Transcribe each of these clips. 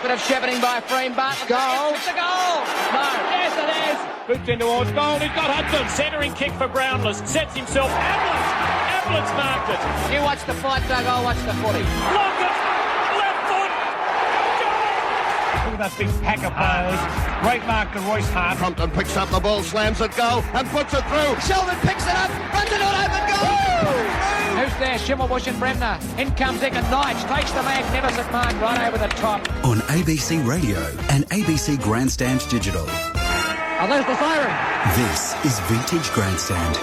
bit of shepherding by Freem Bartlett. Goal. It's a goal. No. Yes, it is. Boots in towards goal. He's got Hudson. Centering kick for Brownless. Sets himself. Ablett's marked it. You watch the fight, Doug. I'll watch the footy. Lockett. Left foot. Look at that big pack of players. Great mark to Royce Hart. Compton picks up the ball, slams it goal, and puts it through. Sheldon picks it up, runs it on open goal. Who's there? Schimmelbusch and Bremner. In comes Egan Knight. Takes the magnificent mark right over the top. On ABC Radio and ABC Grandstand Digital. Oh, there's the siren. This is Vintage Grandstand.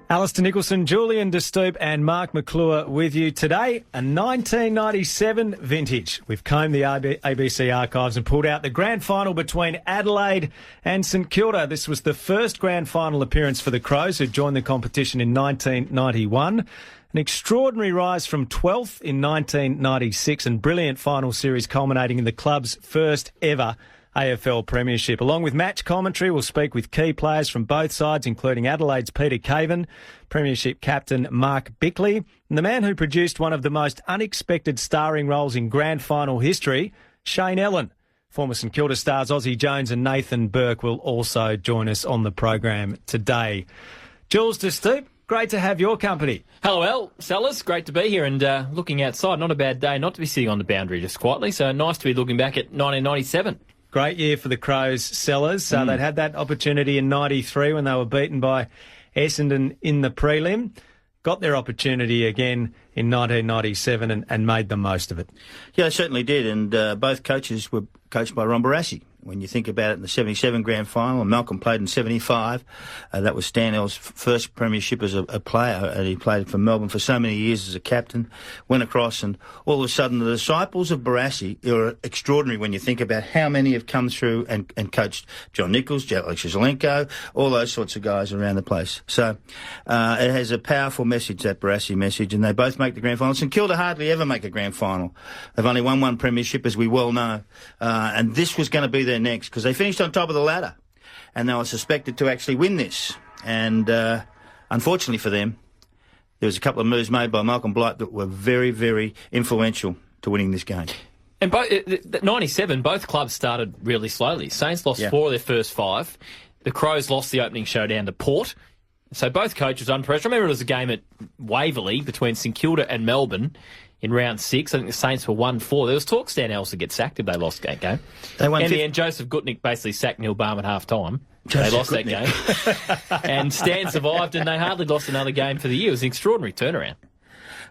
Alistair Nicholson, Julian De Stoop and Mark McClure with you today. A 1997 vintage. We've combed the ABC archives and pulled out the grand final between Adelaide and St Kilda. This was the first grand final appearance for the Crows, who joined the competition in 1991. An extraordinary rise from 12th in 1996 and brilliant final series culminating in the club's first ever AFL Premiership. Along with match commentary, we'll speak with key players from both sides, including Adelaide's Peter Caven, Premiership captain Mark Bickley, and the man who produced one of the most unexpected starring roles in grand final history, Shane Ellen. Former St Kilda stars Ozzie Jones and Nathan Burke will also join us on the program today. Jules De Stoop, great to have your company. Hello, Al. Sellers, great to be here and looking outside. Not a bad day not to be sitting on the boundary just quietly, so nice to be looking back at 1997. Great year for the Crows, Sellers. They'd had that opportunity in 93 when they were beaten by Essendon in the prelim. Got their opportunity again in 1997 and made the most of it. Yeah, they certainly did. And both coaches were coached by Ron Barassi. When you think about it, in the 77 grand final, and Malcolm played in 75. That was Stanell's first premiership as a player, and he played for Melbourne for so many years as a captain. Went across, and all of a sudden, the disciples of Barassi are extraordinary when you think about how many have come through and coached John Nichols, Alex Zelenko, all those sorts of guys around the place. So it has a powerful message, that Barassi message, and they both make the grand final. St Kilda hardly ever make a grand final. They've only won one premiership, as we well know, and this was going to be their next, because they finished on top of the ladder and they were suspected to actually win this, and unfortunately for them there was a couple of moves made by Malcolm Blight that were very, very influential to winning this game. And 97, both clubs started really slowly. Saints lost 4 of their first 5. The Crows lost the opening showdown to Port. So both coaches under pressure. I remember it was a game at Waverley between St Kilda and Melbourne in round 6. I think the Saints were 1-4. There was talk Stan Elsa get sacked if they lost that game. They won in the end, Joseph Gutnick basically sacked Neil Balme at half-time. They lost that game. And Stan survived, and they hardly lost another game for the year. It was an extraordinary turnaround.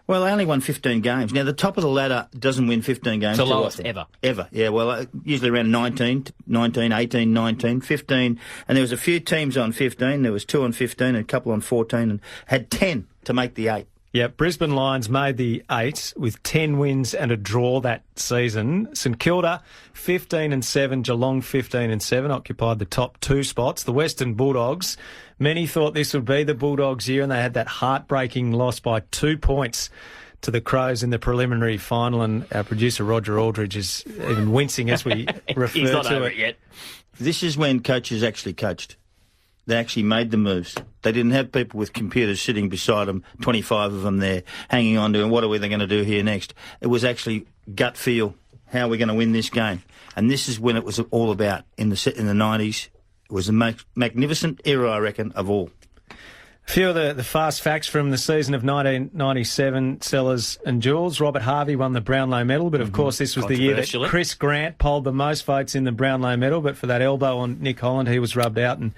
Well, they only won 15 games. Now, the top of the ladder doesn't win 15 games. It's the lowest ever. Ever, yeah. Well, usually around 19, 18, 19, 15. And there was a few teams on 15. There was 2 on 15 and a couple on 14, and had 10 to make the 8. Yeah, Brisbane Lions made the 8 with 10 wins and a draw that season. St Kilda 15-7, Geelong 15-7 occupied the top 2 spots. The Western Bulldogs, many thought this would be the Bulldogs' year, and they had that heartbreaking loss by 2 points to the Crows in the preliminary final. And our producer Roger Aldridge is even wincing as we refer He's not to over it yet. This is when coaches actually coached. They actually made the moves. They didn't have people with computers sitting beside them, 25 of them there, hanging on to, and what are we going to do here next? It was actually gut feel. How are we going to win this game? And this is when it was all about in the 90s. It was the magnificent era, I reckon, of all. A few of the fast facts from the season of 1997, Sellers and Jules. Robert Harvey won the Brownlow medal, but of course this was the year that Chris Grant polled the most votes in the Brownlow medal, but for that elbow on Nick Holland, he was rubbed out and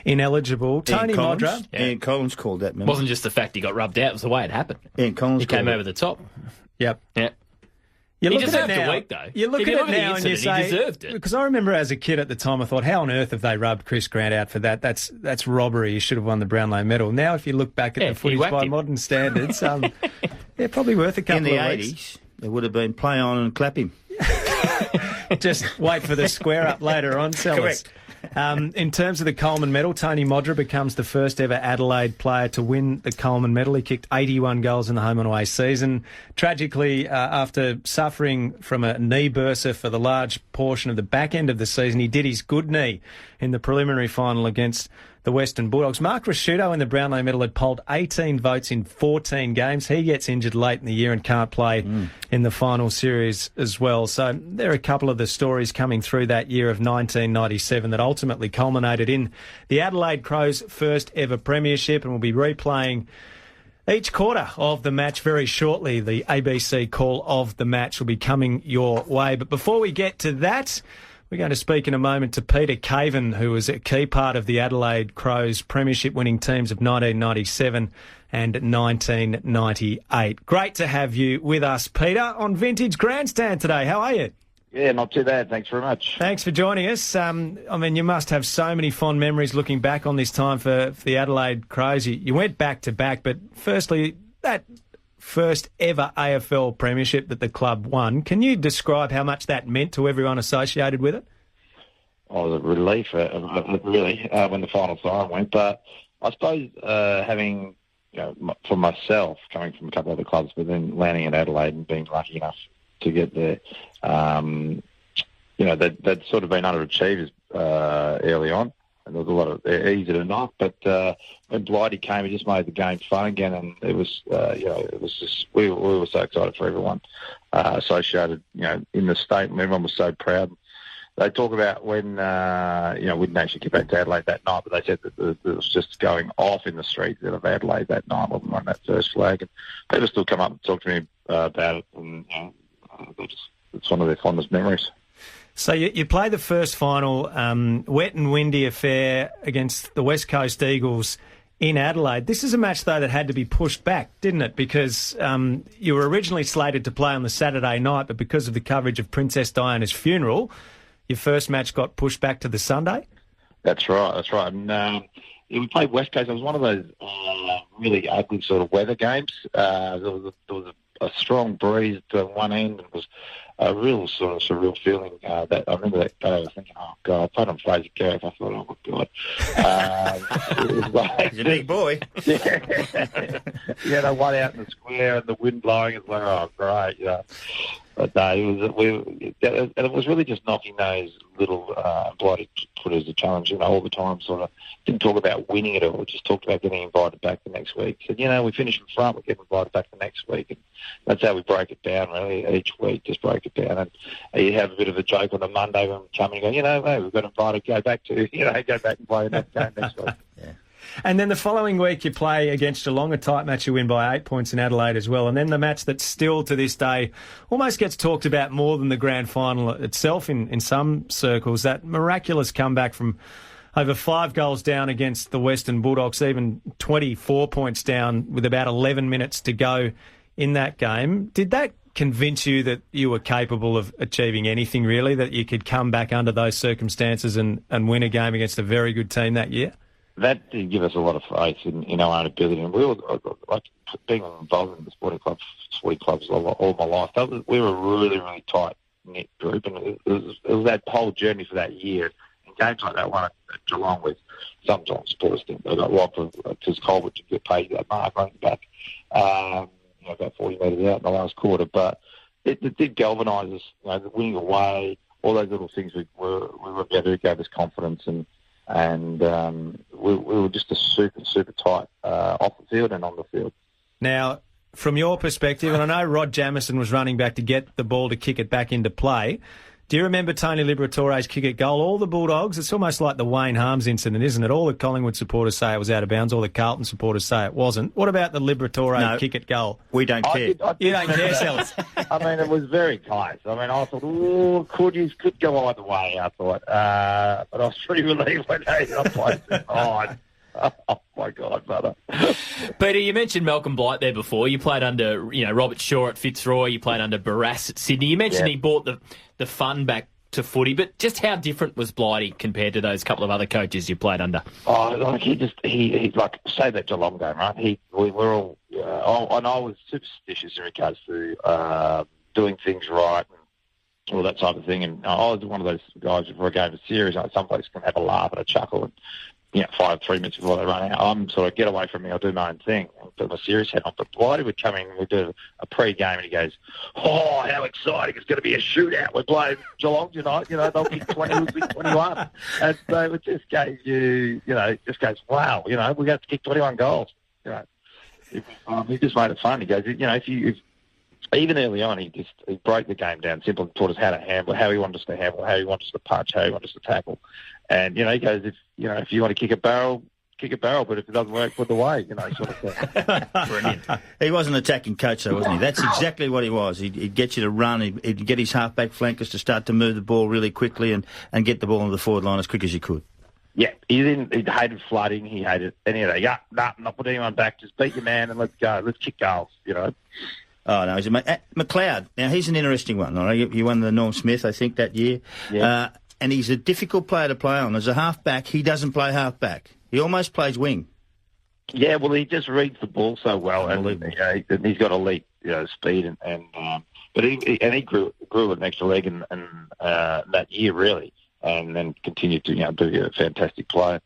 ineligible. Tony Modra. Ian Collins called that, man. It wasn't just the fact he got rubbed out, it was the way it happened. Ian Collins He came over the top. Yep. Yeah. You He look deserved at it now, a week, though. You look If at you it look at the now and you incident, say, he deserved it. Because I remember as a kid at the time, I thought, how on earth have they rubbed Chris Grant out for that? That's robbery. He should have won the Brownlow medal. Now, if you look back at the footage by modern standards, they're probably worth a couple of weeks. In the 80s, there would have been play on and clap him. Just wait for the square up later on, Sellers. Correct. In terms of the Coleman medal, Tony Modra becomes the first ever Adelaide player to win the Coleman medal. He kicked 81 goals in the home and away season. Tragically, after suffering from a knee bursa for the large portion of the back end of the season, he did his good knee in the preliminary final against the Western Bulldogs. Mark Rasciuto in the Brownlow medal had polled 18 votes in 14 games. He gets injured late in the year and can't play in the final series as well. So there are a couple of the stories coming through that year of 1997 that ultimately culminated in the Adelaide Crows' first ever premiership, and we'll be replaying each quarter of the match very shortly. The ABC call of the match will be coming your way. But before we get to that, we're going to speak in a moment to Peter Caven, who was a key part of the Adelaide Crows premiership-winning teams of 1997 and 1998. Great to have you with us, Peter, on Vintage Grandstand today. How are you? Yeah, not too bad. Thanks very much. Thanks for joining us. I mean, you must have so many fond memories looking back on this time for the Adelaide Crows. You went back-to-back, but firstly, that first ever AFL premiership that the club won. Can you describe how much that meant to everyone associated with it? Oh, it was a relief, really, when the final siren went. But I suppose having, for myself, coming from a couple of other clubs, but then landing at Adelaide and being lucky enough to get there, they'd sort of been underachievers early on. And there was a lot of easy to knock, but when Blighty came, he just made the game fun again, and it was, it was just we were so excited for everyone associated, in the state, and everyone was so proud. They talk about when, we didn't actually get back to Adelaide that night, but they said that it was just going off in the streets of Adelaide that night when we won that first flag, and people still come up and talk to me about it, and it's one of their fondest memories. So you play the first final, wet and windy affair against the West Coast Eagles in Adelaide. This is a match, though, that had to be pushed back, didn't it? Because you were originally slated to play on the Saturday night, but because of the coverage of Princess Diana's funeral, your first match got pushed back to the Sunday? That's right. And we played West Coast. It was one of those really ugly sort of weather games. There was a strong breeze to one end, and it was a real sort of surreal feeling. That I remember that day. I was thinking, "Oh God!" I played on Fraser Gareth. I thought, "Oh my God!" It was like, he's a big boy. Yeah, the one out in the square and the wind blowing. It's like, oh great, But no, it was really just knocking those little Blighty put as a challenge, all the time. Sort of didn't talk about winning it all, just talked about getting invited back the next week. Said, we finish in front, we get invited back the next week, and that's how we break it down. Really, each week, just break it down, and you have a bit of a joke on a Monday when we come and go, hey, we've got invited, go back and play that game next week. Yeah. And then the following week you play against Geelong, a tight match you win by 8 points in Adelaide as well. And then the match that still to this day almost gets talked about more than the grand final itself in some circles, that miraculous comeback from over 5 goals down against the Western Bulldogs, even 24 points down with about 11 minutes to go in that game. Did that convince you that you were capable of achieving anything really, that you could come back under those circumstances and win a game against a very good team that year? That did give us a lot of faith in our own ability, and we were like being involved in the sporting clubs all my life. We were a really, really tight knit group, and it was that whole journey for that year. And games like that one at Geelong, with sometimes supporters think they got robbed because Colbert to get paid that mark running back, about 40 metres out in the last quarter. But it did galvanise us, the winning away, all those little things we were together. It gave us confidence, and we were just a super tight off the field and on the field. Now, from your perspective, and I know Rod Jamieson was running back to get the ball to kick it back into play, do you remember Tony Liberatore's kick at goal? All the Bulldogs, it's almost like the Wayne Harms incident, isn't it? All the Collingwood supporters say it was out of bounds, all the Carlton supporters say it wasn't. What about the Liberatore kick at goal? We don't care. You don't care, Sellers. I mean, it was very close. I mean, I thought, could go either way, I thought. But I was pretty relieved when they played it on. Oh, my God, brother. Peter, you mentioned Malcolm Blight there before. You played under, Robert Shaw at Fitzroy. You played under Barrass at Sydney. You mentioned he brought the fun back to footy, but just how different was Blighty compared to those couple of other coaches you played under? Oh, like he like, say that Geelong game, right? We were all, and I was superstitious in regards to doing things right and all that type of thing. And I was one of those guys, for a game of series, some folks can have a laugh and a chuckle, 5, 3 minutes before they run out, I'm sort of, get away from me, I'll do my own thing and put my serious head on. But Blighty would come in and we'd do a pre-game and he goes, "Oh, how exciting, it's going to be a shootout. We're playing Geelong tonight, they'll kick 20, we'll kick 21. And so it just gave you, just goes, wow, we're going to have to kick 21 goals. He just made it fun. He goes, if even early on, he broke the game down simple and taught us how to handle, how he wanted us to handle, how he wanted us to punch, how he wanted us to tackle. And, he goes, if you want to kick a barrel, but if it doesn't work, put it away, sort of thing. Brilliant. He wasn't an attacking coach, though, wasn't he? That's exactly what he was. He'd get you to run, he'd get his half-back flankers to start to move the ball really quickly and get the ball into the forward line as quick as you could. Yeah, he hated flooding, he hated any of that. Yeah, not put anyone back, just beat your man and let's go, let's kick goals, Oh, no, he's McLeod. Now, he's an interesting one. All right? He won the Norm Smith, I think, that year. Yeah. And he's a difficult player to play on. As a half-back, he doesn't play half-back. He almost plays wing. Yeah, well, he just reads the ball so well, and he's got elite speed, but he grew an extra leg in that year, really, and then continued to be a fantastic player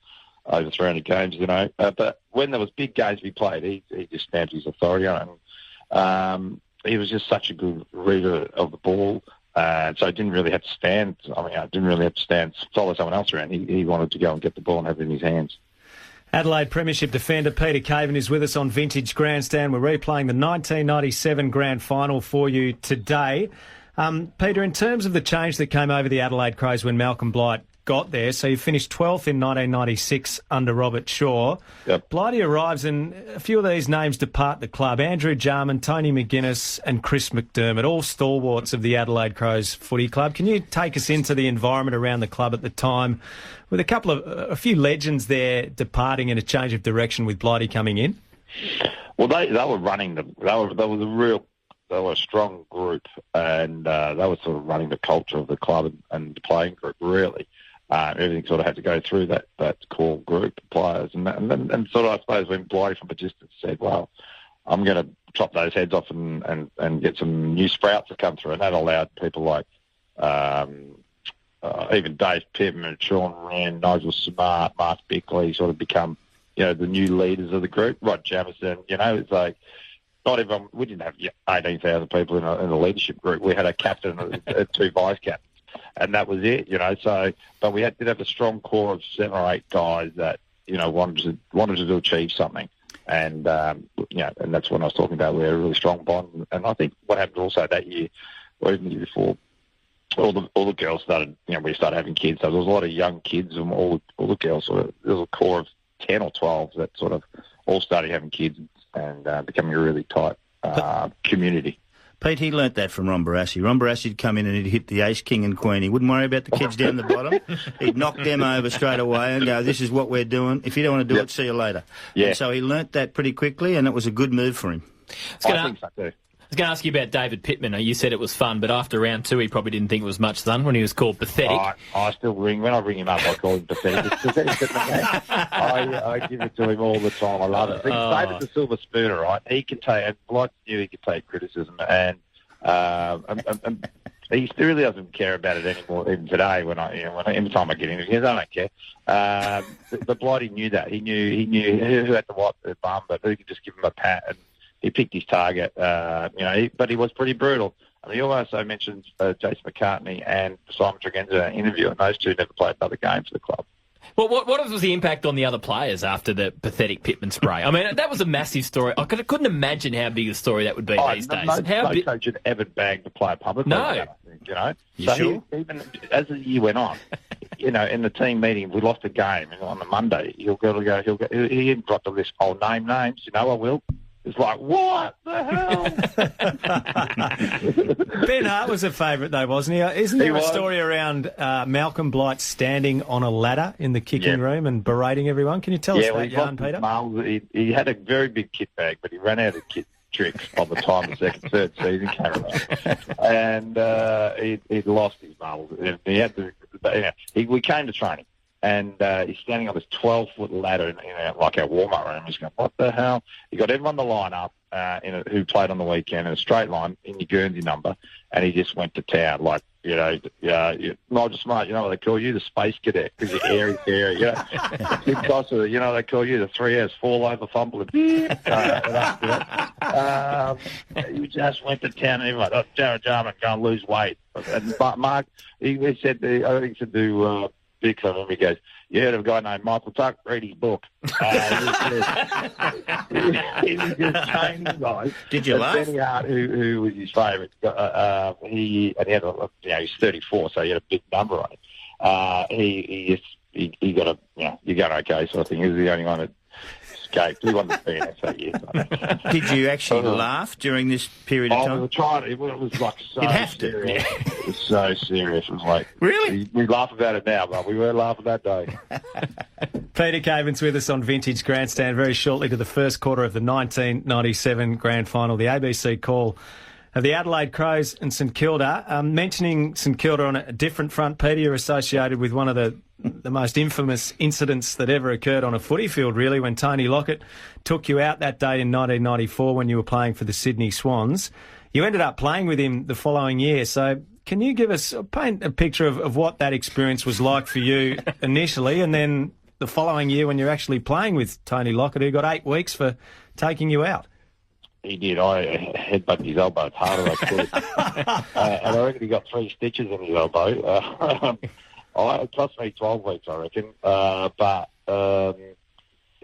over 300 games, But when there was big games to be played, he just stamped his authority on it. He was just such a good reader of the ball, so I didn't really have to stand. I didn't really have to stand, follow someone else around. He wanted to go and get the ball and have it in his hands. Adelaide Premiership defender Peter Caven is with us on Vintage Grandstand. We're replaying the 1997 Grand Final for you today. Peter, in terms of the change that came over the Adelaide Crows when Malcolm Blight got there, so you finished 12th in 1996 under Robert Shaw. Yep. Blighty arrives and a few of these names depart the club. Andrew Jarman, Tony McGuinness and Chris McDermott, all stalwarts of the Adelaide Crows footy club. Can you take us into the environment around the club at the time with a few legends there departing and a change of direction with Blighty coming in? Well, they were running they were a strong group, and they were sort of running the culture of the club and the playing group, really. Everything sort of had to go through that core group of players. And sort of, I suppose, when Blighty from a distance said, well, I'm going to chop those heads off and get some new sprouts to come through. And that allowed people like even Dave Pittman, Sean Wren, Nigel Smart, Mark Bickley sort of become, the new leaders of the group. Rod Jamison, it's like, not everyone, we didn't have 18,000 people in the leadership group. We had a captain and 2 vice captains. And that was it, but we did have a strong core of 7 or 8 guys that, wanted to achieve something. And, and that's what I was talking about. We had a really strong bond. And I think what happened also that year, or even the year before, all the girls started, we started having kids. So there was a lot of young kids and all the girls there was a core of 10 or 12 that sort of all started having kids and becoming a really tight community. Pete, he learnt that from Ron Barassi. Ron Barassi would come in and he'd hit the ace, king and queen. He wouldn't worry about the kids down the bottom. He'd knock them over straight away and go, this is what we're doing. If you don't want to do it, see you later. Yeah. And so he learnt that pretty quickly, and it was a good move for him. I think so too. I was going to ask you about David Pittman. You said it was fun, but after round 2, he probably didn't think it was much fun when he was called pathetic. I still when I ring him up, I call him pathetic. It's pathetic. I give it to him all the time. I love it. David's a silver spooner, right? He can take, and Blight knew he could take criticism, and he really doesn't care about it anymore. Even today, every time I get him, he goes, I don't care. But Blighty knew that. He knew who had to wipe the bum, but who could just give him a pat, and he picked his target. But he was pretty brutal. And he also mentioned Jason McCartney and Simon Tregenza in an interview, and those two never played another game for the club. Well, what was the impact on the other players after the pathetic Pittman spray? I mean, that was a massive story. I couldn't imagine how big a story that would be these days. No coach had ever bagged the player publicly. No. I think, You so sure? Even as the year went on, in the team meeting, we lost a game, and on the Monday, he didn't drop the list. I'll name names. I will. It's like, what the hell? Ben Hart was a favourite, though, wasn't he? Isn't there a story around Malcolm Blight standing on a ladder in the kicking room and berating everyone? Can you tell us that yarn, Peter? He had a very big kit bag, but he ran out of kit tricks by the time the third season came around. And he'd lost his marbles. He had to. We came to training. And he's standing on this 12-foot ladder in like our warm-up room. He's going, what the hell? He got everyone to line up who played on the weekend in a straight line in your Guernsey number, and he just went to town. Like, Nigel Smart, you know what they call you? The Space Cadet, because you're airy. Big Tosser, you know what they call you? The 3 F's, fall over, fumble, and he just went to town, and everyone, Jared Jarman, go and lose weight. And Mark, he said, I think he said to Vic, and he goes, you heard of a guy named Michael Tuck? Read his book. He was just changing guys. Did you laugh? Benny Hart, who was his favourite, he had he's 34, so he had a big number on him. He got a, you got okay sort of thing. He was the only one that escaped. He wasn't the best that year. Did you actually laugh during this period of time? We were trying. It was like so You'd have serious. It was so serious. It was like, really? We laugh about it now, but we were laughing that day. Peter Caven's with us on Vintage Grandstand very shortly to the first quarter of the 1997 Grand Final, the ABC call of the Adelaide Crows and St Kilda. Mentioning St Kilda on a different front, Peter, you're associated with one of the most infamous incidents that ever occurred on a footy field, really, when Tony Lockett took you out that day in 1994 when you were playing for the Sydney Swans. You ended up playing with him the following year, so can you paint a picture of what that experience was like for you initially, and then the following year when you're actually playing with Tony Lockett, who got 8 weeks for taking you out? He did. I headbutted his elbow as hard as I could. And I reckon he got 3 stitches in his elbow. It cost me 12 weeks, I reckon. But it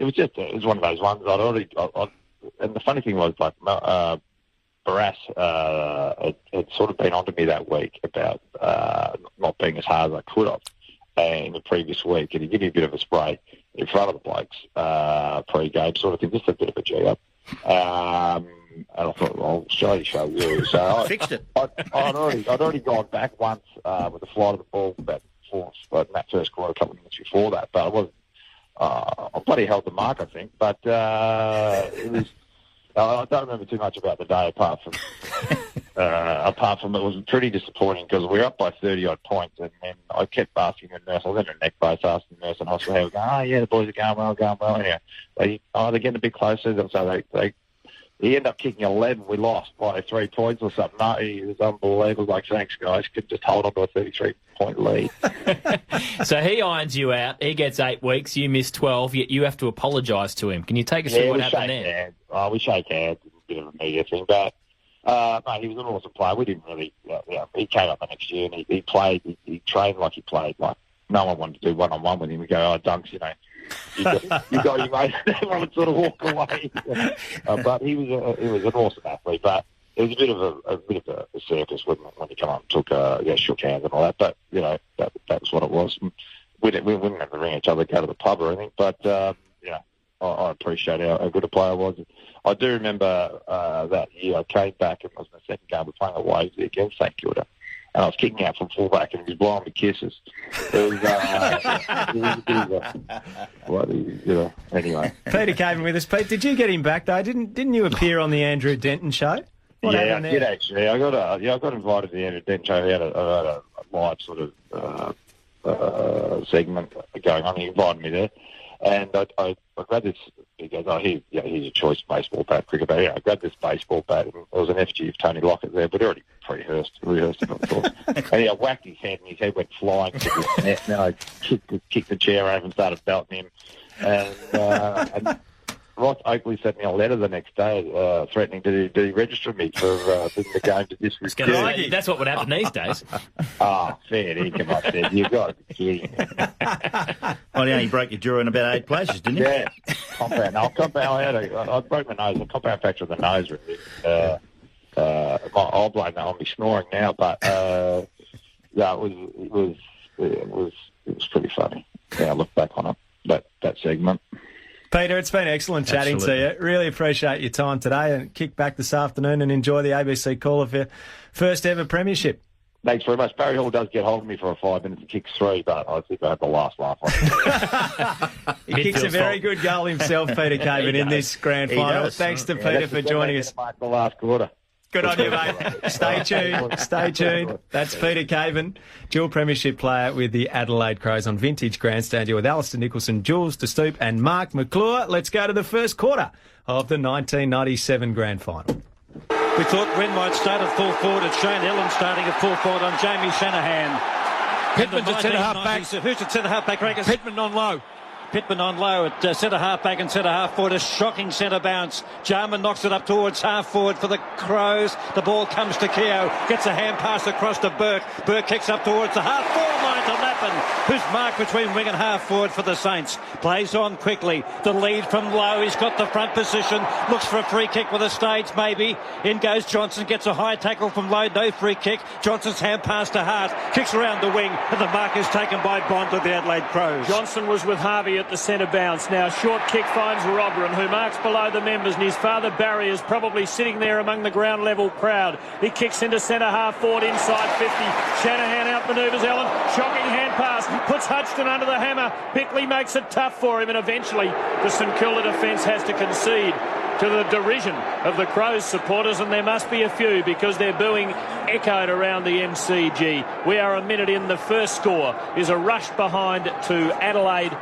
was one of those ones. And the funny thing was, like, Barras had sort of been onto me that week about not being as hard as I could have in the previous week. And he gave me a bit of a spray in front of the blokes pre-game sort of thing, just a bit of a G-up. And I thought, well, show you. So I fixed it. I'd already gone back once with the flight of the ball about in that first quarter, a couple of minutes before that. But I wasn't. I bloody held the mark, I think. But it was. I don't remember too much about the day apart from it was pretty disappointing because we were up by 30-odd points, and then I kept asking the nurse. I was in a neck brace asking the nurse in hospital, how going, the boys are going well. Anyway, they're getting a bit closer. So he ended up kicking 11. We lost by 3 points or something. No, he was unbelievable. Like, thanks, guys. Could just hold on to a 33-point lead. So he irons you out. He gets 8 weeks. You miss 12. Yet you have to apologise to him. Can you take us through what happened there? We shake hands. It's a bit of a media thing. But, mate, he was an awesome player. We didn't really... he came up the next year and he played. He trained like he played. Like, no one wanted to do one-on-one with him. We go, Dunks, you got your mate. Everyone would sort of walk away. But he was an awesome athlete. But it was a bit of a circus when he came up and took shook hands and all that. But that was what it was. We wouldn't have to ring each other, go to the pub or anything. But I appreciate how good a player I was. I do remember that year I came back and it was my second game. We were playing away against St Kilda. And I was kicking out from fullback and he was blowing me kisses. It was anyway. Peter Caven with us. Pete, did you get him back though? Didn't you appear on the Andrew Denton show? What I did actually. I got invited to the Andrew Denton show. He had a live sort of segment going on. He invited me there. And I grabbed this. He goes, here's a choice baseball bat, cricket bat. Yeah, I grabbed this baseball bat, and there was an FG of Tony Lockett there, but already rehearsed it, of course. And he whacked his head, and his head went flying to the net. And then I kicked the chair over and started belting him. And Ross Oakley sent me a letter the next day threatening to deregister me for the game to disrespect. That's what would happen these days. Fair dinkum, I said. You've got to be kidding me. Well, you only broke your jaw in about 8 places, didn't you? Yeah. I broke my nose. A compound fracture of the nose, really. I'll blame that on me snoring now, but it was pretty funny. Yeah, I look back on it, that segment. Peter, it's been excellent chatting to you. Really appreciate your time today, and kick back this afternoon and enjoy the ABC call of your first ever premiership. Thanks very much. Barry Hall does get hold of me for 5 minutes and kicks 3, but I think I had the last laugh on it. He kicks a very good goal himself, Peter Caven, in this grand final. Thanks to Peter for joining us. The last quarter. Good on you, mate. Stay tuned. Stay tuned. That's Peter Caven, dual premiership player with the Adelaide Crows on Vintage Grandstand. You're with Alistair Nicholson, Jules De Stoop and Mark McClure. Let's go to the first quarter of the 1997 Grand Final. We thought Wren might start at full forward. It's Shane Ellen starting at full forward on Jamie Shanahan. Pittman's at centre half back. Who's at centre half back, Regis? Pittman on low. Pittman on low at centre half back and centre half forward. A shocking centre bounce. Jarman knocks it up towards half forward for the Crows. The ball comes to Keogh. Gets a hand pass across to Burke. Burke kicks up towards the half forward line to Lappin, who's marked between wing and half forward for the Saints. Plays on quickly. The lead from low. He's got the front position. Looks for a free kick with a stage maybe. In goes Johnson. Gets a high tackle from low. No free kick. Johnson's hand pass to Hart. Kicks around the wing and the mark is taken by Bond of the Adelaide Crows. Johnson was with Harvey at the centre bounce. Now short kick finds Robran, who marks below the members, and his father Barry is probably sitting there among the ground level crowd. He kicks into centre half forward inside 50. Shanahan outmanoeuvres Ellen. Shocking hand pass. Puts Hudson under the hammer. Bickley makes it tough for him, and eventually the St Kilda defence has to concede to the derision of the Crows supporters, and there must be a few because their booing echoed around the MCG. We are a minute in. The first score is a rush behind to Adelaide.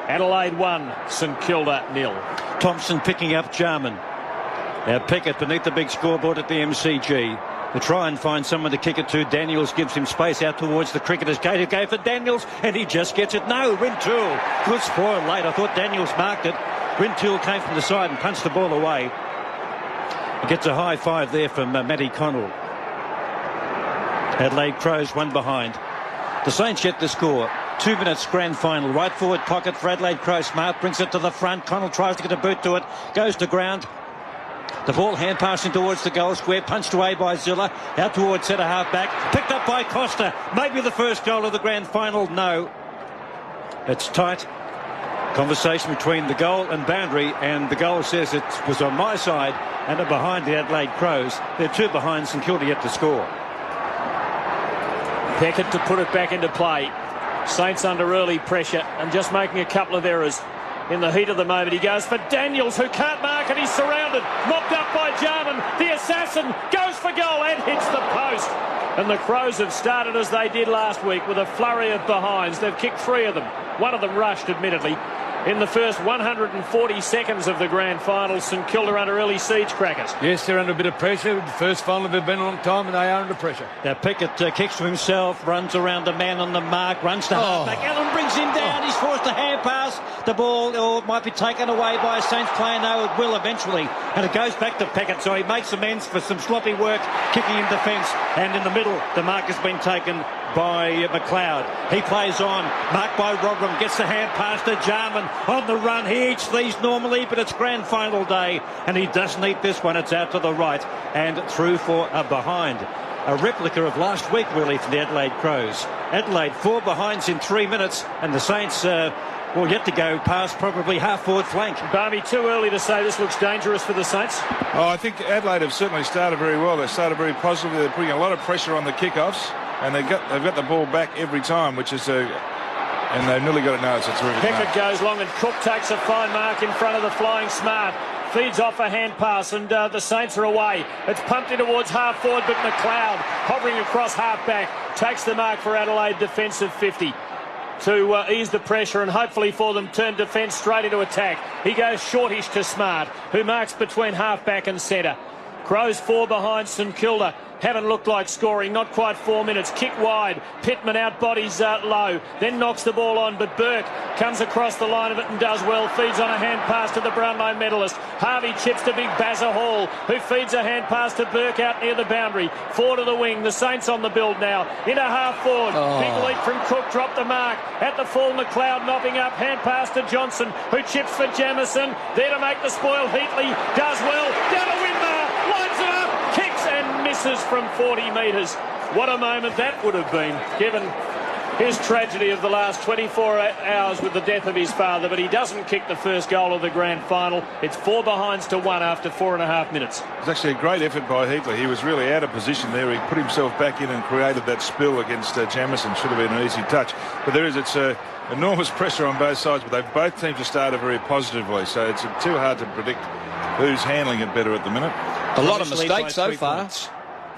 Adelaide 1, St Kilda 0. Thompson picking up Jarman. Now Pickett beneath the big scoreboard at the MCG. To try and find someone to kick it to. Daniels gives him space out towards the cricketers' gate. He gave for Daniels and he just gets it. No, Rintoul. Good spoil late. I thought Daniels marked it. Rintoul came from the side and punched the ball away. He gets a high five there from Matty Connell. Adelaide Crows one behind. The Saints yet to score. 2 minutes grand final. Right forward pocket for Adelaide Crows. Smart brings it to the front. Connell tries to get a boot to it. Goes to ground. The ball hand passing towards the goal square. Punched away by Zilla. Out towards centre half back. Picked up by Costa. Maybe the first goal of the grand final. No. It's tight. Conversation between the goal and boundary, and the goal says it was on my side and are behind the Adelaide Crows. They're two behind. St Kilda yet to score. Peckett to put it back into play. Saints under early pressure and just making a couple of errors in the heat of the moment. He goes for Daniels, who can't mark, and he's surrounded. Mopped up by Jarman. The assassin goes for goal and hits the post. And the Crows have started as they did last week with a flurry of behinds. They've kicked 3 of them. One of them rushed, admittedly. In the first 140 seconds of the grand final, St Kilda under early siege crackers. Yes, they're under a bit of pressure. The first final they've been a long time and they are under pressure. Now Pickett kicks to himself, runs around the man on the mark, runs to halfback. Allen brings him down. He's forced a hand pass. The ball might be taken away by a Saints player. No, it will eventually. And it goes back to Pickett, so he makes amends for some sloppy work, kicking in defence. And in the middle, the mark has been taken by McLeod. He plays on, marked by Robram, gets the hand pass to Jarman on the run. He eats these normally, but it's grand final day, and he doesn't eat this one. It's out to the right and through for a behind. A replica of last week, really, for the Adelaide Crows. Adelaide 4 behinds in 3 minutes, and the Saints will yet to go past probably half-forward flank. Barmy, too early to say this looks dangerous for the Saints? Oh, I think Adelaide have certainly started very well. They started very positively. They're putting a lot of pressure on the kickoffs, and they've got the ball back every time, which is and they've nearly got it now. It's a terrific Pickett mark. goes long, and Cook takes a fine mark in front of the flying Smart. Feeds off a hand pass, and the Saints are away. It's pumped in towards half forward, but McLeod hovering across half back takes the mark for Adelaide defensive 50 to ease the pressure and hopefully for them turn defence straight into attack. He goes shortish to Smart, who marks between half back and centre. Crows 4 behind St Kilda. Haven't looked like scoring, not quite 4 minutes. Kick wide, Pittman out bodies low, then knocks the ball on, but Burke comes across the line of it and does well. Feeds on a hand pass to the Brownlow medalist. Harvey chips to big Bazza Hall, who feeds a hand pass to Burke out near the boundary. 4 to the wing, the Saints on the build now. Into half forward, big leap from Cook, dropped the mark. At the full, McLeod mopping up, hand pass to Johnson, who chips for Jamison. There to make the spoil, Heatley does well. Down to Winmar, lines it up, kicks and misses from 40 metres. What a moment that would have been, given his tragedy of the last 24 hours with the death of his father, but he doesn't kick the first goal of the grand final. It's 4 behinds to 1 after 4.5 minutes. It's actually a great effort by Heatley. He was really out of position there. He put himself back in and created that spill against Jamison. Should have been an easy touch. But it's enormous pressure on both sides, but they both teams have started very positively, so it's too hard to predict who's handling it better at the minute. A lot of mistakes so far.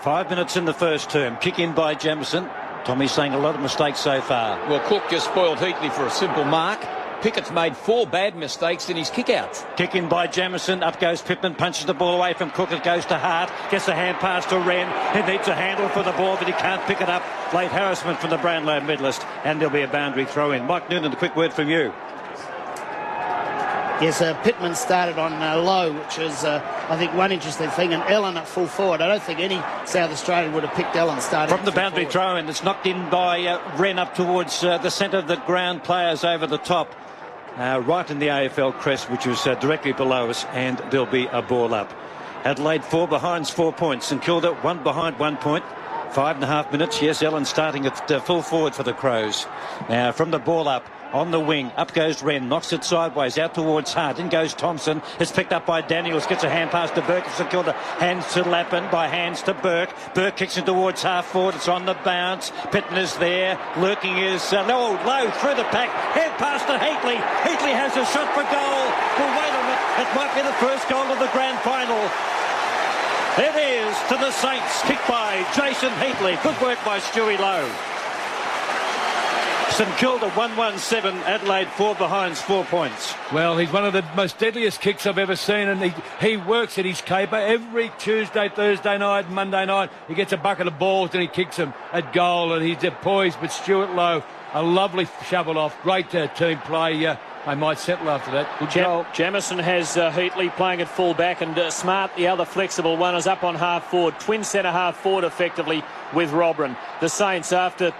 5 minutes in the first term. Kick in by Jamieson. Tommy's saying a lot of mistakes so far. Well, Cook just spoiled Heatley for a simple mark. Pickett's made 4 bad mistakes in his kick-outs. Kick in by Jamieson. Up goes Pittman. Punches the ball away from Cook. It goes to Hart. Gets a hand pass to Wren. He needs a handle for the ball, but he can't pick it up. Late harassment from the Brownlow medalist. And there'll be a boundary throw in. Mike Noonan, a quick word from you. Yes, Pittman started on low, which is, I think, one interesting thing. And Ellen at full forward. I don't think any South Australian would have picked Ellen starting. From the boundary throw in, it's knocked in by Wren up towards the centre of the ground. Players over the top. Right in the AFL crest, which was directly below us, and there'll be a ball up. Adelaide 4 behind 4 points. St Kilda 1 behind 1 point. 5.5 minutes. Yes, Ellen starting at full forward for the Crows. Now from the ball up. On the wing, up goes Wren, knocks it sideways, out towards Hart. In goes Thompson. It's picked up by Daniels, gets a hand pass to Burke of St Kilda. Hands to Lappin, by hands to Burke. Burke kicks it towards half forward. It's on the bounce. Pittman is there. Lurking is low through the pack. Hand pass to Heatley. Heatley has a shot for goal. Well, wait a minute. It might be the first goal of the grand final. It is to the Saints. Kicked by Jason Heatley. Good work by Stewie Lowe. St Kilda 1-1-7, Adelaide 4 behind 4 points. Well, he's one of the most deadliest kicks I've ever seen, and he works at his caper every Tuesday, Thursday night, Monday night. He gets a bucket of balls and he kicks them at goal, and he's poised. But Stuart Lowe, a lovely shovel off, great team play. I might settle after that. Good goal. Jamieson has Heatley playing at full back, and Smart, the other flexible one, is up on half forward. Twin centre half forward effectively with Robran. The Saints, after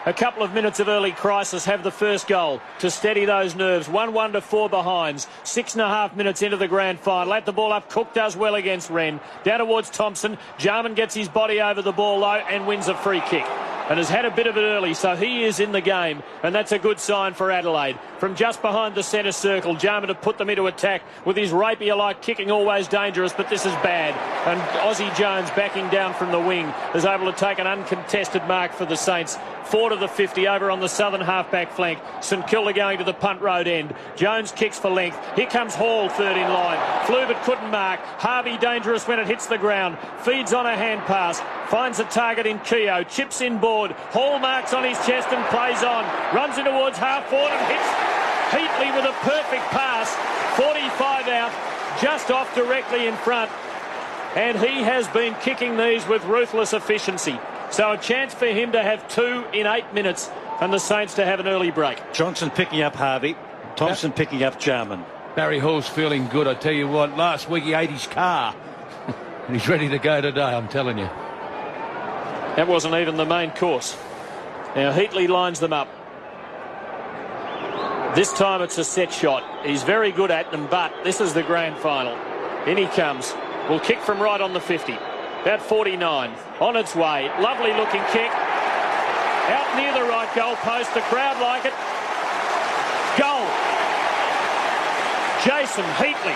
a couple of minutes of early crisis, have the first goal to steady those nerves. 1-1 to 4 behinds. 6.5 minutes into the grand final. Let the ball up. Cook does well against Wren. Down towards Thompson. Jarman gets his body over the ball low and wins a free kick. And has had a bit of it early, so he is in the game, and that's a good sign for Adelaide. From just behind the centre circle, Jarman to put them into attack with his rapier-like kicking, always dangerous, but this is bad. And Aussie Jones, backing down from the wing, is able to take an uncontested mark for the Saints. 4 to the 50 over on the southern half-back flank. St Kilda going to the punt road end. Jones kicks for length. Here comes Hall, third in line. Flew but couldn't mark. Harvey dangerous when it hits the ground. Feeds on a hand pass. Finds a target in Keogh. Chips in board. Hall marks on his chest and plays on. Runs in towards half forward and hits Heatley with a perfect pass. 45 out. Just off directly in front. And he has been kicking these with ruthless efficiency. So a chance for him to have 2 in 8 minutes and the Saints to have an early break. Johnson picking up Harvey. Thompson picking up Jarman. Barry Hall's feeling good, I tell you what. Last week he ate his car. And he's ready to go today, I'm telling you. That wasn't even the main course. Now Heatley lines them up. This time it's a set shot. He's very good at them, but this is the grand final. In he comes. Will kick from right on the 50. About 49. On its way. Lovely looking kick. Out near the right goal post. The crowd like it. Goal. Jason Heatley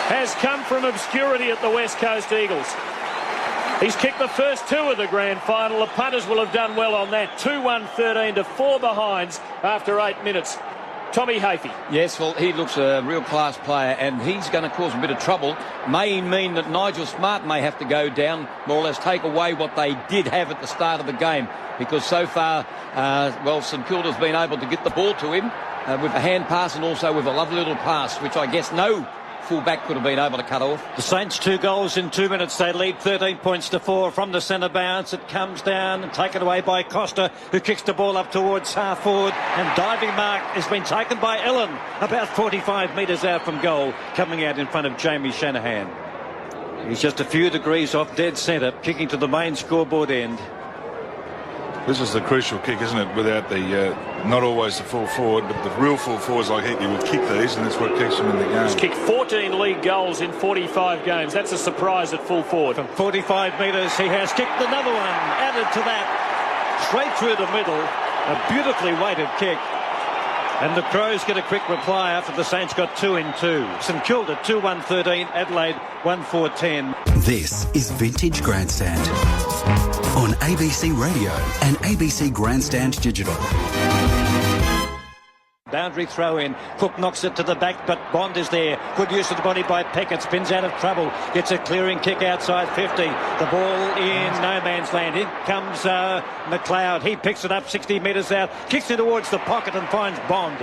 has come from obscurity at the West Coast Eagles. He's kicked the first 2 of the grand final. The punters will have done well on that. 2-1-13 to 4 behinds after 8 minutes. Tommy Hafey. Yes, well, he looks a real class player, and he's going to cause a bit of trouble. May mean that Nigel Smart may have to go down, more or less take away what they did have at the start of the game, because so far, St Kilda's been able to get the ball to him with a hand pass and also with a lovely little pass, which I guess no full-back could have been able to cut off. The Saints 2 goals in 2 minutes. They lead 13 points to 4 from the centre bounce. It comes down and taken away by Costa, who kicks the ball up towards half forward. And diving mark has been taken by Ellen, about 45 metres out from goal, coming out in front of Jamie Shanahan. He's just a few degrees off dead centre, kicking to the main scoreboard end. This is the crucial kick, isn't it? Without the, not always the full forward, but the real full forwards like Heatley will kick these, and that's what keeps them in the game. He's kicked 14 league goals in 45 games. That's a surprise at full forward. From 45 metres, he has kicked another one. Added to that, straight through the middle. A beautifully weighted kick. And the Crows get a quick reply after the Saints got 2 in 2. St Kilda 2-1-13, Adelaide 1-4-10. This is Vintage Grandstand on ABC Radio and ABC Grandstand Digital. Boundary throw in. Cook knocks it to the back, but Bond is there. Good use of the body by Peckett. Spins out of trouble. Gets a clearing kick outside 50. The ball in no man's land. In comes McLeod. He picks it up 60 metres out. Kicks it towards the pocket and finds Bond.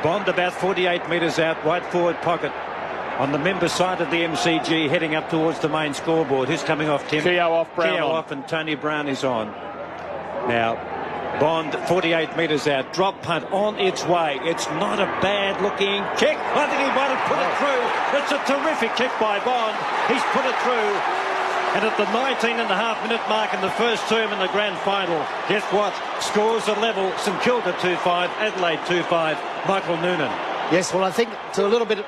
Bond about 48 metres out. Right forward pocket. On the member side of the MCG, heading up towards the main scoreboard. Who's coming off, Tim? Keogh off, Brown Keogh on. off, and Tony Brown is on. Now, Bond 48 metres out. Drop punt on its way. It's not a bad looking kick. I think he might have put it through. It's a terrific kick by Bond. He's put it through. And at the 19.5-minute mark in the first term in the grand final, guess what? Scores are level. St Kilda 2-5, Adelaide 2-5. Michael Noonan. Yes, well, I think it's a little bit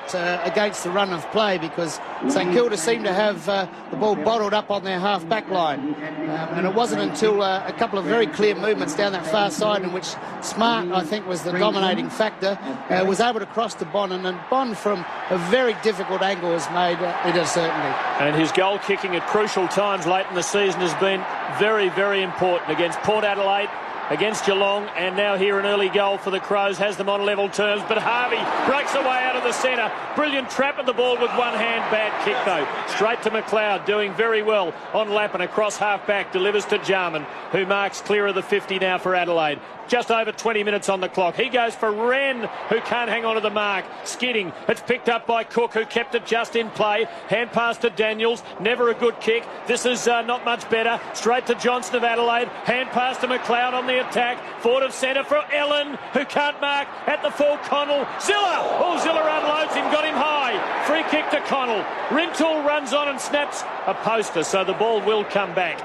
against the run of play because St Kilda seemed to have the ball bottled up on their half-back line. And it wasn't until a couple of very clear movements down that far side in which Smart, I think, was the dominating factor, was able to cross to Bond. And Bond, from a very difficult angle, has made it a certainty. And his goal kicking at crucial times late in the season has been very, very important against Port Adelaide, against Geelong, and now here an early goal for the Crows, has them on level terms, but Harvey breaks away out of the centre. Brilliant trap at the ball with one hand, bad kick though. Straight to McLeod, doing very well on lap and across half-back, delivers to Jarman, who marks clear of the 50 now for Adelaide. Just over 20 minutes on the clock. He goes for Wren, who can't hang on to the mark. Skidding. It's picked up by Cook, who kept it just in play. Hand pass to Daniels. Never a good kick. This is not much better. Straight to Johnson of Adelaide. Hand pass to McLeod on the attack. Forward of centre for Ellen, who can't mark. At the full, Connell. Zilla! Oh, Zilla unloads him. Got him high. Free kick to Connell. Rintoul runs on and snaps a poster, so the ball will come back.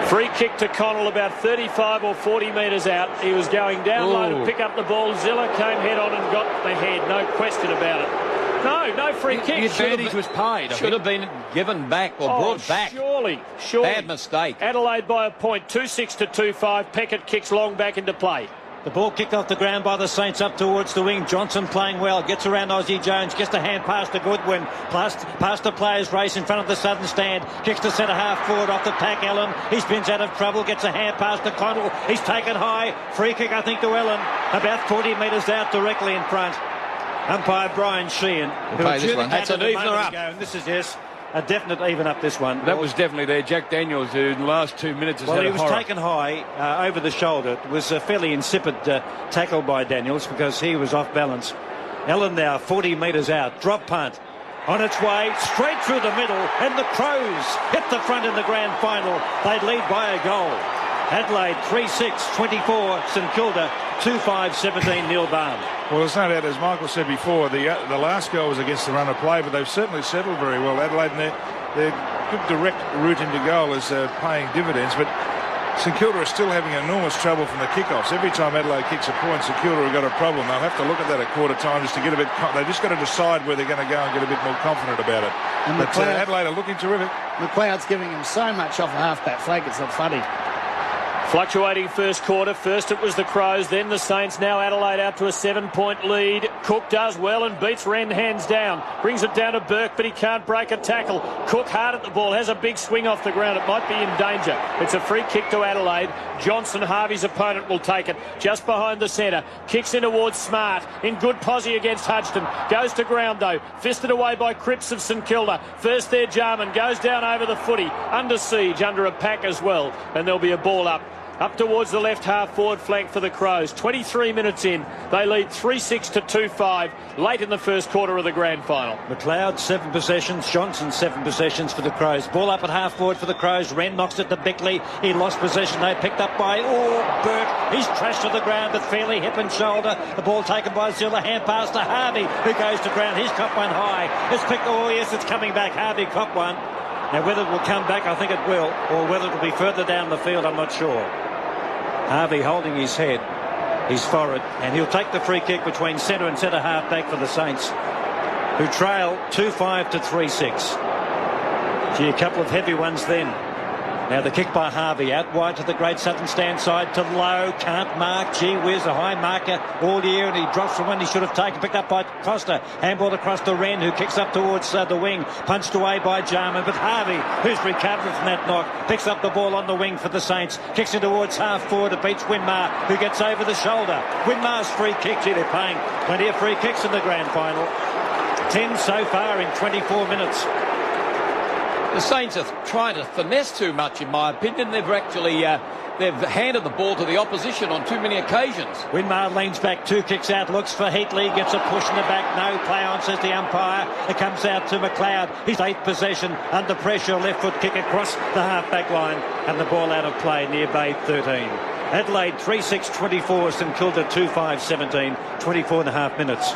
Free kick to Connell about 35 or 40 metres out. He was going down low to pick up the ball. Zilla came head on and got the head. No question about it. No free kick. The advantage was paid. Should have been given back or brought back. Surely. Bad mistake. Adelaide by a point. 2-6 to 2-5. Peckett kicks long back into play. The ball kicked off the ground by the Saints up towards the wing. Johnson playing well. Gets around Aussie Jones. Gets the hand pass to Goodwin. Past the players race in front of the southern stand. Kicks to centre half forward off the tack. Ellen. He spins out of trouble. Gets a hand pass to Connell. He's taken high. Free kick, I think, to Ellen. About 40 metres out directly in front. Umpire Brian Sheehan. That's an evener up. This is, yes, a definite even up, this one. That was definitely there. Jack Daniels, who in the last 2 minutes has had he a was horror. taken high over the shoulder. It was a fairly insipid tackle by Daniels because he was off balance. Ellen now 40 metres out. Drop punt. On its way, straight through the middle, and the Crows hit the front in the grand final. They lead by a goal. Adelaide 3-6, 24, St Kilda 2-5, 17, Neil Barnes. Well, there's no doubt, as Michael said before, the last goal was against the run of play, but they've certainly settled very well. Adelaide, and their good direct route into goal is paying dividends, but St Kilda are still having enormous trouble from the kickoffs. Every time Adelaide kicks a point, St Kilda have got a problem. They'll have to look at that at quarter time just to get a bit. They've just got to decide where they're going to go and get a bit more confident about it. And but Adelaide are looking terrific. McLeod's giving him so much off a half-back flank, it's not funny. Fluctuating first quarter. First it was the Crows, then the Saints. Now Adelaide out to a 7-point lead. Cook does well and beats Wren hands down. Brings it down to Burke, but he can't break a tackle. Cook hard at the ball, has a big swing off the ground. It might be in danger. It's a free kick to Adelaide. Johnson, Harvey's opponent, will take it. Just behind the centre. Kicks in towards Smart. In good posse against Hudson. Goes to ground though. Fisted away by Cripps of St Kilda. First there Jarman. Goes down over the footy. Under siege, under a pack as well. And there'll be a ball up towards the left half forward flank for the Crows. 23 minutes in. They lead 3-6 to 2-5 late in the first quarter of the grand final. McLeod 7 possessions, Johnson 7 possessions for the Crows. Ball up at half forward for the Crows. Wren knocks it to Bickley. He lost possession. They picked up by Burke. He's trashed to the ground but fairly hip and shoulder. The ball taken by Zilla. Hand pass to Harvey, who goes to ground. He's caught one high. It's picked. Oh yes, it's coming back. Harvey caught one. Now whether it will come back, I think it will, or whether it will be further down the field, I'm not sure. Harvey holding his head, his forehead, and he'll take the free kick between centre and centre half back for the Saints, who trail 2-5 to 3-6. Gee, a couple of heavy ones then. Now the kick by Harvey, out wide to the Great Southern stand side to Lowe, can't mark, gee whiz, a high marker all year, and he drops from one he should have taken, picked up by Costa, handball across to Wren, who kicks up towards the wing, punched away by Jarman, but Harvey, who's recovered from that knock, picks up the ball on the wing for the Saints, kicks it towards half forward, it beats Winmar, who gets over the shoulder. Winmar's free kick, gee, they're paying plenty of free kicks in the grand final. 10 so far in 24 minutes. The Saints are trying to finesse too much, in my opinion. They've actually they've handed the ball to the opposition on too many occasions. Winmar leans back, 2 kicks out, looks for Heatley, gets a push in the back, no play on, says the umpire. It comes out to McLeod, his 8th possession, under pressure, left foot kick across the half-back line, and the ball out of play near Bay 13. Adelaide 3-6-24, St Kilda 2-5-17, 24 and a half minutes.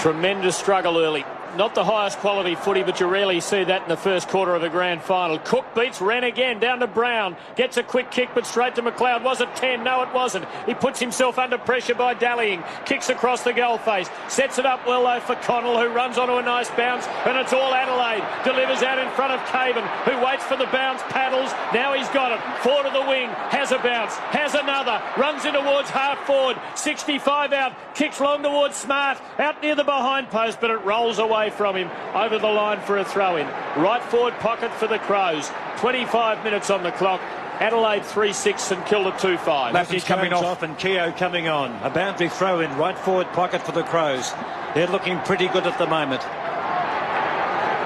Tremendous struggle early. Not the highest quality footy, but you rarely see that in the first quarter of a grand final. Cook beats Wren again, down to Brown. Gets a quick kick, but straight to McLeod. Was it 10? No, it wasn't. He puts himself under pressure by dallying. Kicks across the goal face. Sets it up well, though, for Connell, who runs onto a nice bounce, and it's all Adelaide. Delivers out in front of Caven, who waits for the bounce, paddles. Now he's got it. Forward of the wing. Has a bounce. Has another. Runs in towards half forward. 65 out. Kicks long towards Smart. Out near the behind post, but it rolls away from him over the line for a throw-in. Right forward pocket for the Crows. 25 minutes on the clock. Adelaide 3-6, St Kilda 2-5. Matthew coming off and Keogh coming on. A boundary throw-in, right forward pocket for the Crows. They're looking pretty good at the moment.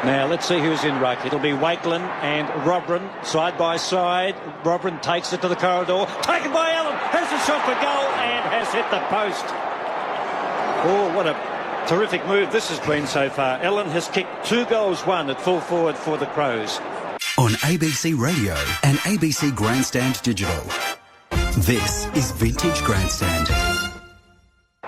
Now, let's see who's in ruck. It'll be Wakelin and Robran, side by side. Robran takes it to the corridor. Taken by Allen. Has a shot for goal and has hit the post. Oh, what a terrific move this has been so far. Ellen has kicked 2 goals, 1 at full forward for the Crows. On ABC Radio and ABC Grandstand Digital. This is Vintage Grandstand.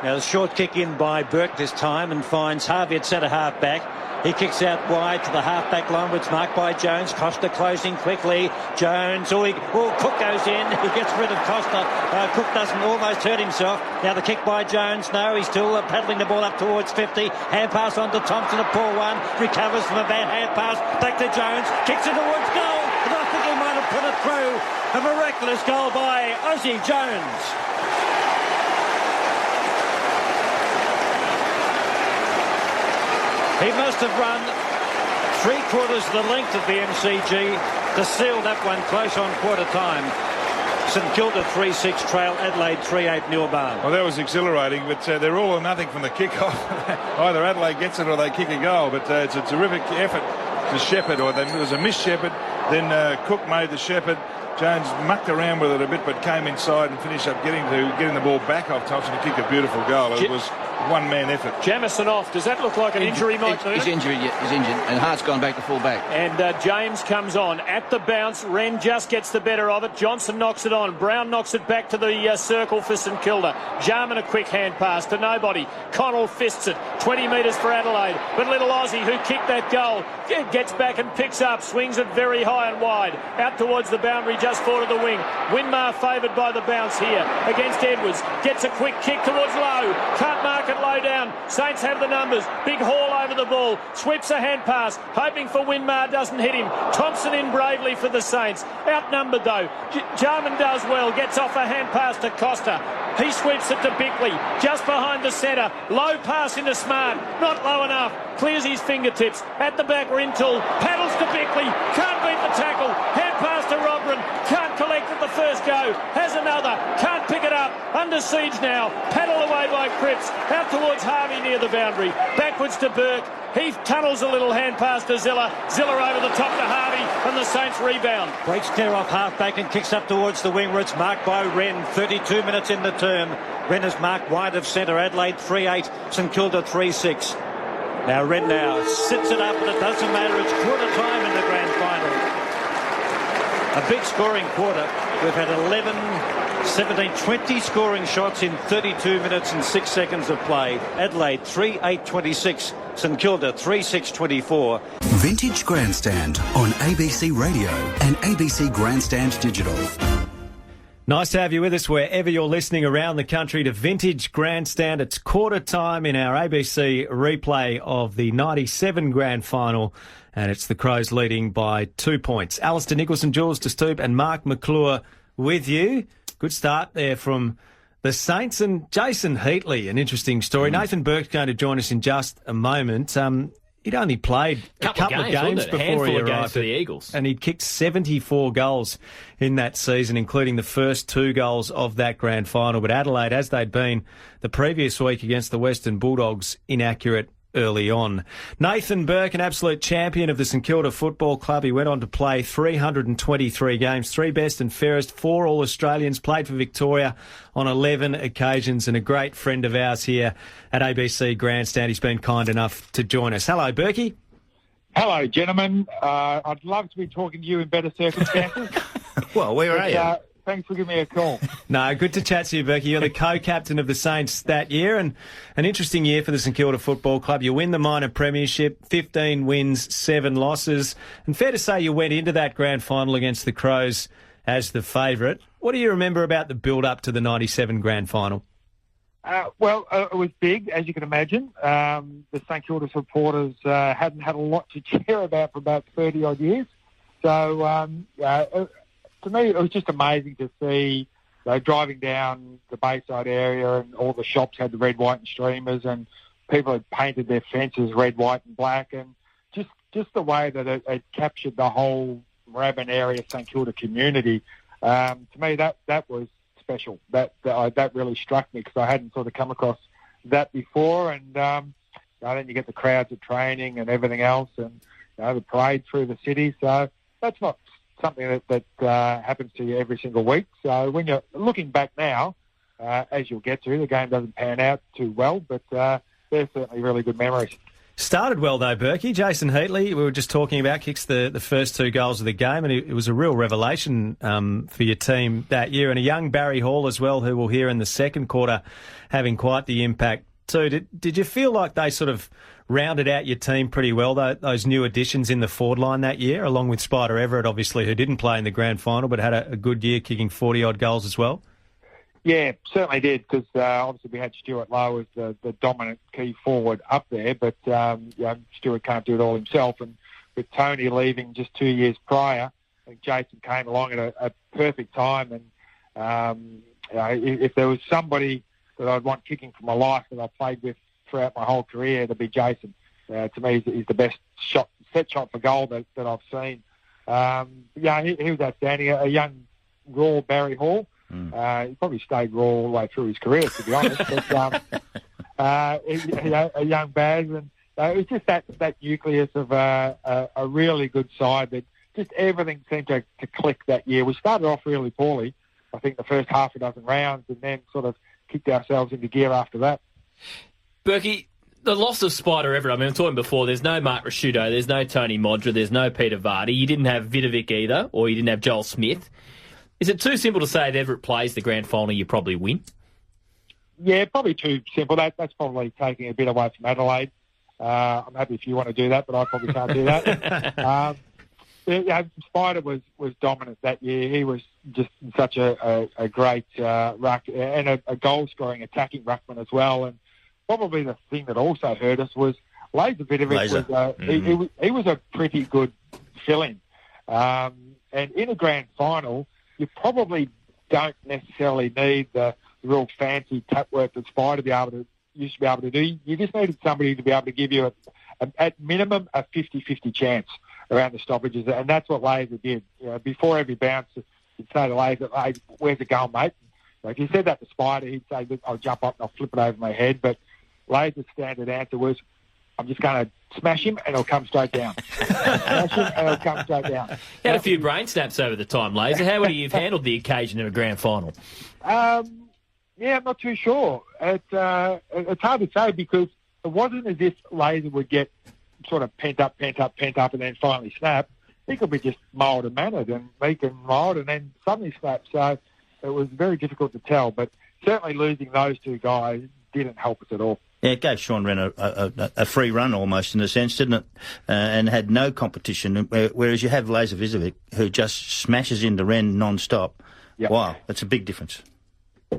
Now the short kick in by Burke this time and finds Harvey at centre half back. He kicks out wide to the half-back line, which is marked by Jones. Costa closing quickly. Jones, Cook goes in. He gets rid of Costa. Cook doesn't almost hurt himself. Now the kick by Jones. No, he's still paddling the ball up towards 50. Hand pass on to Thompson, a poor one. Recovers from a bad hand pass. Back to Jones. Kicks it towards goal. And I think he might have put it through. A miraculous goal by Ozzie Jones. He must have run 3/4 the length of the MCG to seal that one close on quarter time. St Kilda 3-6 trail, Adelaide 3-8 Newbarn. Well, that was exhilarating, but they're all or nothing from the kick-off. Either Adelaide gets it or they kick a goal, but it's a terrific effort to Shepherd, or there was a miss Shepherd, then Cook made the Shepherd. Jones mucked around with it a bit, but came inside and finished up getting the ball back off Thompson to kick a beautiful goal. It was one-man effort. Jamison off. Does that look like an injury, Mike? He's injured, and Hart's gone back to full back. And James comes on. At the bounce, Wren just gets the better of it. Johnson knocks it on. Brown knocks it back to the circle for St Kilda. Jarman a quick hand pass to nobody. Connell fists it. 20 metres for Adelaide. But little Aussie, who kicked that goal, gets back and picks up. Swings it very high and wide. Out towards the boundary, just forward of the wing. Winmar favoured by the bounce here against Edwards. Gets a quick kick towards Lowe. Can't mark it low down. Saints have the numbers. Big haul over the ball. Sweeps a hand pass. Hoping for Winmar, doesn't hit him. Thompson in bravely for the Saints. Outnumbered though. Jarman does well. Gets off a hand pass to Costa. He sweeps it to Bickley. Just behind the centre. Low pass into Smart. Not low enough. Clears his fingertips. At the back, Rintoul. Paddles to Bickley. Can't beat the tackle. Hand pass to Robran. Can't collect at the first go. Has another. Can't pick it up. Under siege now. Paddle away by Cripps. Out towards Harvey near the boundary. Backwards to Burke. He tunnels a little hand pass to Ziller. Ziller over the top to Harvey, and the Saints rebound. Breaks clear off half-back and kicks up towards the wing where it's marked by Wren. 32 minutes in the term. Wren is marked wide of centre. Adelaide 3-8, St Kilda 3-6. Now Wren sits it up, but it doesn't matter. It's quarter time in the grand final. A big scoring quarter. We've had 11, 17, 20 scoring shots in 32 minutes and 6 seconds of play. Adelaide 3-8-26. St Kilda 3-6-24. Vintage Grandstand on ABC Radio and ABC Grandstand Digital. Nice to have you with us wherever you're listening around the country to Vintage Grandstand. It's quarter time in our ABC replay of the 97 grand final. and it's the Crows leading by 2 points. Alistair Nicholson, Jules de Stoop and Mark McClure with you. Good start there from the Saints and Jason Heatley, an interesting story. Nathan Burke's going to join us in just a moment. He'd only played a couple of games before he arrived for the Eagles. and he'd kicked 74 goals in that season, including the first 2 goals of that grand final. But Adelaide, as they'd been the previous week against the Western Bulldogs, inaccurate early on. Nathan Burke, an absolute champion of the St Kilda Football Club. He went on to play 323 games, 3 best and fairest, 4 All-Australians, played for Victoria on 11 occasions, and a great friend of ours here at ABC Grandstand. He's been kind enough to join us. Hello, Burkie. Hello, gentlemen. I'd love to be talking to you in better circumstances. Well, where are you? Thanks for giving me a call. No, good to chat to you, Burkie. You're the co-captain of the Saints that year, and an interesting year for the St Kilda Football Club. You win the minor premiership, 15 wins, 7 losses, and fair to say you went into that grand final against the Crows as the favourite. What do you remember about the build-up to the 97 grand final? It was big, as you can imagine. The St Kilda supporters hadn't had a lot to cheer about for about 30-odd years. So, to me, it was just amazing to see driving down the Bayside area, and all the shops had the red, white and streamers, and people had painted their fences red, white and black, and just the way that it captured the whole Moorabbin area St Kilda community. To me, that was special. That really struck me, because I hadn't sort of come across that before. And then you get the crowds at training and everything else, and the parade through the city. So that's not something that happens to you every single week. So when you're looking back now, as you'll get to, the game doesn't pan out too well, but they're certainly really good memories. Started well, though, Burkie. Jason Heatley, we were just talking about, kicks the first 2 goals of the game, and it was a real revelation for your team that year. And a young Barry Hall as well, who we'll hear in the second quarter, having quite the impact too. Did you feel like they sort of rounded out your team pretty well, those new additions in the forward line that year, along with Spider Everett, obviously, who didn't play in the grand final but had a good year, kicking 40-odd goals as well? Yeah, certainly did, because obviously we had Stuart Lowe as the dominant key forward up there, but Stuart can't do it all himself. And with Tony leaving just 2 years prior, I think Jason came along at a perfect time. And if there was somebody that I'd want kicking for my life that I played with throughout my whole career, it'd be Jason. To me, he's the best set shot for goal that I've seen. He was outstanding. A young, raw Barry Hall. He probably stayed raw all the way through his career, to be honest. But, a young Baz, and it was just that nucleus of a really good side that just everything seemed to click that year. We started off really poorly, I think the first half a dozen rounds, and then sort of kicked ourselves into gear after that. Burkie, the loss of Spider Everett, I mean, I was talking before, there's no Mark Rasciuto, there's no Tony Modra, there's no Peter Vardy. You didn't have Vidovic either, or you didn't have Joel Smith. Is it too simple to say if Everett plays the grand final, you probably win? Yeah, probably too simple. That's probably taking a bit away from Adelaide. I'm happy if you want to do that, but I probably can't do that. Spider was dominant that year. He was just such a great ruck and a goal-scoring attacking ruckman as well. And probably the thing that also hurt us was Laser Vidovic. He was a pretty good fill-in. And in a grand final, you probably don't necessarily need the real fancy tap work that Spider used to be able to do. You just needed somebody to be able to give you, at minimum, a 50-50 chance around the stoppages, and that's what Laser did. Before every bounce, you'd say to Laser, "Hey, where's it going, mate?" If you said that to Spider, he'd say, "Look, I'll jump up and I'll flip it over my head." But Laser's standard answer was, "I'm just going to smash him and it'll come straight down." Smash him and it'll come straight down. You had a few brain snaps over the time, Laser. How would you have handled the occasion in a grand final? I'm not too sure. It's hard to say, because it wasn't as if Laser would get sort of pent up, and then finally snap. He could be just mild and mannered and meek and mild, and then suddenly snap. So it was very difficult to tell. But certainly losing those two guys didn't help us at all. Yeah, it gave Sean Wren a free run almost, in a sense, didn't it? And had no competition, whereas you have Laser Vidovic, who just smashes into Wren non-stop. Yep. Wow, that's a big difference.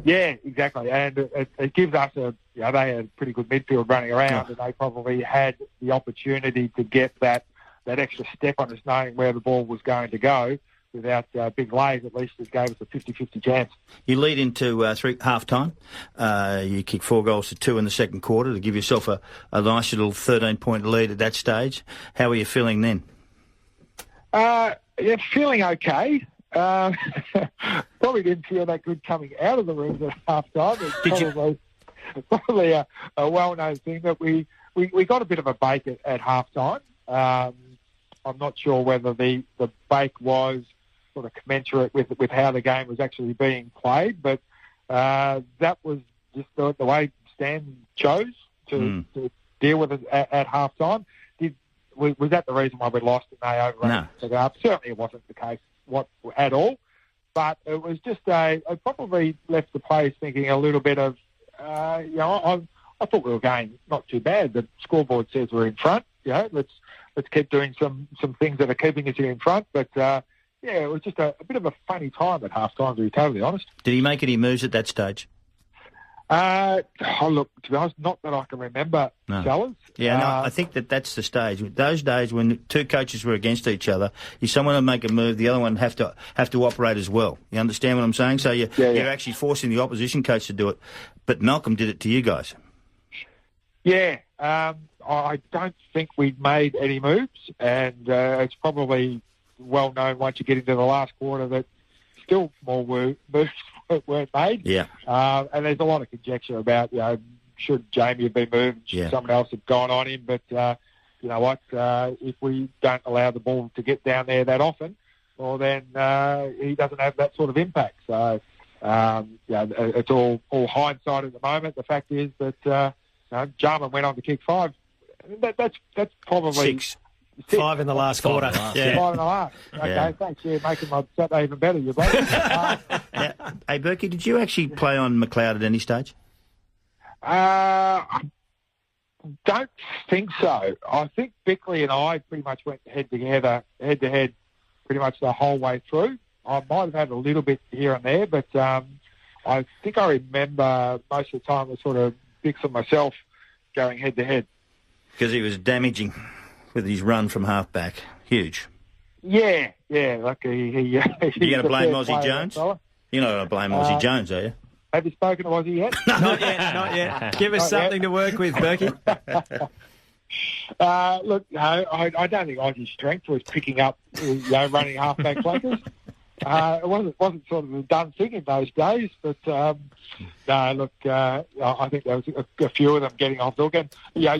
Yeah, exactly. And it gives us they had a pretty good midfield running around, and they probably had the opportunity to get that that extra step on us knowing where the ball was going to go without big lays. At least it gave us a 50-50 chance. You lead into half-time. You kick 4 goals to 2 in the second quarter to give yourself a nice little 13-point lead at that stage. How were you feeling then? Yeah, feeling okay. Probably didn't feel that good coming out of the rooms at half-time. It's probably a well-known thing that we got a bit of a bake at half-time. I'm not sure whether the bake was sort of commensurate with how the game was actually being played, but that was just the way Stan chose to deal with it at half-time. Was that the reason why we lost and they overran it up? Certainly it wasn't the case at all, but it was just it probably left the players thinking a little bit of, I thought we were going not too bad. The scoreboard says we're in front. Let's keep doing some things that are keeping us in front. But it was just a bit of a funny time at half time, to be totally honest. Did he make any moves at that stage? Look, to be honest, not that I can remember, fellas. Yeah, I think that's the stage. Those days when 2 coaches were against each other, if someone would make a move, the other one have to operate as well. You understand what I'm saying? So you're actually forcing the opposition coach to do it. But Malcolm did it to you guys. Yeah, I don't think we made any moves, and it's probably well known once you get into the last quarter that still more moves weren't made. Yeah. And there's a lot of conjecture about, should Jamie have been moved, should someone else have gone on him, but you know what, if we don't allow the ball to get down there that often, well then he doesn't have that sort of impact. So it's all hindsight at the moment. The fact is that Jarman went on to kick 5. That's probably 6. 5 in the last quarter. 5 in the last. Okay, thanks. Yeah, making my Saturday even better, you bloke. Hey, Berkey, did you actually play on McLeod at any stage? I don't think so. I think Bickley and I pretty much went head to head, pretty much the whole way through. I might have had a little bit here and there, but I think I remember most of the time it was sort of Bix and myself going head to head. Because he was damaging with his run from half-back. Huge. Yeah. Like you're going to blame Aussie Jones? You're not going to blame Aussie Jones, are you? Have you spoken to Aussie yet? Not yet. Give us something to work with, Berkey. Look, I don't think Aussie's strength was picking up, running half-back flankers. It wasn't sort of a done thing in those days, but no, look, I think there was a few of them getting off the hook. And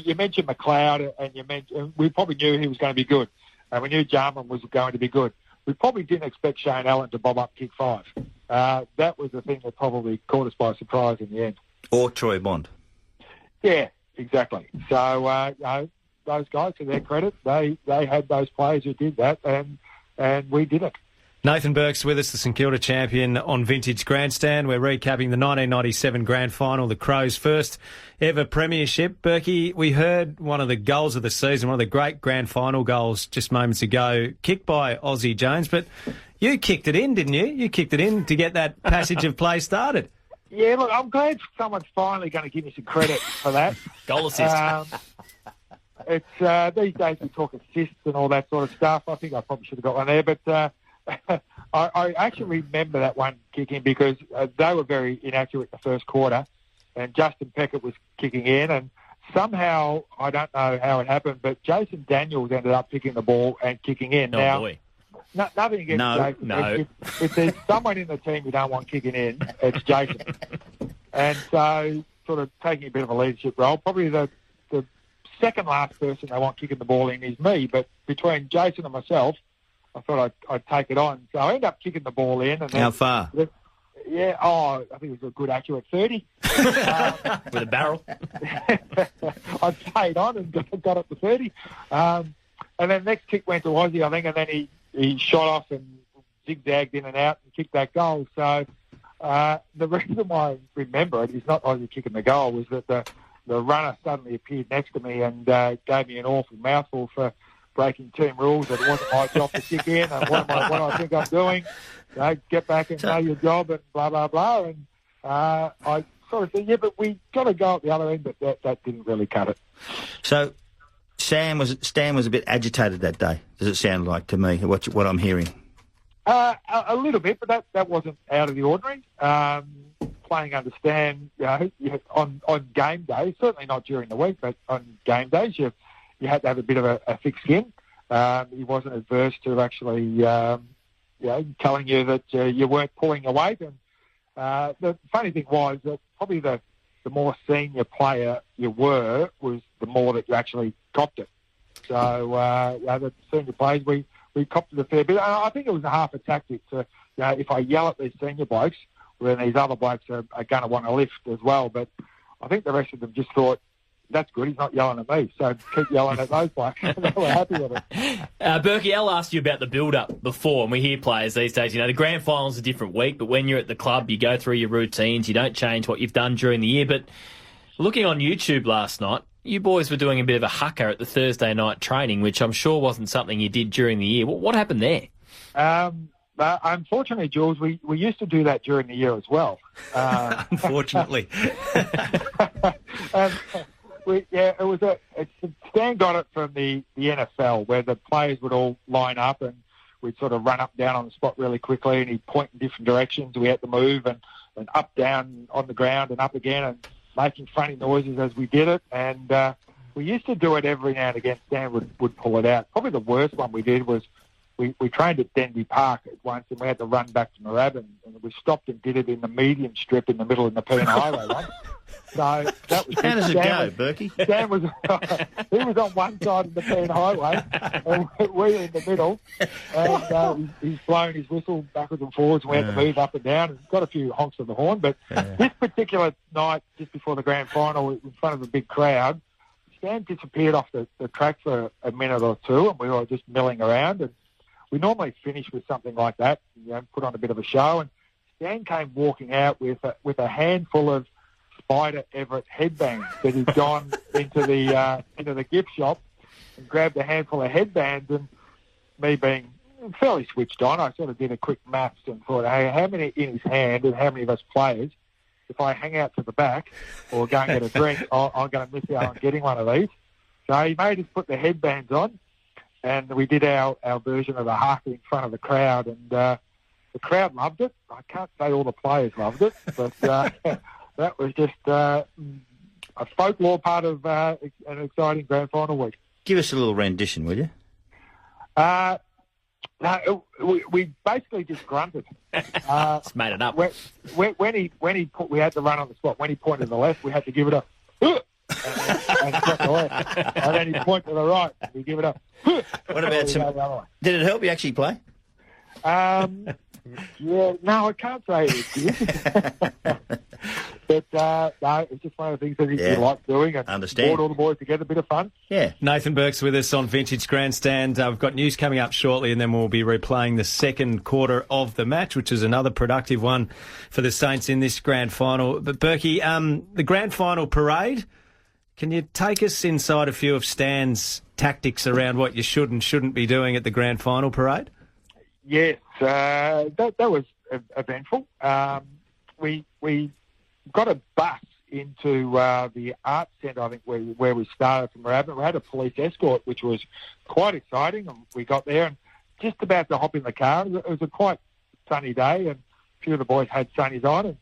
you mentioned McLeod, and we probably knew he was going to be good, and we knew Jarman was going to be good. We probably didn't expect Shane Allen to bob up kick 5. That was the thing that probably caught us by surprise in the end. Or Troy Bond. Yeah, exactly. So those guys, to their credit, they had those players who did that, and we did it. Nathan Burke's with us, the St Kilda champion on Vintage Grandstand. We're recapping the 1997 Grand Final, the Crows' first ever premiership. Berkey, we heard one of the goals of the season, one of the great Grand Final goals just moments ago, kicked by Aussie Jones, but you kicked it in, didn't you? You kicked it in to get that passage of play started. Yeah, look, I'm glad someone's finally going to give me some credit for that. Goal assist. It's these days we talk assists and all that sort of stuff. I think I probably should have got one there, but I actually remember that one kicking because they were very inaccurate in the first quarter, and Justin Peckett was kicking in, and somehow, I don't know how it happened, but Jason Daniels ended up picking the ball and kicking in. Boy. Nothing against Jason. No. If there's someone in the team you don't want kicking in, it's Jason. And so, sort of taking a bit of a leadership role, probably the second last person they want kicking the ball in is me, but between Jason and myself, I thought I'd take it on. So I ended up kicking the ball in. And how far? I think it was a good accurate 30. With a barrel? I played on and got up to 30. And then next kick went to Aussie, I think, and then he shot off and zigzagged in and out and kicked that goal. So the reason why I remember it is not Aussie kicking the goal, was that the runner suddenly appeared next to me and gave me an awful mouthful for breaking team rules, that it wasn't my job to kick in, and what I think I'm doing. Get back and know your job, and blah, blah, blah. And I sort of said, but we got to go at the other end, but that didn't really cut it. So Stan was a bit agitated that day, does it sound like to me, what I'm hearing? A little bit, but that wasn't out of the ordinary. Playing under Stan, on game days, certainly not during the week, but on game days, you had to have a bit of a thick skin. He wasn't adverse to actually, telling you that you weren't pulling your weight. And the funny thing was that probably the more senior player you were, was the more that you actually copped it. So the senior players, we copped it a fair bit. I think it was a half a tactic to, if I yell at these senior blokes, then these other blokes are going to want to lift as well. But I think the rest of them just thought, that's good, he's not yelling at me, so keep yelling at those blokes. They were happy with it. Berkey, Al asked you about the build-up before, and we hear players these days, the grand final's a different week, but when you're at the club, you go through your routines, you don't change what you've done during the year. But looking on YouTube last night, you boys were doing a bit of a haka at the Thursday night training, which I'm sure wasn't something you did during the year. What happened there? Unfortunately, Jules, we used to do that during the year as well. Unfortunately. Stan got it from the NFL, where the players would all line up and we'd sort of run up and down on the spot really quickly, and he'd point in different directions. We had to move and up, down on the ground and up again, and making funny noises as we did it. And we used to do it every now and again. Stan would pull it out. Probably the worst one we did was we trained at Denby Park once, and we had to run back to Moorabbin, and we stopped and did it in the medium strip in the middle of the Nepean Highway once. So that was how does it go, Berkey? Stan was he was on one side of the Nepean Highway, and we were in the middle, and he's blowing his whistle backwards and forwards, and we had to move up and down, and got a few honks of the horn. But this particular night, just before the grand final, in front of a big crowd, Stan disappeared off the track for a minute or two, and we were just milling around. And we normally finish with something like that, put on a bit of a show. And Stan came walking out with a handful of Spider Everett headbands that he'd gone into the gift shop and grabbed a handful of headbands. And me being fairly switched on, I sort of did a quick maths and thought, hey, how many in his hand and how many of us players, if I hang out to the back or go and get a drink, I'm going to miss out on getting one of these. So he made us put the headbands on, and we did our version of the haka in front of the crowd, and the crowd loved it. I can't say all the players loved it, but that was just a folklore part of an exciting grand final week. Give us a little rendition, will you? No, we basically just grunted. Just made it up. When we had to run on the spot. When he pointed to the left, we had to give it a and to the left. And then he pointed to the right, we give it a. What about did it help you actually play? Yeah, no, I can't say it did. But no, it's just one of the things that you like doing. And understand. Brought all the boys together, a bit of fun. Yeah. Nathan Burke's with us on Vintage Grandstand. We've got news coming up shortly, and then we'll be replaying the second quarter of the match, which is another productive one for the Saints in this grand final. But Berkey, the grand final parade, can you take us inside a few of Stan's tactics around what you should and shouldn't be doing at the grand final parade? Yes, that was eventful. We got a bus into the arts centre, I think, where we started from Moorabbin. We had a police escort, which was quite exciting. And we got there and just about to hop in the car. It was a quite sunny day, and a few of the boys had sunnies on. And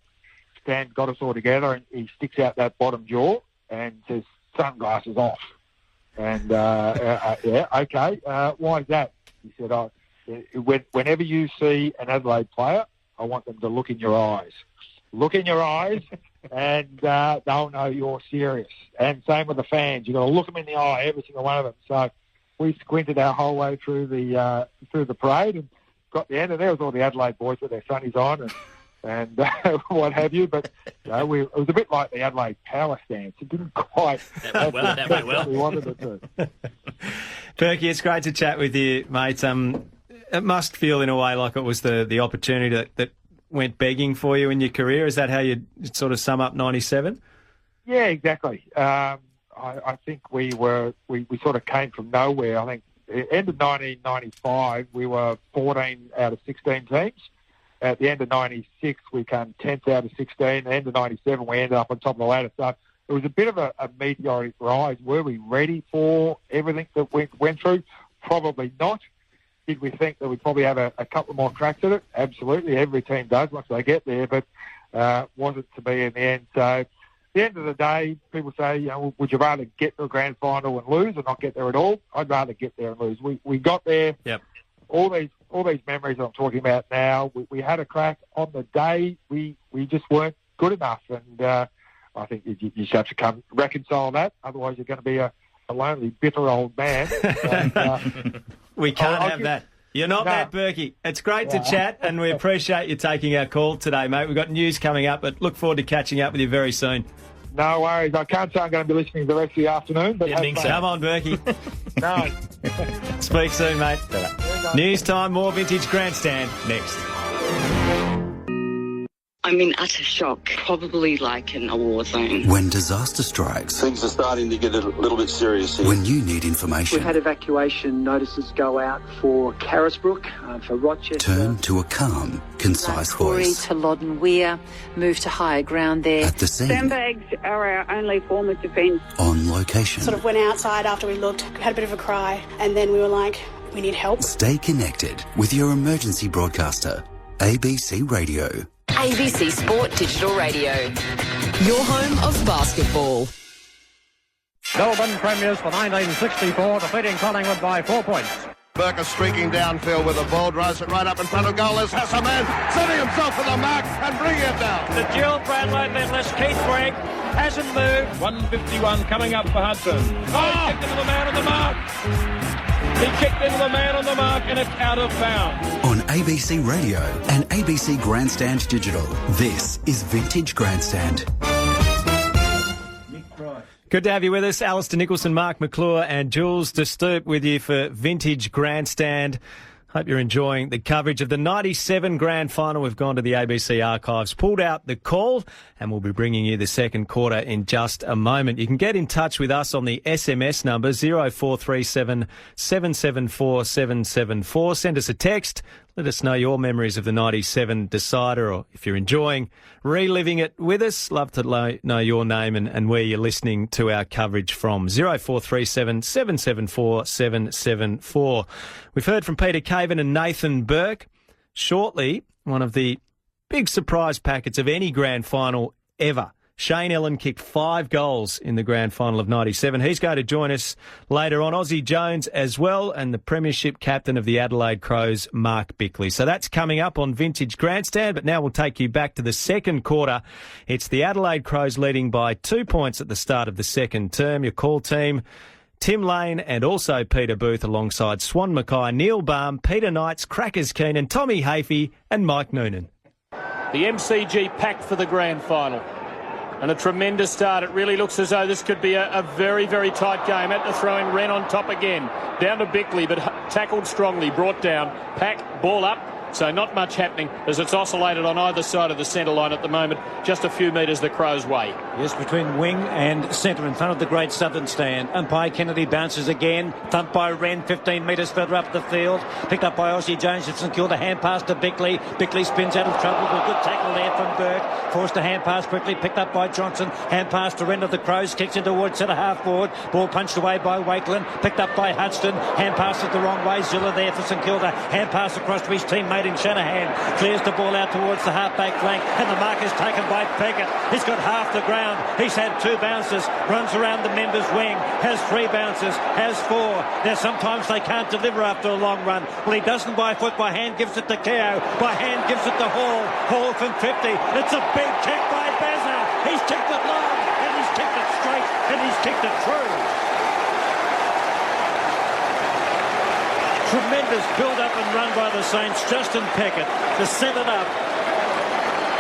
Stan got us all together, and he sticks out that bottom jaw and says, "Sunglasses off." And yeah, okay. Why is that? He said, whenever you see an Adelaide player, I want them to look in your eyes. Look in your eyes, and they'll know you're serious. And same with the fans. You've got to look them in the eye, every single one of them. So we squinted our whole way through the parade and got the end, and there was all the Adelaide boys with their sunnies on and what have you. But it was a bit like the Adelaide power stance. It didn't quite that went well. We wanted it to. Berkey, it's great to chat with you, mate. It must feel in a way like it was the opportunity that went begging for you in your career. Is that how you sort of sum up 97? Yeah, exactly. I think we sort of came from nowhere. I think end of 1995 we were 14 out of 16 teams. At the end of 96 we came 10th out of 16. At the end of 97 we ended up on top of the ladder. So it was a bit of a meteoric rise. Were we ready for everything that went through? Probably not. Did we think that we'd probably have a couple more cracks at it? Absolutely. Every team does once they get there, but wasn't to be in the end. So at the end of the day, people say, would you rather get to a grand final and lose or not get there at all? I'd rather get there and lose. We got there. Yep. All these memories I'm talking about now, we had a crack on the day. We just weren't good enough, and I think you just have to reconcile that. Otherwise, you're going to be a lonely, bitter old man. And, we can't have that. You're not that, Berkey. It's great to chat, and we appreciate you taking our call today, mate. We've got news coming up, but look forward to catching up with you very soon. No worries. I can't say I'm going to be listening the rest of the afternoon. But Come on, Berkey. No. Speak soon, mate. News time, more Vintage Grandstand next. I'm in utter shock, probably like in a war zone. When disaster strikes, things are starting to get a little bit serious here. When you need information, we've had evacuation notices go out for Carisbrook, for Rochester. Turn to a calm, concise voice. To Loddon Weir, move to higher ground there. At the scene. Sandbags are our only form of defence. On location. Sort of went outside after we looked, had a bit of a cry, and then we were like, we need help. Stay connected with your emergency broadcaster, ABC Radio. ABC Sport Digital Radio, your home of basketball. Melbourne premiers for 1964, defeating Collingwood by 4 points. Burke is streaking downfield with the ball, drives it right up in front of goal. There's Hassaman setting himself for the mark and bringing it down. The dual Bradley Medless, Keith Gregg hasn't moved. 151 coming up for Hudson. He kicked into the man on the mark. He kicked into the man on the mark and it's out of bounds. On ABC Radio and ABC Grandstand Digital, this is Vintage Grandstand. Good to have you with us. Alistair Nicholson, Mark McClure and Jules de Stoop with you for Vintage Grandstand. Hope you're enjoying the coverage of the 97 Grand Final. We've gone to the ABC archives, pulled out the call, and we'll be bringing you the second quarter in just a moment. You can get in touch with us on the SMS number 0437 774 774. Send us a text. Let us know your memories of the 97 decider, or if you're enjoying reliving it with us, love to know your name and where you're listening to our coverage from. 0437 774 774. We've heard from Peter Caven and Nathan Burke. Shortly, one of the big surprise packets of any grand final ever. Shane Ellen kicked 5 goals in the grand final of 97. He's going to join us later on. Aussie Jones as well, and the premiership captain of the Adelaide Crows, Mark Bickley. So that's coming up on Vintage Grandstand, but now we'll take you back to the second quarter. It's the Adelaide Crows leading by 2 points at the start of the second term. Your call team, Tim Lane and also Peter Booth alongside Swan Mackay, Neil Baum, Peter Knights, Crackers Keenan, Tommy Hafey and Mike Noonan. The MCG packed for the grand final. And a tremendous start. It really looks as though this could be a very, very tight game. Had to throw in Wren on top again. Down to Bickley, but tackled strongly. Brought down. Pack, ball up. So not much happening as it's oscillated on either side of the centre line at the moment. Just a few metres the Crows' way. Yes, between wing and centre in front of the Great Southern Stand. Umpire Kennedy bounces again. Thumped by Wren 15 metres further up the field. Picked up by Aussie Jones at St Kilda. Hand pass to Bickley. Bickley spins out of trouble. Good tackle there from Burke. Forced a hand pass quickly. Picked up by Johnson. Hand pass to Wren of the Crows. Kicks it towards centre half forward. Ball punched away by Wakeland. Picked up by Hudson. Hand pass it the wrong way. Zilla there for St Kilda. Hand pass across to his teammate in Shanahan. Clears the ball out towards the half-back flank, and the mark is taken by Peckett. He's got half the ground. He's had 2 bounces. Runs around the members' wing. Has 3 bounces. Has 4. Now, sometimes they can't deliver after a long run. Well, he doesn't by foot. By hand gives it to Keogh. By hand gives it to Hall. Hall from 50. It's a big kick by Bezza. He's kicked it long, and he's kicked it straight, and he's kicked it through. Tremendous build-up and run by the Saints. Justin Peckett to set it up.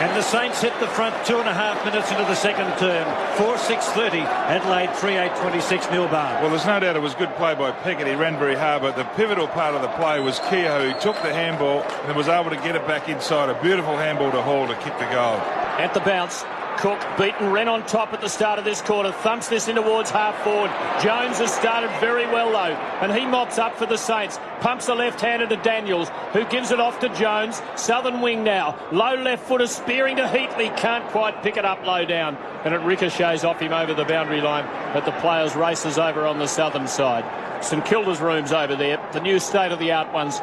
And the Saints hit the front 2.5 minutes into the second term. 4-6-30. Adelaide 3-8-26. Neil Barr. Well, there's no doubt it was good play by Peckett. He ran very hard, but the pivotal part of the play was Keogh, who took the handball and was able to get it back inside. A beautiful handball to Hall to kick the goal. At the bounce, Cook beaten Wren on top at the start of this quarter. Thumps this in towards half forward. Jones has started very well though, and he mops up for the Saints. Pumps a left-hander to Daniels, who gives it off to Jones. Southern wing now. Low left footer spearing to Heatley. Can't quite pick it up low down, and it ricochets off him over the boundary line. But the players races over on the southern side. St Kilda's rooms over there. The new state-of-the-art ones.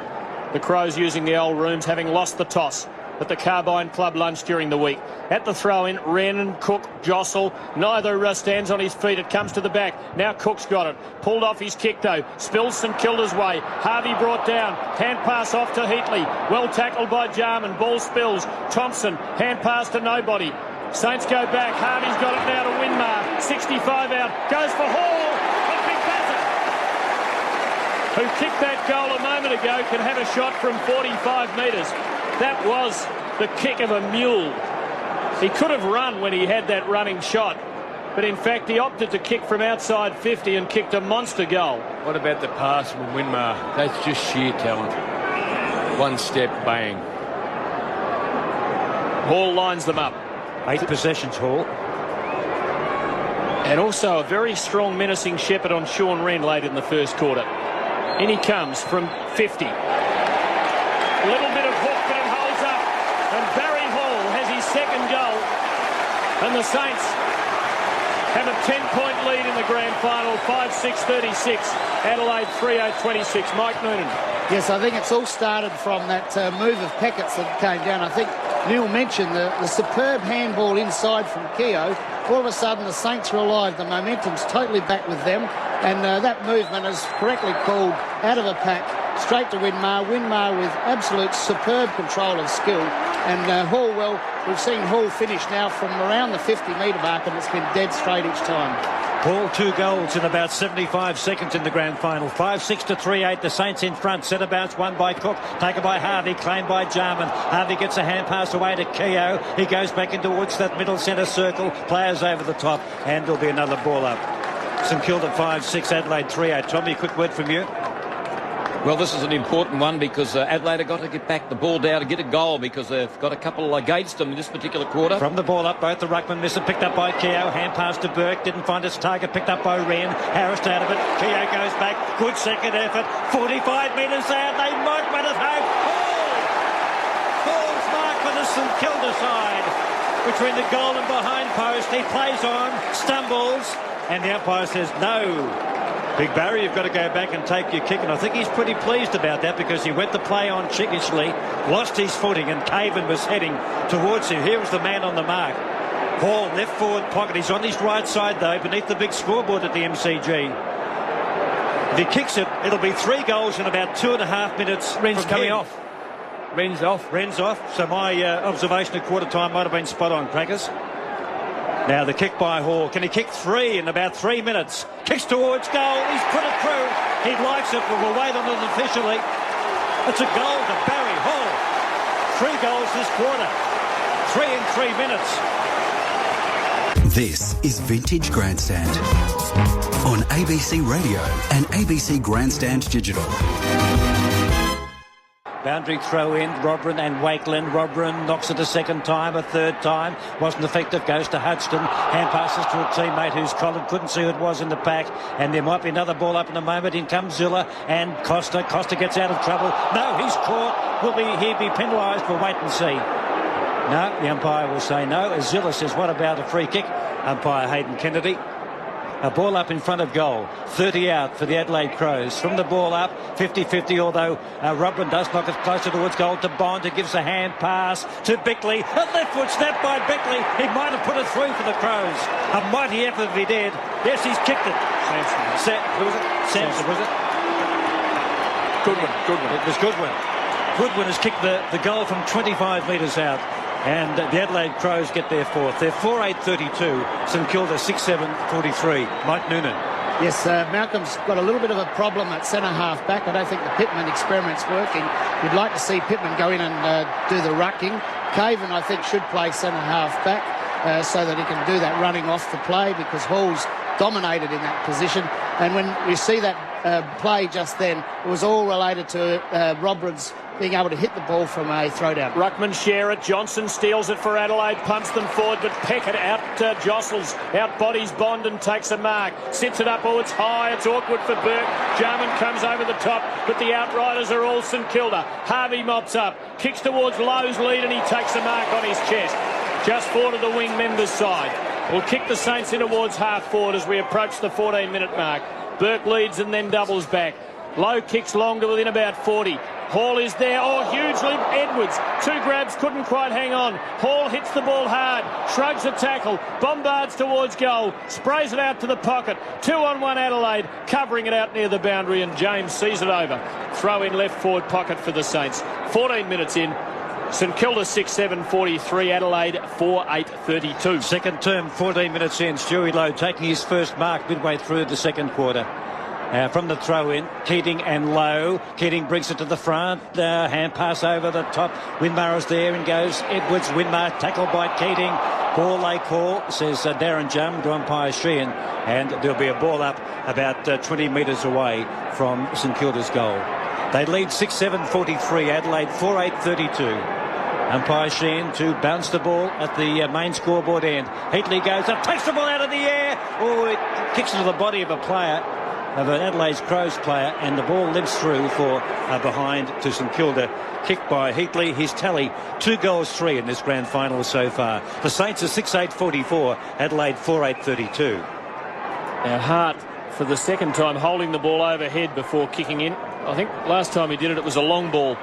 The Crows using the old rooms, having lost the toss at the Carbine Club lunch during the week. At the throw-in, Wren and Cook jostle. Neither stands on his feet. It comes to the back. Now Cook's got it. Pulled off his kick, though. Spills St Kilda's way. Harvey brought down. Hand pass off to Heatley. Well tackled by Jarman. Ball spills. Thompson, hand pass to nobody. Saints go back. Harvey's got it now to Winmar. 65 out. Goes for Hall. And Big Bassett, who kicked that goal a moment ago, can have a shot from 45 metres. That was the kick of a mule. He could have run when he had that running shot, but in fact he opted to kick from outside 50 and kicked a monster goal. What about the pass from Winmar? That's just sheer talent. One step, bang. Hall lines them up. 8 possessions, Hall. And also a very strong menacing shepherd on Sean Wren late in the first quarter. In he comes from 50. A little bit of hook, but it holds up. And Barry Hall has his second goal. And the Saints have a 10-point lead in the grand final, 5-6-36. Adelaide 3-0-26. Mike Noonan. Yes, I think it's all started from that move of Peckett's that came down. I think Neil mentioned the superb handball inside from Keogh. All of a sudden, the Saints are alive. The momentum's totally back with them. And that movement is correctly called out of a pack, straight to Winmar. Winmar with absolute superb control of skill. And Hall, well, we've seen Hall finish now from around the 50-metre mark, and it's been dead straight each time. Hall, 2 goals in about 75 seconds in the grand final. 5-6-3-8. The Saints in front. Centre bounce won by Cook. Taken by Harvey. Claimed by Jarman. Harvey gets a hand pass away to Keogh. He goes back in towards that middle centre circle. Players over the top. And there'll be another ball up. St Kilda 5-6. Adelaide 3-8. Tommy, a quick word from you. Well, this is an important one because Adelaide have got to get back the ball down to get a goal because they've got a couple against them in this particular quarter. From the ball up, both the ruckman miss it. Picked up by Keogh. Hand pass to Burke. Didn't find its target. Picked up by Wren. Harris out of it. Keogh goes back. Good second effort. 45 metres out. They might run it home. Hall's mark for the St Kilda side. Between the goal and behind post. He plays on. Stumbles. And the umpire says no. Big Barry, you've got to go back and take your kick, and I think he's pretty pleased about that because he went to play on chickishly, lost his footing, and Caven was heading towards him. Here was the man on the mark. Hall, left forward pocket. He's on his right side, though, beneath the big scoreboard at the MCG. If he kicks it, it'll be 3 goals in about 2.5 minutes. Wren's coming off. Wren's off. Wren's off. So my observation at quarter time might have been spot on, Crackers. Now the kick by Hall. Can he kick 3 in about 3 minutes? Kicks towards goal. He's put it through. He likes it, but we'll wait on it officially. It's a goal to Barry Hall. 3 goals this quarter. 3 in 3 minutes. This is Vintage Grandstand on ABC Radio and ABC Grandstand Digital. Boundary throw in, Robran and Wakeland. Robran knocks it a second time, a third time. Wasn't effective, goes to Hudson. Hand passes to a teammate who's collared. Couldn't see who it was in the pack. And there might be another ball up in a moment. In comes Zilla and Costa. Costa gets out of trouble. No, he's caught. Will he be penalised? We'll wait and see. No, the umpire will say no. As Zilla says, what about a free kick? Umpire Hayden Kennedy. A ball up in front of goal. 30 out for the Adelaide Crows. From the ball up, 50-50, although Robin does knock it closer towards goal to Bond, who gives a hand pass to Bickley. A left foot snap by Bickley. He might have put it through for the Crows. A mighty effort if he did. Yes, he's kicked it. Samson, was it? Goodwin. It was Goodwin. Goodwin has kicked the goal from 25 metres out. And the Adelaide Crows get their 4th. They're 4-8-32. St Kilda 6-7-43. Mike Noonan. Yes, Malcolm's got a little bit of a problem at centre-half back. I don't think the Pittman experiment's working. You'd like to see Pittman go in and do the rucking. Caven, I think, should play centre-half back so that he can do that running off the play because Hall's dominated in that position. And when you see that play just then, it was all related to Robin's being able to hit the ball from a throwdown. Ruckman share it. Johnson steals it for Adelaide, pumps them forward, but Peckett jostles, out bodies Bond and takes a mark. Sits it up. Oh, it's high. It's awkward for Burke. Jarman comes over the top, but the outriders are all St Kilda. Harvey mops up, kicks towards Lowe's lead, and he takes a mark on his chest. Just forward of the wing members' side. We'll kick the Saints in towards half forward as we approach the 14-minute mark. Burke leads and then doubles back. Lowe kicks long to within about 40. Hall is there. Oh, hugely. Edwards. 2 grabs, couldn't quite hang on. Hall hits the ball hard. Shrugs a tackle. Bombards towards goal. Sprays it out to the pocket. 2-on-1 Adelaide. Covering it out near the boundary, and James sees it over. Throw in left forward pocket for the Saints. 14 minutes in. St Kilda 6-7-43, Adelaide 4-8-32. Second term, 14 minutes in. Stewie Lowe taking his first mark midway through the second quarter. From the throw-in, Keating and Lowe. Keating brings it to the front. Hand pass over the top. Winmar's there and goes Edwards. Winmar tackled by Keating. Ball they call, says Darren Jum to umpire Sheehan. And there'll be a ball up about 20 metres away from St Kilda's goal. They lead 6-7-43, Adelaide 4-8-32. Umpire Sheehan to bounce the ball at the main scoreboard end. Heatley goes up, takes the ball out of the air. Oh, it kicks into the body of a player, of an Adelaide's Crows player, and the ball limps through for behind to St Kilda. Kicked by Heatley, his tally 2 goals 3 in this grand final so far. The Saints are 6-8-44, Adelaide 4-8-32. Now Hart, for the second time, holding the ball overhead before kicking in. I think last time he did it was a long ball.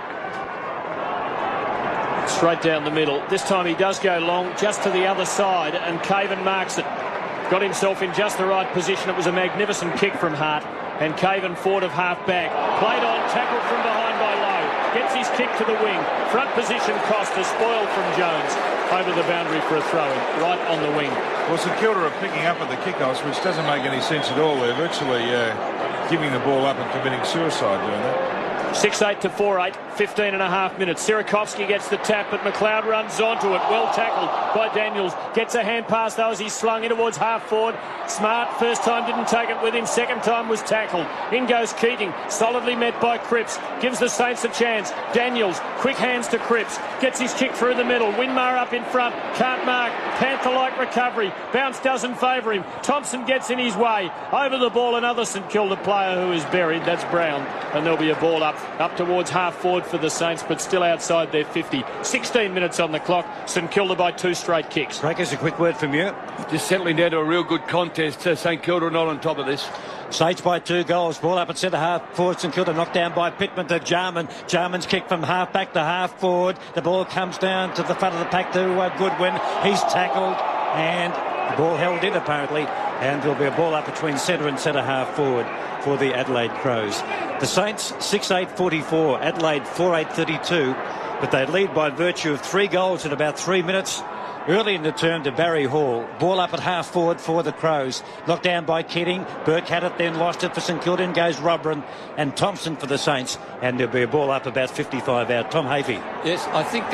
Straight down the middle. This time he does go long, just to the other side, and Caven marks it. Got himself in just the right position. It was a magnificent kick from Hart, and Caven forward of half back. Played on, tackled from behind by Lowe. Gets his kick to the wing. Front position Costa, spoiled from Jones. Over the boundary for a throw-in, right on the wing. Well, St Kilda are picking up at the kickoffs, which doesn't make any sense at all. They're virtually giving the ball up and committing suicide doing that. 6-8 to 4-8, 15.5 minutes. Sirakovsky gets the tap, but McLeod runs onto it. Well tackled by Daniels. Gets a hand pass, though, as he's slung in towards half forward. Smart, first time didn't take it with him. Second time was tackled. In goes Keating, solidly met by Cripps. Gives the Saints a chance. Daniels, quick hands to Cripps. Gets his kick through the middle. Winmar up in front. Can't mark. Panther-like recovery. Bounce doesn't favour him. Thompson gets in his way. Over the ball, another St Kilda player who is buried. That's Brown. And there'll be a ball up towards half forward for the Saints, but still outside their 50. 16 minutes on the clock. St Kilda by 2 straight kicks. Breakers, a quick word from you. Just settling down to a real good contest. St Kilda not on top of this. Saints by 2 goals. Ball up at centre half forward. St Kilda knocked down by Pittman to Jarman. Jarman's kick from half back to half forward. The ball comes down to the front of the pack to Goodwin. He's tackled and the ball held in apparently. And there'll be a ball up between centre and centre half forward for the Adelaide Crows. The Saints 6-8-44, Adelaide 4-8-32, but they lead by virtue of 3 goals in about 3 minutes. Early in the term to Barry Hall. Ball up at half forward for the Crows. Knocked down by Keating. Burke had it, then lost it for St Kilda. In goes Robran and Thompson for the Saints. And there'll be a ball up about 55 out. Tom Hafey. Yes, I think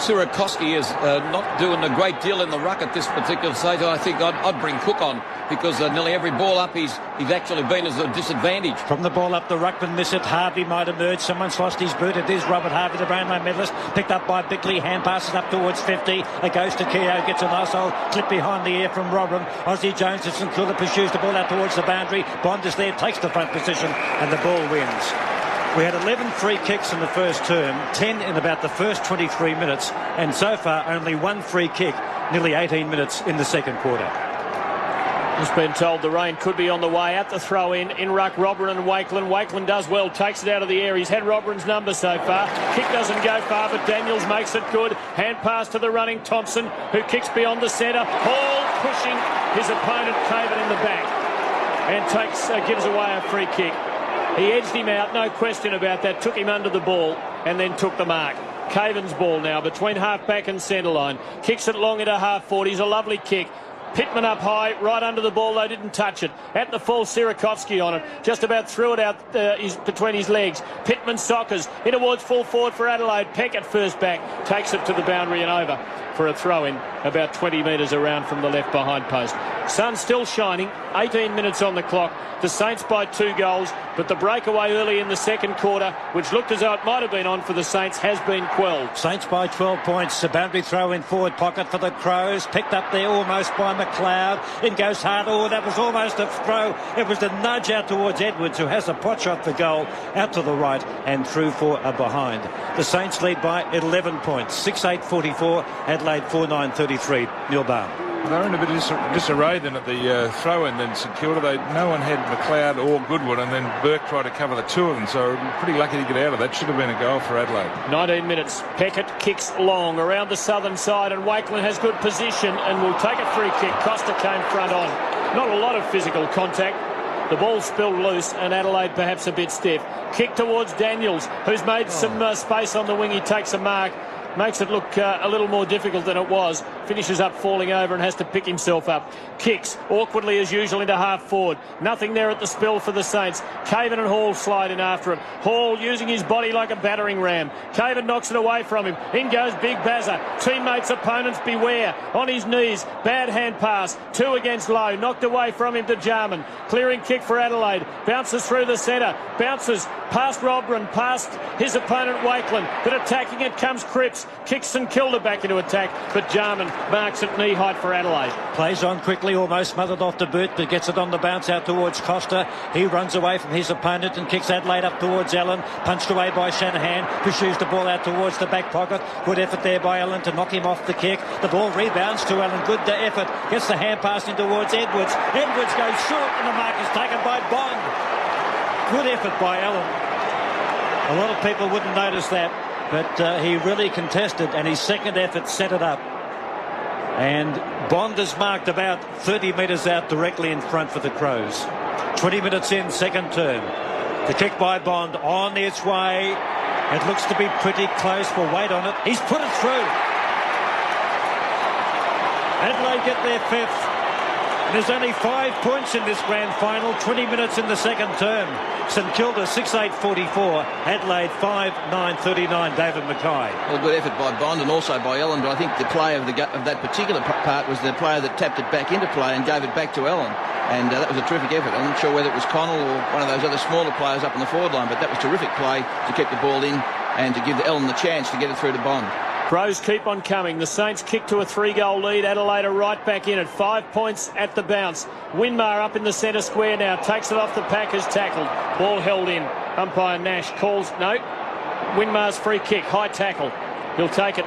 Sirakovsky is not doing a great deal in the ruck at this particular stage. I think I'd bring Cook on because nearly every ball up he's actually been as a disadvantage. From the ball up, the ruckman miss it. Harvey might emerge. Someone's lost his boot. It is Robert Harvey, the Brownlow medalist. Picked up by Bickley. Hand passes up towards 50. It goes to Keogh. Gets a nice old clip behind the ear from Robin. Aussie Jones of St Kilda pursues the ball out towards the boundary. Bond is there, takes the front position, and the ball wins. We had 11 free kicks in the first term, 10 in about the first 23 minutes, and so far only 1 free kick, nearly 18 minutes in the second quarter. Just been told the rain could be on the way. At the throw-in ruck Robran and Wakeland. Wakeland does well, takes it out of the air. He's had Robran's number so far. Kick doesn't go far, but Daniels makes it good. Hand pass to the running Thompson, who kicks beyond the centre. Hall pushing his opponent Caven in the back and gives away a free kick. He edged him out, no question about that. Took him under the ball and then took the mark. Caven's ball now between half-back and centre line. Kicks it long into half-forward. He's a lovely kick. Pittman up high, right under the ball, though, didn't touch it. At the full, Sirakovsky on it. Just about threw it out between his legs. Pittman soccers in towards full forward for Adelaide. Peck at first back. Takes it to the boundary and over. for a throw-in about 20 metres around from the left behind post. Sun still shining, 18 minutes on the clock. The Saints by 2 goals, but the breakaway early in the second quarter, which looked as though it might have been on for the Saints, has been quelled. Saints by 12 points. A boundary throw in forward pocket for the Crows. Picked up there almost by McLeod. In goes hard. Oh, that was almost a throw. It was the nudge out towards Edwards, who has a pot shot for goal out to the right and through for a behind. The Saints lead by 11 points. 6-8-44. Adelaide 4-9-33. Neil Barr. They're in a bit of disarray then at the throw-in then St Kilda. No one had McLeod or Goodwin, and then Burke tried to cover the two of them, so pretty lucky to get out of that. Should have been a goal for Adelaide. 19 minutes. Peckett kicks long around the southern side, and Wakelin has good position and will take a free kick. Costa came front on. Not a lot of physical contact. The ball spilled loose, and Adelaide perhaps a bit stiff. Kick towards Daniels, who's made some space on the wing. He takes a mark. Makes it look a little more difficult than it was. Finishes up falling over and has to pick himself up. Kicks awkwardly as usual into half forward. Nothing there at the spill for the Saints. Caven and Hall slide in after him. Hall using his body like a battering ram. Caven knocks it away from him. In goes Big Bazza. Teammates, opponents, beware. On his knees. Bad hand pass. 2 against Lowe. Knocked away from him to Jarman. Clearing kick for Adelaide. Bounces through the centre. Bounces past Robran. Past his opponent Wakelin. But attacking it comes Cripps. Kicks St Kilda back into attack, but Jarman marks at knee height for Adelaide. Plays on quickly, almost smothered off the boot, but gets it on the bounce out towards Costa. He runs away from his opponent and kicks Adelaide up towards Allen. Punched away by Shanahan. Pursues the ball out towards the back pocket. Good effort there by Allen to knock him off the kick. The ball rebounds to Allen. Good effort. Gets the hand pass in towards Edwards. Edwards goes short and the mark is taken by Bond. Good effort by Allen. A lot of people wouldn't notice that. But he really contested, and his second effort set it up. And Bond is marked about 30 metres out directly in front for the Crows. 20 minutes in, second term. The kick by Bond on its way. It looks to be pretty close. We'll wait on it. He's put it through. Adelaide get their fifth. There's only 5 points in this grand final, 20 minutes in the second term. St Kilda 6-8-44, Adelaide 5-9-39, David Mackay. Well, good effort by Bond and also by Ellen, but I think the play of that particular part was the player that tapped it back into play and gave it back to Ellen. And that was a terrific effort. I'm not sure whether it was Connell or one of those other smaller players up on the forward line, but that was terrific play to keep the ball in and to give Ellen the chance to get it through to Bond. Crows keep on coming. The Saints kick to a 3-goal lead. Adelaide are right back in it. 5 points at the bounce. Winmar up in the centre square now. Takes it off the Packers. Tackled. Ball held in. Umpire Nash calls no. Winmar's free kick. High tackle. He'll take it.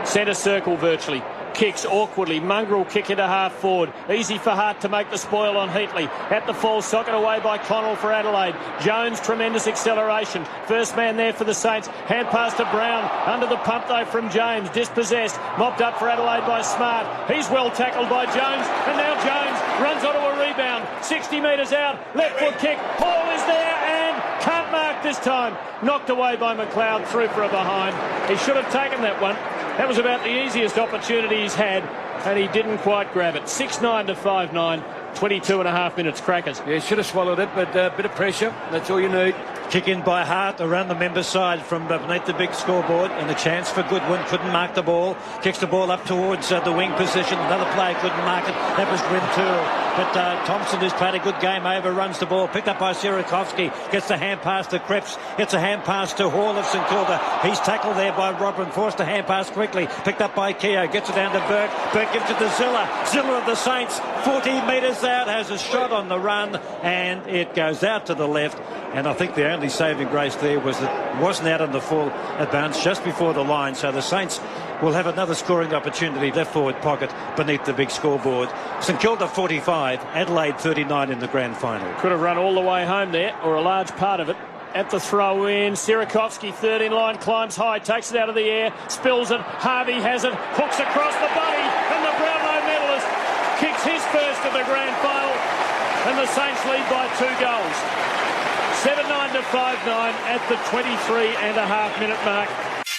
Centre circle virtually. Kicks awkwardly. Mongrel kick into half forward. Easy for Hart to make the spoil on Heatley. At the fall, socket away by Connell for Adelaide. Jones, tremendous acceleration. First man there for the Saints. Hand pass to Brown. Under the pump though from James. Dispossessed. Mopped up for Adelaide by Smart. He's well tackled by Jones. And now Jones runs onto a rebound. 60 metres out. Left foot kick. Hall is there and can't mark this time. Knocked away by McLeod. Through for a behind. He should have taken that one. That was about the easiest opportunity he's had, and he didn't quite grab it. 6-9 to 5-9, 22 and a half minutes, Crackers. Yeah, should have swallowed it, but a bit of pressure. That's all you need. Kick in by Hart around the member side from beneath the big scoreboard, and a chance for Goodwin. Couldn't mark the ball. Kicks the ball up towards the wing position. Another player couldn't mark it. That was Rintoul. But Thompson, who's played a good game over, runs the ball. Picked up by Sirakovsky. Gets the hand pass to Cripps. Gets a hand pass to Hall of St Kilda. He's tackled there by Robin. Forced a hand pass quickly. Picked up by Keogh. Gets it down to Burke. Burke gives it to Zilla. Zilla of the Saints. 40 metres out. Has a shot on the run. And it goes out to the left. And I think the only saving grace there was that it wasn't out on the full bounce just before the line. So the Saints will have another scoring opportunity, left forward pocket beneath the big scoreboard. St Kilda 45, Adelaide 39 in the grand final. Could have run all the way home there, or a large part of it. At the throw in, Sirakovsky, third in line, climbs high, takes it out of the air, spills it, Harvey has it, hooks across the body, and the Brownlow medalist kicks his first of the grand final, and the Saints lead by 2 goals. 7-9 to 5-9 at the 23-and-a-half-minute mark.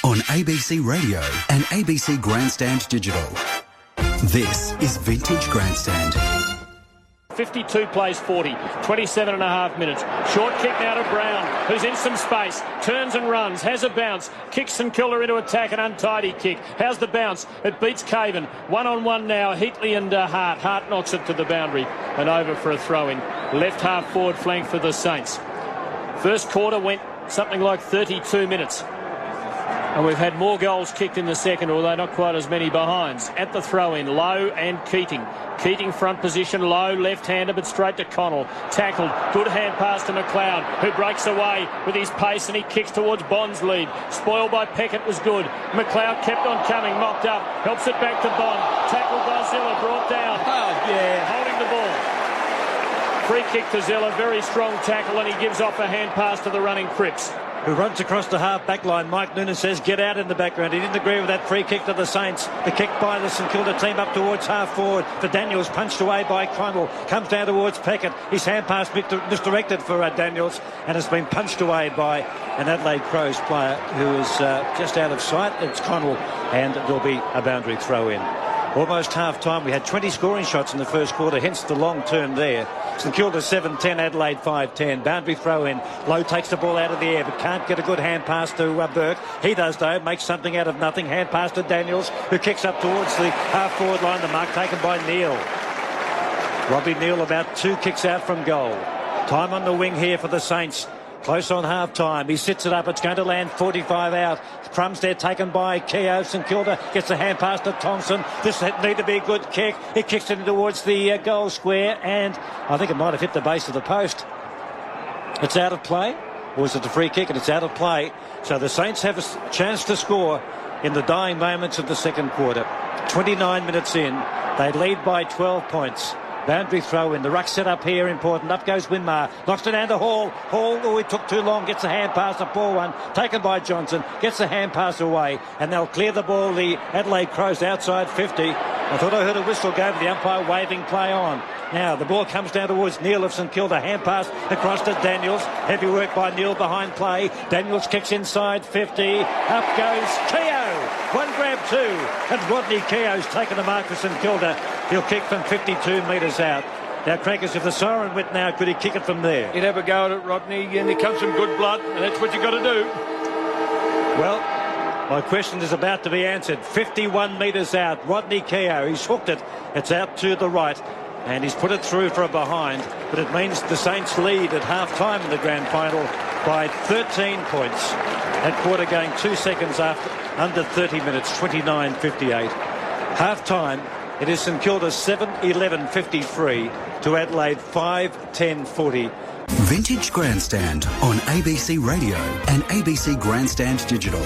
On ABC Radio and ABC Grandstand Digital. This is Vintage Grandstand. 52 plays 40, 27 and a half minutes. Short kick now to Brown, who's in some space, turns and runs, has a bounce, kicks St Kilda into attack, an untidy kick. How's the bounce? It beats Caven. 1-on-1 now, Heatley and Hart. Hart knocks it to the boundary and over for a throw-in. Left half forward flank for the Saints. First quarter went something like 32 minutes. And we've had more goals kicked in the second, although not quite as many behinds. At the throw-in, Lowe and Keating. Keating front position, Lowe left-hander, but straight to Connell. Tackled, good hand pass to McLeod, who breaks away with his pace and he kicks towards Bond's lead. Spoiled by Peckett was good. McLeod kept on coming, mopped up, helps it back to Bond. Tackled by Zilla, brought down. Holding the ball. Free kick to Zilla, very strong tackle, and he gives off a hand pass to the running Cripps, who runs across the half-back line. Mike Noonan says, get out in the background. He didn't agree with that free kick to the Saints. The kick by the St Kilda team up towards half-forward. For Daniels, punched away by Connell. Comes down towards Peckett. His hand pass misdirected for Daniels and has been punched away by an Adelaide Crows player who is just out of sight. It's Connell, and there'll be a boundary throw-in. Almost half-time. We had 20 scoring shots in the first quarter, hence the long turn there. St Kilda 7-10, Adelaide 5-10. Boundary throw-in. Lowe takes the ball out of the air, but can't get a good hand pass to Burke. He does, though. Makes something out of nothing. Hand pass to Daniels, who kicks up towards the half-forward line. The mark taken by Neal. Robbie Neal about 2 kicks out from goal. Time on the wing here for the Saints. Close on half-time. He sits it up. It's going to land 45 out. Crumbs there taken by Keogh. St Kilda gets a hand pass to Thompson. This need to be a good kick. He kicks it towards the goal square, and I think it might have hit the base of the post. It's out of play. Or was it a free kick? And it's out of play. So the Saints have a chance to score in the dying moments of the second quarter. 29 minutes in. They lead by 12 points. Boundary throw in. The ruck set up here, important. Up goes Winmar. Knocks it down to Hall. Hall, it took too long. Gets a hand pass, a poor one. Taken by Johnson. Gets the hand pass away. And they'll clear the ball. The Adelaide Crows outside 50. I thought I heard a whistle go, but the umpire waving play on. Now the ball comes down towards Neal of St Kilda. Hand pass across to Daniels. Heavy work by Neal behind play. Daniels kicks inside 50. Up goes Keogh. One grab 2. And Rodney Keogh's taken the mark for St Kilda. He'll kick from 52 metres out. Now, Crackers, if the siren went now, could he kick it from there? He'd have a go at it, Rodney, and he comes from good blood, and that's what you've got to do. Well, my question is about to be answered. 51 metres out. Rodney Keogh, he's hooked it. It's out to the right. And he's put it through for a behind. But it means the Saints lead at half-time in the grand final by 13 points. At quarter going 2 seconds after, under 30 minutes, 29-58. Half-time, it is St Kilda 7-11-53 to Adelaide 5-10-40. Vintage Grandstand on ABC Radio and ABC Grandstand Digital.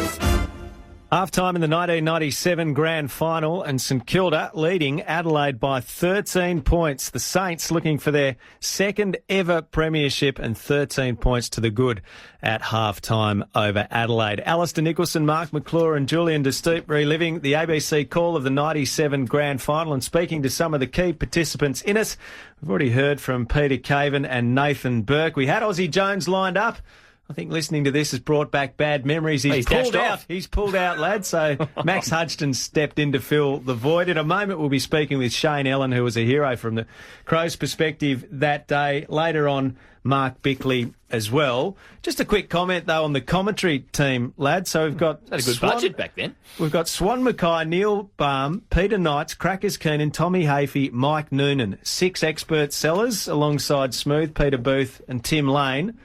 Half-time in the 1997 Grand Final, and St Kilda leading Adelaide by 13 points. The Saints looking for their second ever premiership and 13 points to the good at half-time over Adelaide. Alistair Nicholson, Mark McClure and Julian De Stoop reliving the ABC call of the 97 Grand Final and speaking to some of the key participants in it. We've already heard from Peter Caven and Nathan Burke. We had Aussie Jones lined up. I think listening to this has brought back bad memories. He's pulled out. He's pulled out, lad. So Max Hudson stepped in to fill the void. In a moment, we'll be speaking with Shane Ellen, who was a hero from the Crows' perspective that day. Later on, Mark Bickley as well. Just a quick comment, though, on the commentary team, lad. So we've got... Had a good budget back then. We've got Swan Mackay, Neil Baum, Peter Knights, Crackers Keenan, Tommy Hafey, Mike Noonan. 6 expert sellers alongside Smooth, Peter Booth and Tim Lane.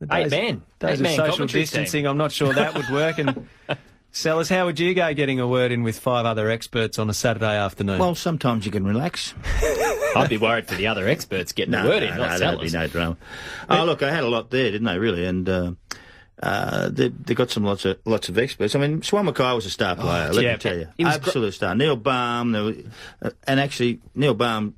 Days of social distancing, I'm not sure that would work. And Sellers, how would you go getting a word in with 5 other experts on a Saturday afternoon? Well, sometimes you can relax. I'd be worried for the other experts getting a word in, not Sellers. That'd be no drama. Oh, look, they had a lot there, didn't they, really? And they got some lots of experts. I mean, Swan Mackay was a star player, let me tell you. Absolute star. Neil Baum, Neil Baum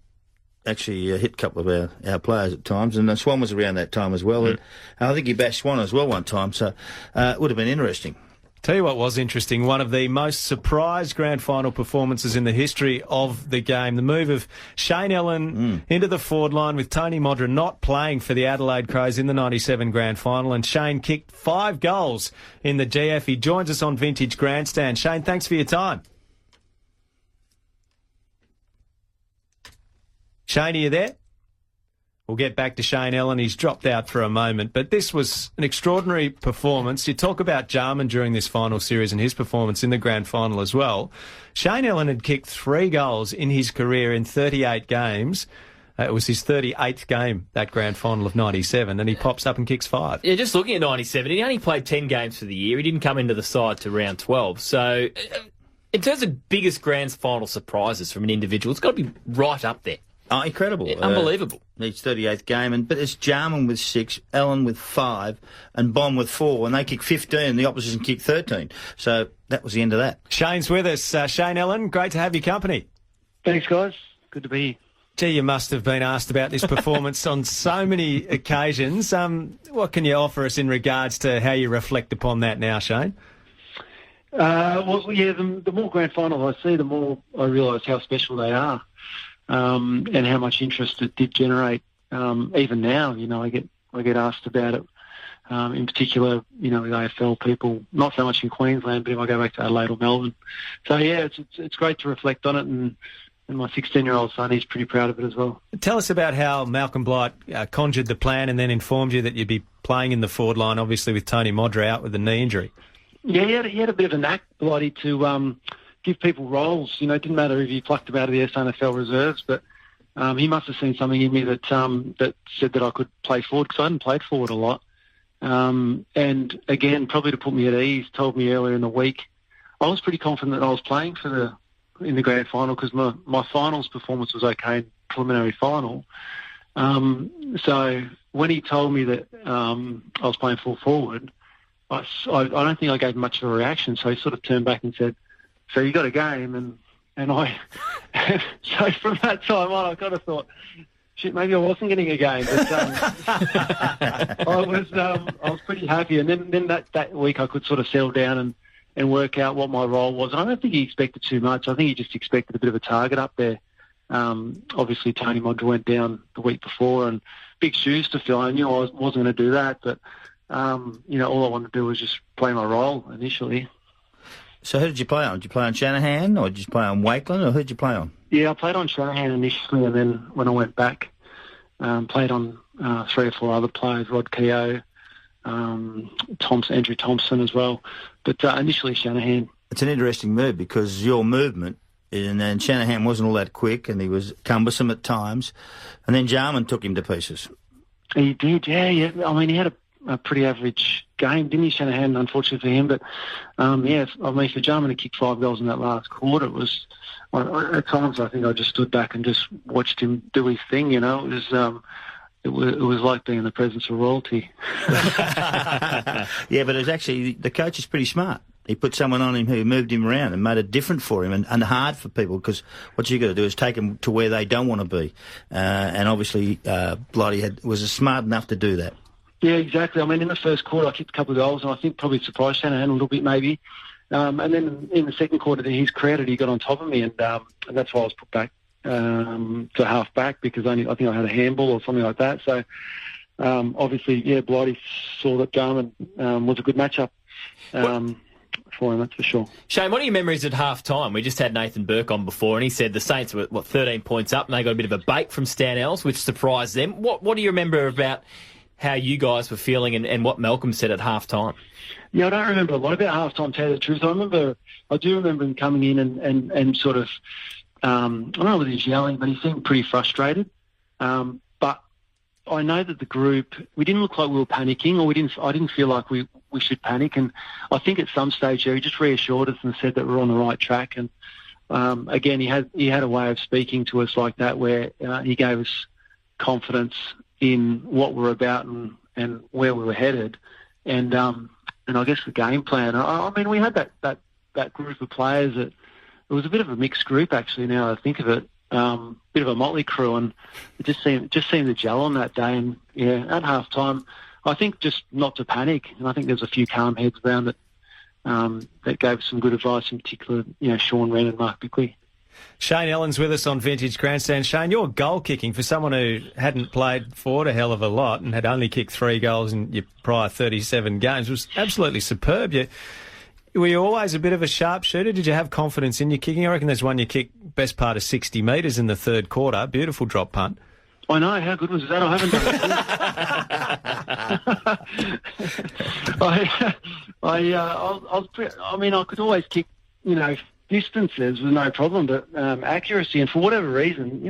actually hit a couple of our players at times, and Swan was around that time as well. And I think he bashed Swan as well one time, so it would have been interesting. Tell you what was interesting, one of the most surprised grand final performances in the history of the game, the move of Shane Ellen into the forward line with Tony Modra not playing for the Adelaide Crows in the 97 grand final, and Shane kicked 5 goals in the GF. He joins us on Vintage Grandstand. Shane, thanks for your time. Shane, are you there? We'll get back to Shane Ellen. He's dropped out for a moment, but this was an extraordinary performance. You talk about Jarman during this final series and his performance in the grand final as well. Shane Ellen had kicked 3 goals in his career in 38 games. It was his 38th game, that grand final of 97, and he pops up and kicks 5. Yeah, just looking at 97, he only played 10 games for the year. He didn't come into the side to round 12. So, in terms of biggest grand final surprises from an individual, it's got to be right up there. Oh, incredible. Unbelievable. Each 38th game, but it's Jarman with 6, Ellen with 5, and Bond with 4, and they kicked 15, and the opposition kicked 13. So that was the end of that. Shane's with us. Shane Ellen, great to have your company. Thanks, guys. Good to be here. Gee, you must have been asked about this performance on so many occasions. What can you offer us in regards to how you reflect upon that now, Shane? The more grand finals I see, the more I realise how special they are. And how much interest it did generate. Even now, I get asked about it. In particular, with AFL people, not so much in Queensland, but if I go back to Adelaide or Melbourne. So yeah, it's great to reflect on it, and my 16-year-old son, he's pretty proud of it as well. Tell us about how Malcolm Blight conjured the plan and then informed you that you'd be playing in the forward line, obviously with Tony Modra out with a knee injury. Yeah, he had a bit of a knack, Blighty, to give people roles. It didn't matter if he plucked them out of the SNFL reserves, but he must have seen something in me that said that I could play forward, because I hadn't played forward a lot. And again, probably to put me at ease, told me earlier in the week, I was pretty confident that I was playing in the grand final, because my finals performance was okay in preliminary final. So when he told me that I was playing full forward, I don't think I gave much of a reaction. So he sort of turned back and said, "So you got a game?" And I, so from that time on, I kind of thought, shit, maybe I wasn't getting a game. But I was pretty happy. And then that week I could sort of settle down and work out what my role was. And I don't think he expected too much. I think he just expected a bit of a target up there. Obviously, Tony Modra went down the week before, and big shoes to fill. I knew I wasn't going to do that, but all I wanted to do was just play my role initially. So who did you play on? Did you play on Shanahan, or did you play on Wakeland, or who did you play on? Yeah, I played on Shanahan initially, and then when I went back, played on 3 or 4 other players, Rod Keogh, Andrew Thompson as well. But initially Shanahan. It's an interesting move, because your movement, and Shanahan wasn't all that quick, and he was cumbersome at times, and then Jarman took him to pieces. He did, yeah. I mean, he had a pretty average game, didn't he, Shanahan, unfortunately for him. But, for Jarman to kick 5 goals in that last quarter, it was, at times I think I just stood back and just watched him do his thing, It was like being in the presence of royalty. Yeah, but it was actually, the coach is pretty smart. He put someone on him who moved him around and made it different for him and hard for people, because what you got to do is take them to where they don't want to be. And obviously, Blighty was smart enough to do that. Yeah, exactly. I mean, in the first quarter, I kicked a couple of goals, and I think probably surprised Shanahan a little bit, maybe. And then in the second quarter that he's created, he got on top of me, and that's why I was put back to half back, because I think I had a handball or something like that. So obviously, Blighty saw that Jarman was a good matchup for him, that's for sure. Shane, what are your memories at half-time? We just had Nathan Burke on before, and he said the Saints were, 13 points up, and they got a bit of a bake from Stan Ells, which surprised them. What do you remember about how you guys were feeling and what Malcolm said at half-time? Yeah, I don't remember a lot about half-time, to tell you the truth. I do remember him coming in and sort of, I don't know whether he's yelling, but he seemed pretty frustrated. But I know that the group, we didn't look like we were panicking, or I didn't feel like we should panic. And I think at some stage there, he just reassured us and said that we're on the right track. And again, he had a way of speaking to us like that, where he gave us confidence in what we're about and where we were headed, and I guess the game plan. I mean, we had that group of players that it was a bit of a mixed group, actually. Now I think of it, bit of a motley crew, and it just seemed to gel on that day. And at half time, I think just not to panic, and I think there's a few calm heads around that gave us some good advice, in particular, Sean Wren and Mark Bickley. Shane Ellen's with us on Vintage Grandstand. Shane, your goal kicking, for someone who hadn't played forward a hell of a lot and had only kicked 3 goals in your prior 37 games, was absolutely superb. Were you always a bit of a sharpshooter? Did you have confidence in your kicking? I reckon there's one you kicked best part of 60 metres in the third quarter. Beautiful drop punt. I know. How good was that? I haven't done it. I could always kick, distances with no problem, but accuracy, and for whatever reason,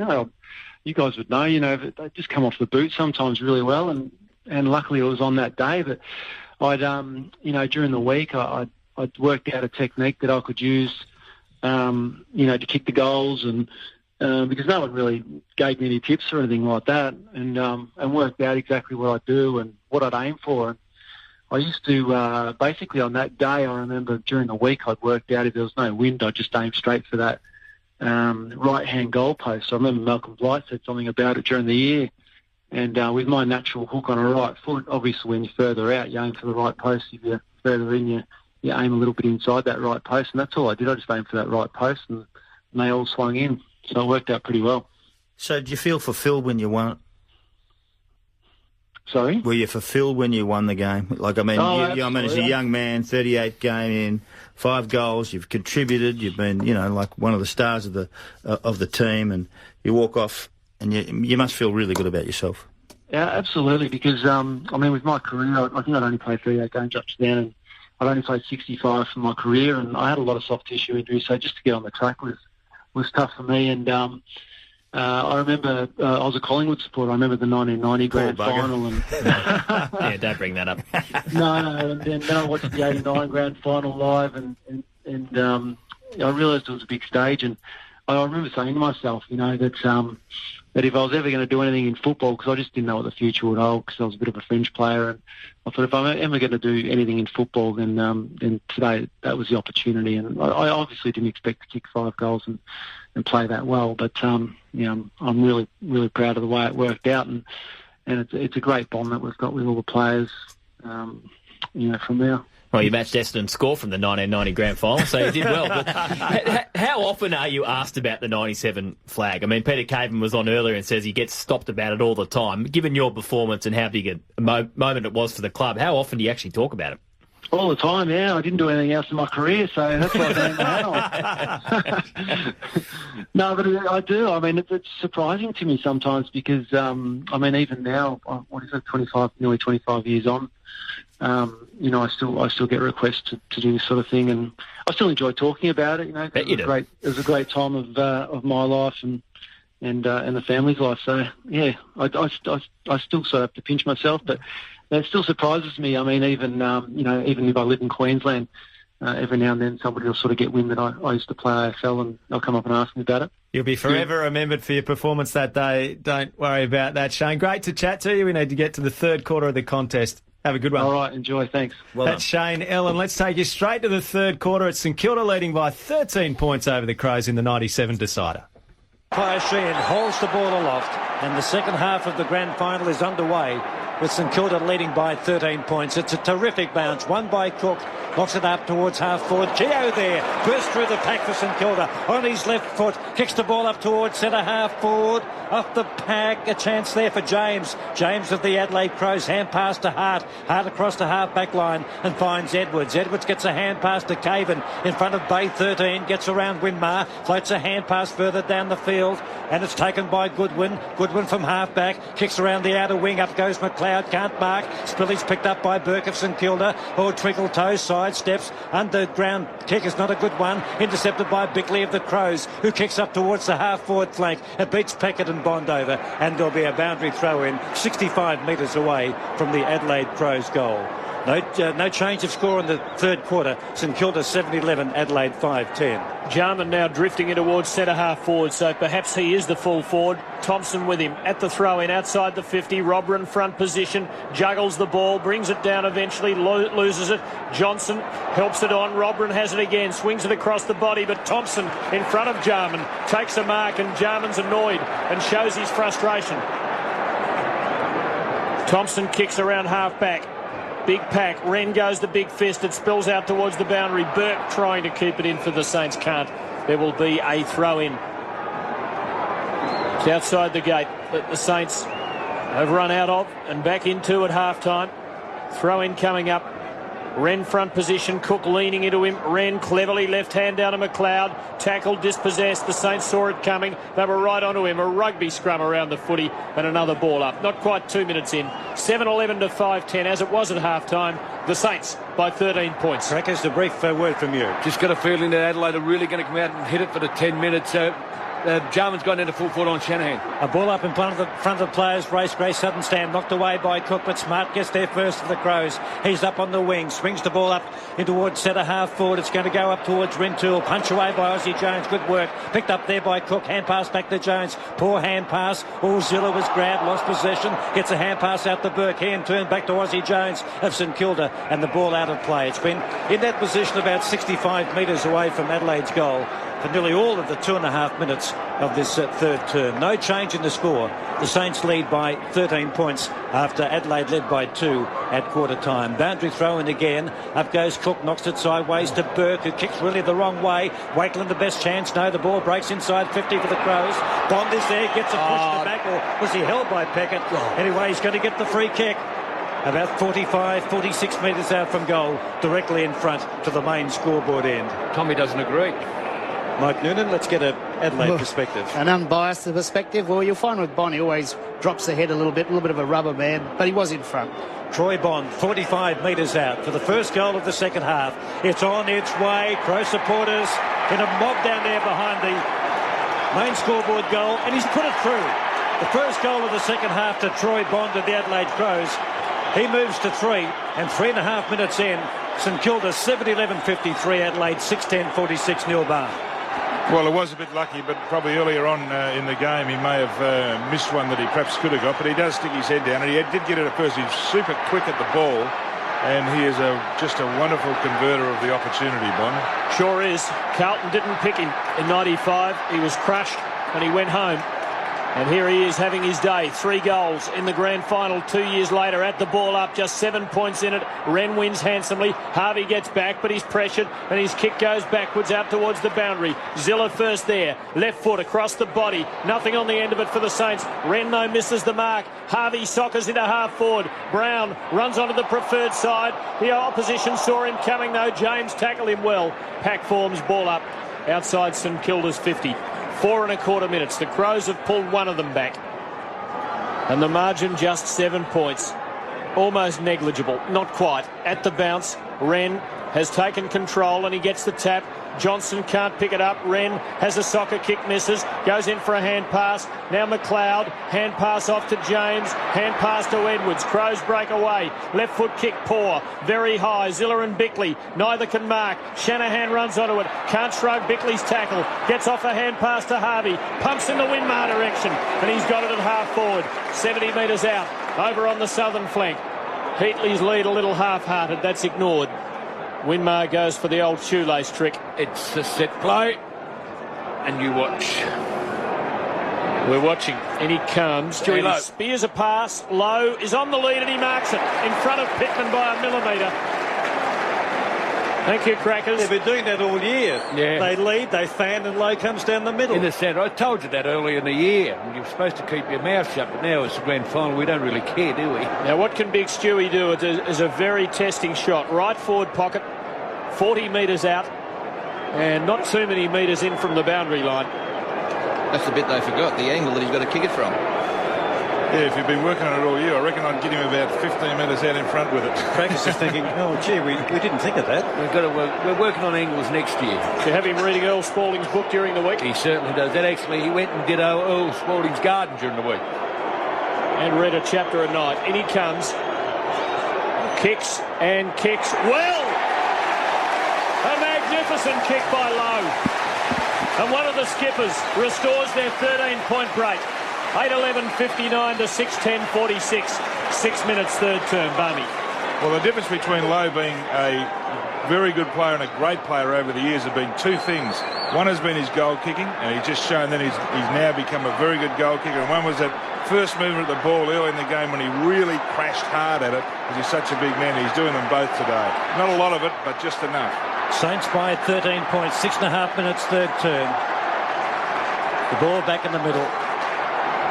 you guys would know, but they just come off the boot sometimes really well, and luckily it was on that day. But I'd, during the week, I'd worked out a technique that I could use, to kick the goals, and because no one really gave me any tips or anything like that, and worked out exactly what I'd do and what I'd aim for. I used to, basically on that day, I remember during the week I'd worked out if there was no wind, I'd just aim straight for that right-hand goal post. So I remember Malcolm Blight said something about it during the year. And with my natural hook on a right foot, obviously when you're further out, you aim for the right post. If you're further in, you aim a little bit inside that right post. And that's all I did. I just aimed for that right post, and they all swung in. So it worked out pretty well. So did you feel fulfilled when you won it? Sorry? Were you fulfilled when you won the game? As a young man, 38 game in, 5 goals, you've contributed, you've been, like one of the stars of the team, and you walk off and you must feel really good about yourself. Yeah, absolutely, because, with my career, I think I'd only played 38 games up to then, and I'd only played 65 for my career, and I had a lot of soft tissue injuries, so just to get on the track was tough for me. And I remember I was a Collingwood supporter. I remember the 1990 grand final. And yeah, don't bring that up. No. And then I watched the 89 grand final live, and I realised it was a big stage. And I remember saying to myself, that if I was ever going to do anything in football, because I just didn't know what the future would hold, because I was a bit of a fringe player, and I thought if I'm ever going to do anything in football, then today that was the opportunity. And I obviously didn't expect to kick 5 goals and play that well, but I'm really, really proud of the way it worked out, and it's a great bond that we've got with all the players, from there. Well, you matched Essendon's score from the 1990 grand final, so you did well. But how often are you asked about the 97 flag? I mean, Peter Caven was on earlier and says he gets stopped about it all the time. Given your performance and how big a moment it was for the club, how often do you actually talk about it? All the time, yeah. I didn't do anything else in my career, so that's what I'm on. No, but I do. I mean, it's surprising to me sometimes because, even now, nearly 25 years on, I still get requests to do this sort of thing, and I still enjoy talking about it. It was a great time of my life and the family's life. So yeah, I still sort of have to pinch myself, but it still surprises me. I mean, even if I live in Queensland, every now and then somebody will sort of get wind that I used to play AFL, and they'll come up and ask me about it. You'll be forever remembered for your performance that day. Don't worry about that, Shane. Great to chat to you. We need to get to the third quarter of the contest. Have a good one. All right, enjoy. Thanks. That's Shane Ellen. Let's take you straight to the third quarter. It's St Kilda leading by 13 points over the Crows in the 97 decider. Sheehan holds the ball aloft, and the second half of the grand final is underway with St Kilda leading by 13 points. It's a terrific bounce, won by Cook, knocks it up towards half forward. Gio there, burst through the pack for St Kilda on his left foot, kicks the ball up towards centre half forward, off the pack, a chance there for James. James of the Adelaide Crows, hand pass to Hart across the half back line and finds Edwards. Edwards gets a hand pass to Caven in front of Bay 13, gets around Winmar, floats a hand pass further down the field, and it's taken by Goodwin. Goodwin from half back, kicks around the outer wing, up goes McLeod, can't mark. Spillage picked up by Burke of St Kilda. Twinkle toes, side steps, underground kick is not a good one, intercepted by Bickley of the Crows, who kicks up towards the half forward flank. It beats Peckett and Bondover, and there'll be a boundary throw in 65 metres away from the Adelaide Crows goal. No change of score in the third quarter. St Kilda 7-11, Adelaide 5-10. Jarman now drifting in towards centre half forward, so perhaps he is the full forward. Thompson with him at the throw in outside the 50. Robren front position, juggles the ball, brings it down eventually, loses it. Johnson helps it on. Robren has it again, swings it across the body, but Thompson in front of Jarman takes a mark, and Jarman's annoyed and shows his frustration. Thompson kicks around half back. Big pack. Wren goes the big fist. It spills out towards the boundary. Burke trying to keep it in for the Saints. Can't. There will be a throw in. It's outside the gate that the Saints have run out of and back into at half time. Throw in coming up Wren front position, Cook leaning into him. Wren cleverly left hand down to McLeod. Tackled, dispossessed. The Saints saw it coming. They were right onto him. A rugby scrum around the footy and another ball up. Not quite 2 minutes in. 7-11 to 5-10 as it was at half-time. The Saints by 13 points. Crackers, a brief word from you. Just got a feeling that Adelaide are really going to come out and hit it for the 10 minutes. Jarman's gone into full forward on Shanahan. A ball up in front of the players. Race Grace Sutton stand knocked away by Cook, but Smart gets there first for the Crows. He's up on the wing, swings the ball up in towards centre half forward. It's going to go up towards Rintoul. Punch away by Aussie Jones. Good work. Picked up there by Cook. Hand pass back to Jones. Poor hand pass. Zilla was grabbed, lost possession. Gets a hand pass out to Burke. Hand turned back to Aussie Jones of St Kilda, and the ball out of play. It's been in that position about 65 metres away from Adelaide's goal for nearly all of the 2.5 minutes of this third term. No change in the score. The Saints lead by 13 points after Adelaide led by 2 at quarter time. Boundary throw in again. Up goes Cook, knocks it sideways to Burke, who kicks really the wrong way. Wakeland the best chance. No, the ball breaks inside 50 for the Crows. Bond is there, gets a push to the back, or was he held by Peckett? Anyway, he's going to get the free kick. About 45, 46 metres out from goal, directly in front to the main scoreboard end. Tommy doesn't agree. Mike Noonan, let's get an Adelaide perspective. An unbiased perspective. Well, you'll find with Bond, he always drops the head a little bit of a rubber man, but he was in front. Troy Bond, 45 metres out for the first goal of the second half. It's on its way. Crow supporters in a mob down there behind the main scoreboard goal, and he's put it through. The first goal of the second half to Troy Bond of the Adelaide Crows. He moves to 3, and 3.5 minutes in, St Kilda 7-11-53, Adelaide 6-10-46, Neil Barr. Well, it was a bit lucky, but probably earlier on in the game he may have missed one that he perhaps could have got, but he does stick his head down, and he did get it at first. He's super quick at the ball, and he is just a wonderful converter of the opportunity, Bond. Sure is. Carlton didn't pick him in 95. He was crushed, and he went home. And here he is having his day. 3 goals in the grand final 2 years later. At the ball up, just 7 points in it. Wren wins handsomely. Harvey gets back, but he's pressured, and his kick goes backwards out towards the boundary. Zilla first there. Left foot across the body. Nothing on the end of it for the Saints. Wren, though, misses the mark. Harvey soccers into half forward. Brown runs onto the preferred side. The opposition saw him coming, though. James tackled him well. Pack forms, ball up outside St Kilda's 50. 4.25 minutes. The Crows have pulled one of them back. And the margin just 7 points. Almost negligible. Not quite. At the bounce, Wren has taken control and he gets the tap. Johnson can't pick it up. Wren has a soccer kick, misses. Goes in for a hand pass. Now McLeod. Hand pass off to James. Hand pass to Edwards. Crows break away. Left foot kick, poor. Very high. Zilla and Bickley. Neither can mark. Shanahan runs onto it. Can't shrug Bickley's tackle. Gets off a hand pass to Harvey. Pumps in the Winmar direction. And he's got it at half forward. 70 metres out. Over on the southern flank. Heatley's lead a little half-hearted. That's ignored. Winmar goes for the old shoelace trick. It's a set play, and you watch. We're watching. In he comes. Stewie Lowe spears a pass. Lowe is on the lead and he marks it in front of Pittman by a millimetre. Thank you, Crackers. They've been doing that all year. Yeah. They lead, they fan, and Lowe comes down the middle. In the centre. I told you that earlier in the year. You're supposed to keep your mouth shut, but now it's the grand final. We don't really care, do we? Now, what can Big Stewie do? It is a very testing shot. Right forward pocket, 40 metres out, and not too many metres in from the boundary line. That's the bit they forgot, the angle that he's got to kick it from. Yeah, if you've been working on it all year, I reckon I'd get him about 15 metres out in front with it. Crackers is thinking, oh, gee, we didn't think of that. We're working on angles next year. Do you have him reading Earl Spalding's book during the week? He certainly does. That actually, he went and did Earl Spalding's garden during the week. And read a chapter a night. In he comes. Kicks and kicks. Well! A magnificent kick by Lowe. And one of the skippers restores their 13-point break. 8-11-59 to 6-10-46. 6 minutes third term, Barney. Well, the difference between Lowe being a very good player and a great player over the years have been two things. One has been his goal kicking, and he's just shown that he's now become a very good goal kicker. And one was that first movement of the ball early in the game when he really crashed hard at it because he's such a big man. He's doing them both today. Not a lot of it, but just enough. Saints by 13 points, 6.5 minutes third term. The ball back in the middle.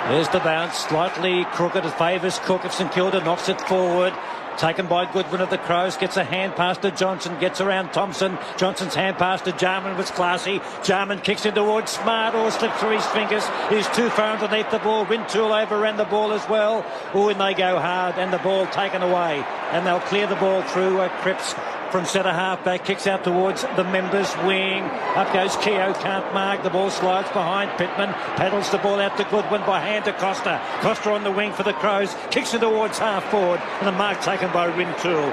There's the bounce, slightly crooked. It favours Cook of St Kilda, knocks it forward. Taken by Goodwin of the Crows. Gets a hand pass to Johnson. Gets around Thompson. Johnson's hand pass to Jarman was classy. Jarman kicks in towards Smart. All slipped through his fingers. He's too far underneath the ball. Rintoul overran the ball as well. Oh, and they go hard. And the ball taken away. And they'll clear the ball through Cripps from centre half back, kicks out towards the members' wing. Up goes Keogh, can't mark. The ball slides behind Pittman. Paddles the ball out to Goodwin by hand to Costa. Costa on the wing for the Crows. Kicks it towards half forward. And a mark taken by Rintoul,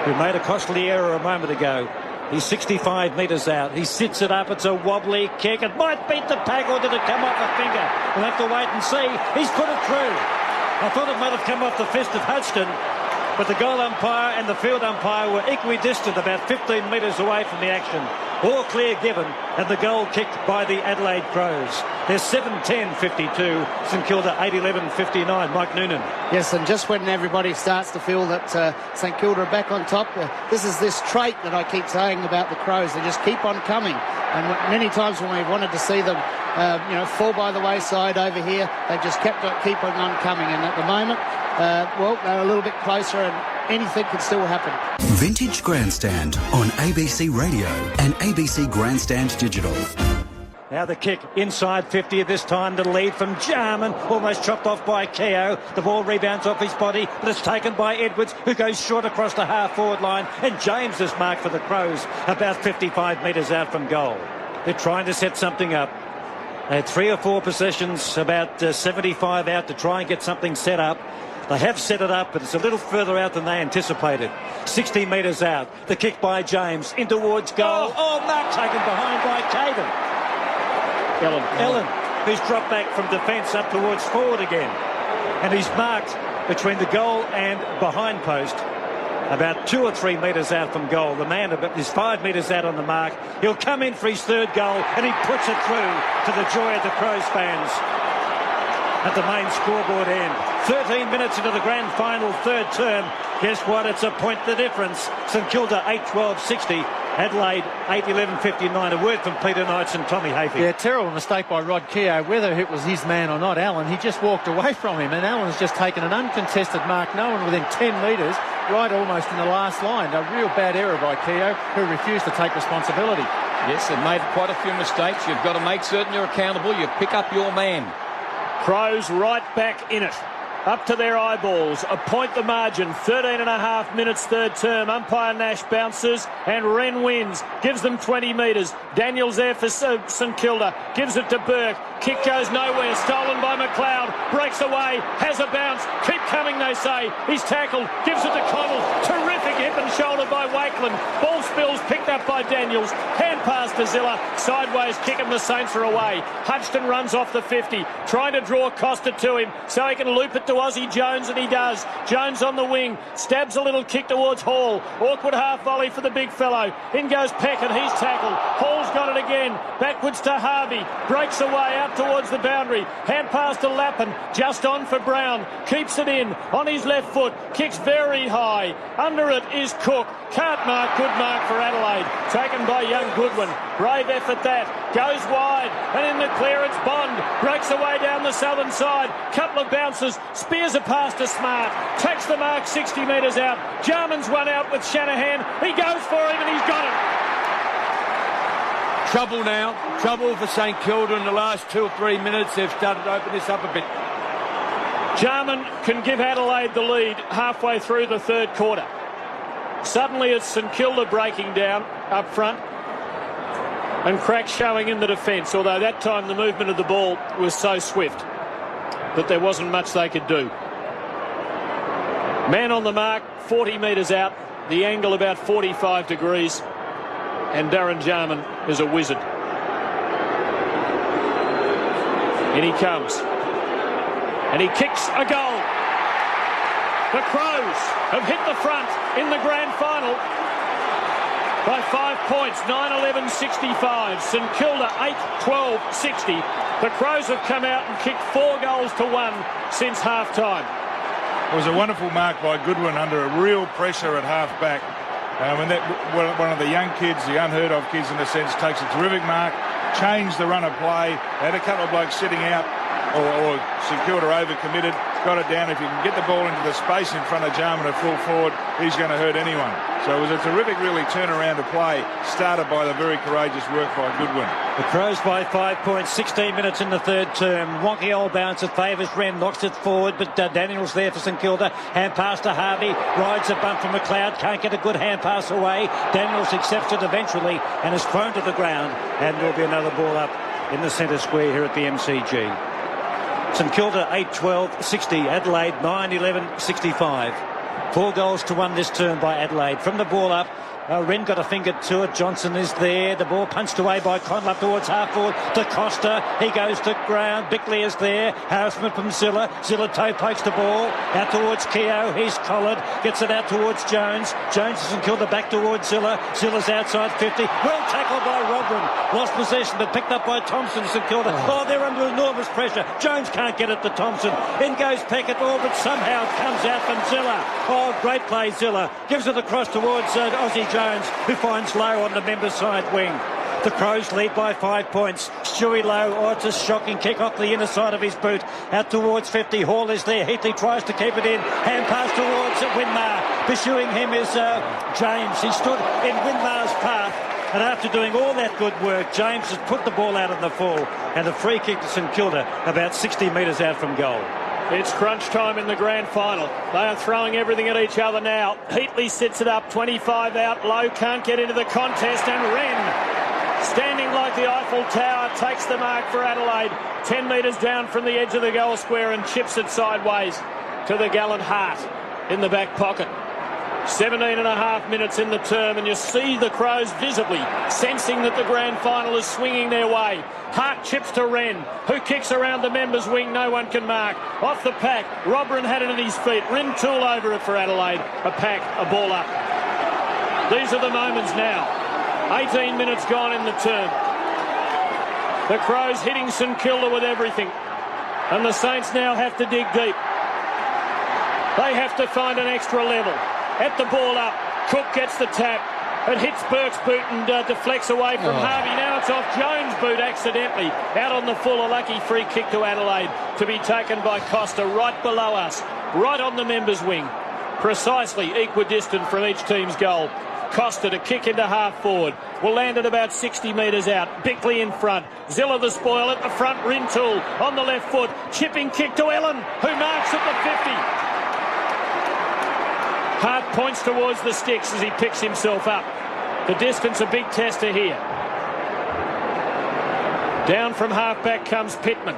who made a costly error a moment ago. He's 65 metres out. He sits it up. It's a wobbly kick. It might beat the pack, or did it come off a finger? We'll have to wait and see. He's put it through. I thought it might have come off the fist of Hodgson, but the goal umpire and the field umpire were equidistant, about 15 metres away from the action. All clear given, and the goal kicked by the Adelaide Crows. They're 7-10-52, St Kilda 8-11-59. Mike Noonan. Yes, and just when everybody starts to feel that St Kilda are back on top, this is this trait that I keep saying about the Crows. They just keep on coming. And many times when we wanted to see them fall by the wayside over here, they just keep on coming. And at the moment, they're a little bit closer, and anything could still happen. Vintage Grandstand on ABC Radio and ABC Grandstand Digital. Now the kick inside 50 this time. The lead from Jarman, almost chopped off by Keogh. The ball rebounds off his body, but it's taken by Edwards, who goes short across the half-forward line. And James is marked for the Crows, about 55 metres out from goal. They're trying to set something up. They had 3 or 4 possessions, about 75 out to try and get something set up. They have set it up, but it's a little further out than they anticipated. 60 metres out. The kick by James in towards goal. Oh, mark taken behind by Caden. Ellen, who's dropped back from defence up towards forward again. And he's marked between the goal and behind post, about 2 or 3 metres out from goal. The man is 5 metres out on the mark. He'll come in for his third goal, and he puts it through to the joy of the Crows fans at the main scoreboard end. 13 minutes into the grand final, third term. Guess what? It's a point the difference. St Kilda 8-12-60. Adelaide 8-11-59. A word from Peter Knights and Tommy Hayfield. Yeah, terrible mistake by Rod Keogh. Whether it was his man or not, Allen, he just walked away from him, and Allen's just taken an uncontested mark. No one within 10 metres, right almost in the last line. A real bad error by Keogh, who refused to take responsibility. Yes, they've made quite a few mistakes. You've got to make certain you're accountable. You pick up your man. Crows right back in it. Up to their eyeballs. A point the margin. 13.5 minutes third term. Umpire Nash bounces and Wren wins. Gives them 20 metres. Daniels there for St Kilda. Gives it to Burke. Kick goes nowhere. Stolen by McLeod. Breaks away. Has a bounce. Keep coming, they say. He's tackled. Gives it to Connell. Terrific hip and shoulder by Wakeland. Ball spills. Picked up by Daniels. Hand pass to Zilla. Sideways kick and the Saints are away. Hutchton runs off the 50. Trying to draw Costa to him so he can loop it to Aussie Jones, and he does. Jones on the wing. Stabs a little kick towards Hall. Awkward half volley for the big fellow. In goes Peck and he's tackled. Hall's got it again. Backwards to Harvey. Breaks away out towards the boundary. Hand pass to Lappin. Just on for Brown. Keeps it in on his left foot. Kicks very high. Under it is Cook. Can't mark. Good mark for Adelaide. Taken by young Goodwin. Brave effort that. Goes wide. And in the clearance, Bond breaks away down the southern side. Couple of bounces. Spears a pass to Smart. Takes the mark 60 metres out. Jarman's one out with Shanahan. He goes for him and he's got it. Trouble now. Trouble for St Kilda in the last 2 or 3 minutes. They've started to open this up a bit. Jarman can give Adelaide the lead halfway through the third quarter. Suddenly it's St Kilda breaking down up front and cracks showing in the defence, although that time the movement of the ball was so swift that there wasn't much they could do. Man on the mark, 40 metres out, the angle about 45 degrees, and Darren Jarman is a wizard. In he comes, and he kicks a goal. The Crows have hit the front in the grand final by 5 points, 9-11-65. St Kilda 8-12-60. The Crows have come out and kicked 4 goals to 1 since half-time. It was a wonderful mark by Goodwin under a real pressure at half-back. And that one of the young kids, the unheard-of kids in a sense, takes a terrific mark, changed the run of play. They had a couple of blokes sitting out, or St Kilda overcommitted, got it down. If you can get the ball into the space in front of Jarman at full forward, he's going to hurt anyone. So it was a terrific, really, turnaround of play, started by the very courageous work by Goodwin. The Crows by 5 points, 16 minutes in the third term. Wonky old bounce that favours Wren, knocks it forward, but Daniels there for St Kilda. Hand pass to Harvey, rides a bump from McLeod, can't get a good hand pass away. Daniels accepts it eventually and is thrown to the ground, and there'll be another ball up in the centre square here at the MCG. St Kilda 8-12-60, Adelaide 9-11-65. 4 goals to 1 this term by Adelaide. From the ball up, Wren got a finger to it. Johnson is there. The ball punched away by Connell up towards half forward to Costa. He goes to ground. Bickley is there. Harassment from Zilla. Zilla toe pokes the ball out towards Keogh. He's collared. Gets it out towards Jones. Jones is Kilda back towards Zilla. Zilla's outside 50. Well tackled by Robin. Lost possession but picked up by Thompson. St Kilda. Oh, they're under enormous pressure. Jones can't get it to Thompson. In goes Peckett. Oh, but somehow it comes out from Zilla. Oh, great play, Zilla. Gives it across towards Aussie Jones, who finds Lowe on the member side wing. The Crows lead by 5 points. Stewie Lowe, oh, it's a shocking kick off the inner side of his boot. Out towards 50. Hall is there. Heatley tries to keep it in. Hand pass towards Winmar. Pursuing him is James. He stood in Winmar's path. And after doing all that good work, James has put the ball out in the full. And a free kick to St Kilda about 60 metres out from goal. It's crunch time in the grand final. They are throwing everything at each other now. Heatley sits it up, 25 out. Lowe can't get into the contest, and Wren, standing like the Eiffel Tower, takes the mark for Adelaide. 10 metres down from the edge of the goal square and chips it sideways to the gallant Hart in the back pocket. 17.5 minutes in the term, and you see the Crows visibly sensing that the grand final is swinging their way. Hart chips to Wren, who kicks around the members' wing. No one can mark. Off the pack, Robrin had it at his feet. Rintoul over it for Adelaide. A pack, a ball up. These are the moments now. 18 minutes gone in the term. The Crows hitting St Kilda with everything. And the Saints now have to dig deep. They have to find an extra level. At the ball up, Cook gets the tap. It hits Burke's boot and deflects away from Harvey. Now it's off Jones' boot accidentally. Out on the full, a lucky free kick to Adelaide to be taken by Costa right below us, right on the members' wing. Precisely equidistant from each team's goal. Costa to kick into half forward. Will land at about 60 metres out. Bickley in front. Zilla the spoil at the front. Rintoul on the left foot. Chipping kick to Ellen, who marks at the 50. Hart points towards the sticks as he picks himself up. The distance a big tester here. Down from half-back comes Pittman.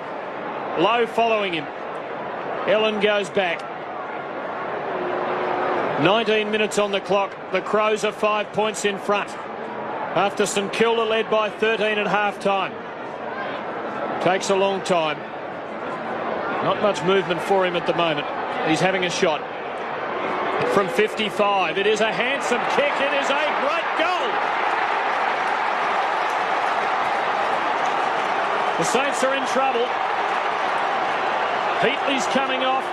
Lowe following him. Ellen goes back. 19 minutes on the clock. The Crows are 5 points in front. After St Kilda led by 13 at half-time. Takes a long time. Not much movement for him at the moment. He's having a shot. From 55, it is a handsome kick. It is a great goal. The Saints are in trouble. Heatley's coming off.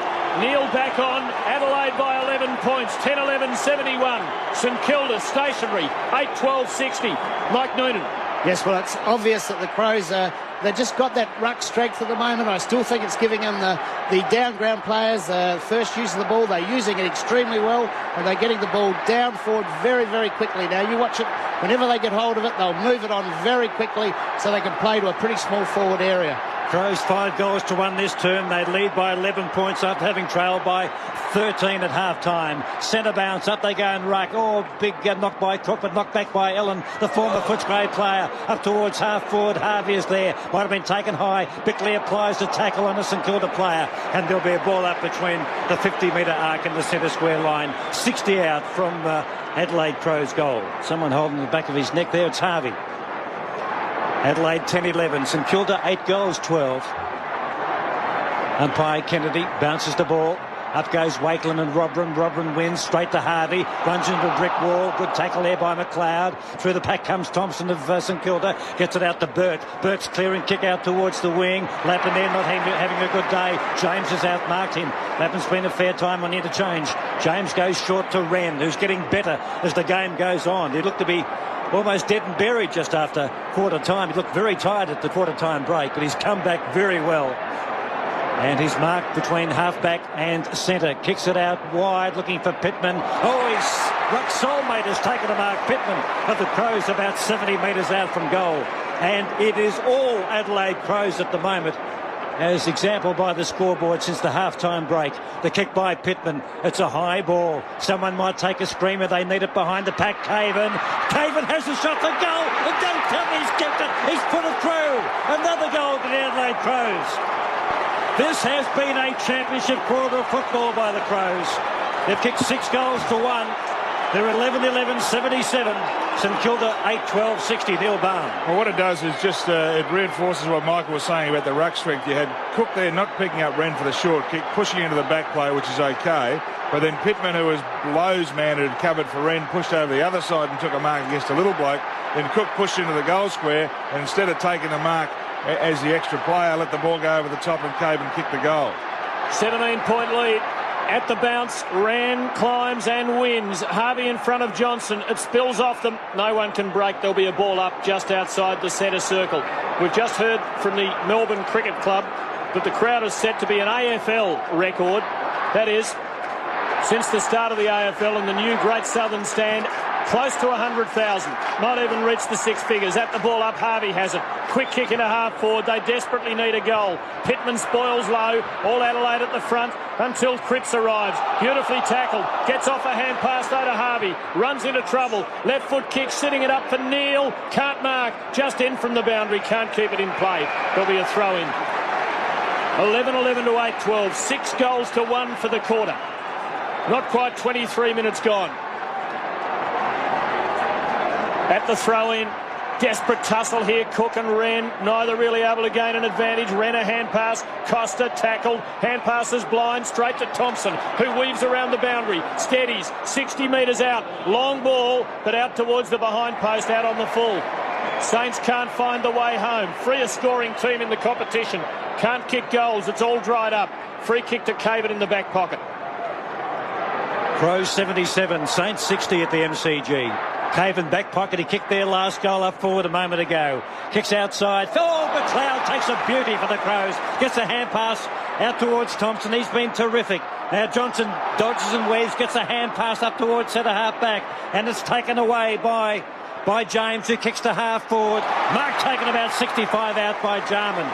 Neil back on. Adelaide by 11 points. 10-11-71. St Kilda stationary. 8-12-60. Mike Noonan. Yes, well, it's obvious that the Crows they just got that ruck strength at the moment. I still think it's giving them the down ground players first use of the ball. They're using it extremely well, and they're getting the ball down forward very, very quickly. Now, you watch it, whenever they get hold of it, they'll move it on very quickly so they can play to a pretty small forward area. Crows 5 goals to 1 this term. They lead by 11 points after having trailed by 13 at half-time. Centre bounce, up they go and ruck. Oh, big knock by Cook, but knocked back by Ellen, the former Footscray player. Up towards half-forward, Harvey is there. Might have been taken high. Bickley applies the tackle on a St Kilda player, and there'll be a ball up between the 50-metre arc and the centre square line. 60 out from Adelaide Crows' goal. Someone holding the back of his neck there. It's Harvey. Adelaide 10-11. St Kilda 8 goals 12. Umpire Kennedy bounces the ball. Up goes Wakelin and Robrin. Robrin wins straight to Harvey. Runs into a brick wall. Good tackle there by McLeod. Through the pack comes Thompson of St Kilda. Gets it out to Burt. Burt's clearing kick out towards the wing. Lappin there not having a good day. James has outmarked him. Lappin's been a fair time on interchange. James goes short to Wren, who's getting better as the game goes on. He looked to be almost dead and buried just after quarter time. He looked very tired at the quarter time break, but he's come back very well. And he's marked between half-back and centre. Kicks it out wide, looking for Pittman. Oh, his soulmate has taken a mark. Pittman of the Crows about 70 metres out from goal. And it is all Adelaide Crows at the moment, as exampled by the scoreboard since the half-time break. The kick by Pittman. It's a high ball. Someone might take a screamer. They need it behind the pack. Caven has a shot for goal. And don't tell me he's kept it. He's put it through. Another goal to the Adelaide Crows. This has been a championship quarter of football by the Crows. They've kicked 6 goals to 1. They're 11-11-77. St Kilda 8-12-60. Neil Barn. Well, what it does is just it reinforces what Michael was saying about the ruck strength. You had Cook there not picking up Wren for the short kick, pushing into the back play, which is okay. But then Pittman, who was Lowe's man, who had covered for Wren, pushed over the other side and took a mark against a little bloke. Then Cook pushed into the goal square, and instead of taking the mark as the extra player, let the ball go over the top and Caven kick the goal. 17-point lead. At the bounce, Wren climbs and wins. Harvey in front of Johnson. It spills off them. No one can break. There'll be a ball up just outside the centre circle. We've just heard from the Melbourne Cricket Club that the crowd is set to be an AFL record. That is, since the start of the AFL and the new Great Southern Stand, close to 100,000. Not even reached the 6 figures. At the ball up, Harvey has it. Quick kick into half forward. They desperately need a goal. Pittman spoils low. All Adelaide at the front until Cripps arrives. Beautifully tackled. Gets off a hand pass though to Harvey. Runs into trouble. Left foot kick, sitting it up for Neil. Can't mark. Just in from the boundary. Can't keep it in play. There'll be a throw in. 11-11 to 8-12. 6 goals to 1 for the quarter. Not quite 23 minutes gone. At the throw-in, desperate tussle here, Cook and Wren, neither really able to gain an advantage. Wren a hand pass, Costa tackled, hand passes blind, straight to Thompson, who weaves around the boundary, steadies, 60 metres out, long ball, but out towards the behind post, out on the full. Saints can't find the way home. Freest scoring team in the competition. Can't kick goals, it's all dried up. Free kick to Caven in the back pocket. Crows 77, Saints 60 at the MCG. Caven back pocket, he kicked their last goal up forward a moment ago. Kicks outside. Oh, McLeod takes a beauty for the Crows. Gets a hand pass out towards Thompson. He's been terrific. Now Johnson dodges and weaves, gets a hand pass up towards centre half back, and it's taken away by James, who kicks to half forward. Mark taken about 65 out by Jarman.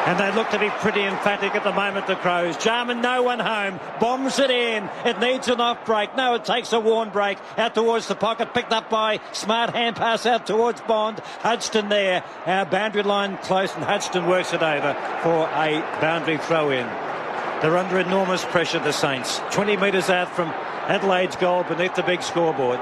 And they look to be pretty emphatic at the moment, the Crows. Jarman, no one home. Bombs it in. It needs an off break. No, it takes a worn break. Out towards the pocket. Picked up by Smart. Hand pass out towards Bond. Hudson there. Our boundary line close, and Hudson works it over for a boundary throw in. They're under enormous pressure, the Saints. 20 metres out from Adelaide's goal beneath the big scoreboard.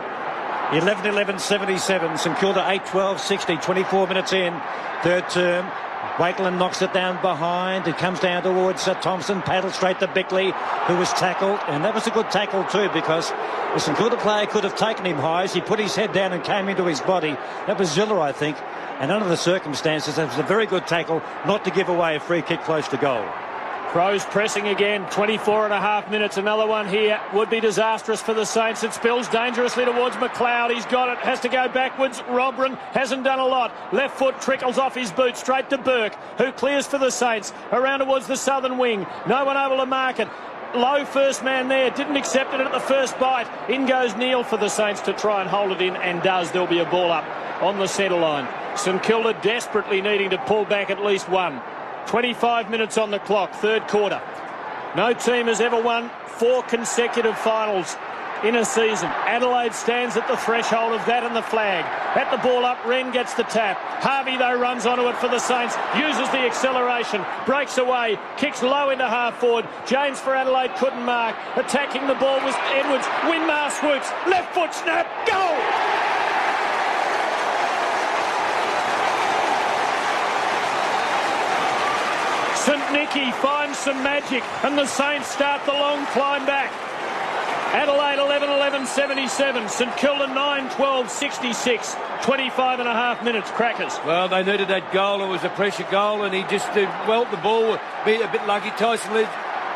11-11-77. St Kilda 8-12-60. 24 minutes in. Third term. Wakeland knocks it down behind. It comes down towards Thompson. Paddles straight to Bickley, who was tackled. And that was a good tackle too, because the St Kilda player could have taken him high as he put his head down and came into his body. That was Zilla, I think. And under the circumstances, that was a very good tackle not to give away a free kick close to goal. Crows pressing again, 24.5 minutes. Another one here would be disastrous for the Saints. It spills dangerously towards McLeod. He's got it, has to go backwards. Robran hasn't done a lot. Left foot trickles off his boot straight to Burke, who clears for the Saints. Around towards the southern wing. No one able to mark it. Low first man there, didn't accept it at the first bite. In goes Neil for the Saints to try and hold it in, and does. There'll be a ball up on the centre line. St Kilda desperately needing to pull back at least one. 25 minutes on the clock, third quarter. No team has ever won 4 consecutive finals in a season. Adelaide stands at the threshold of that and the flag. At the ball up, Wren gets the tap. Harvey, though, runs onto it for the Saints, uses the acceleration, breaks away, kicks low into half forward. James for Adelaide couldn't mark. Attacking the ball was Edwards. Winmar swoops, left foot snap, goal! St Nicky finds some magic, and the Saints start the long climb back. Adelaide 11-11-77, St Kilda 9-12-66, 25.5 minutes, Crackers. Well, they needed that goal. It was a pressure goal, and he just welt the ball. Be a bit lucky. Tyson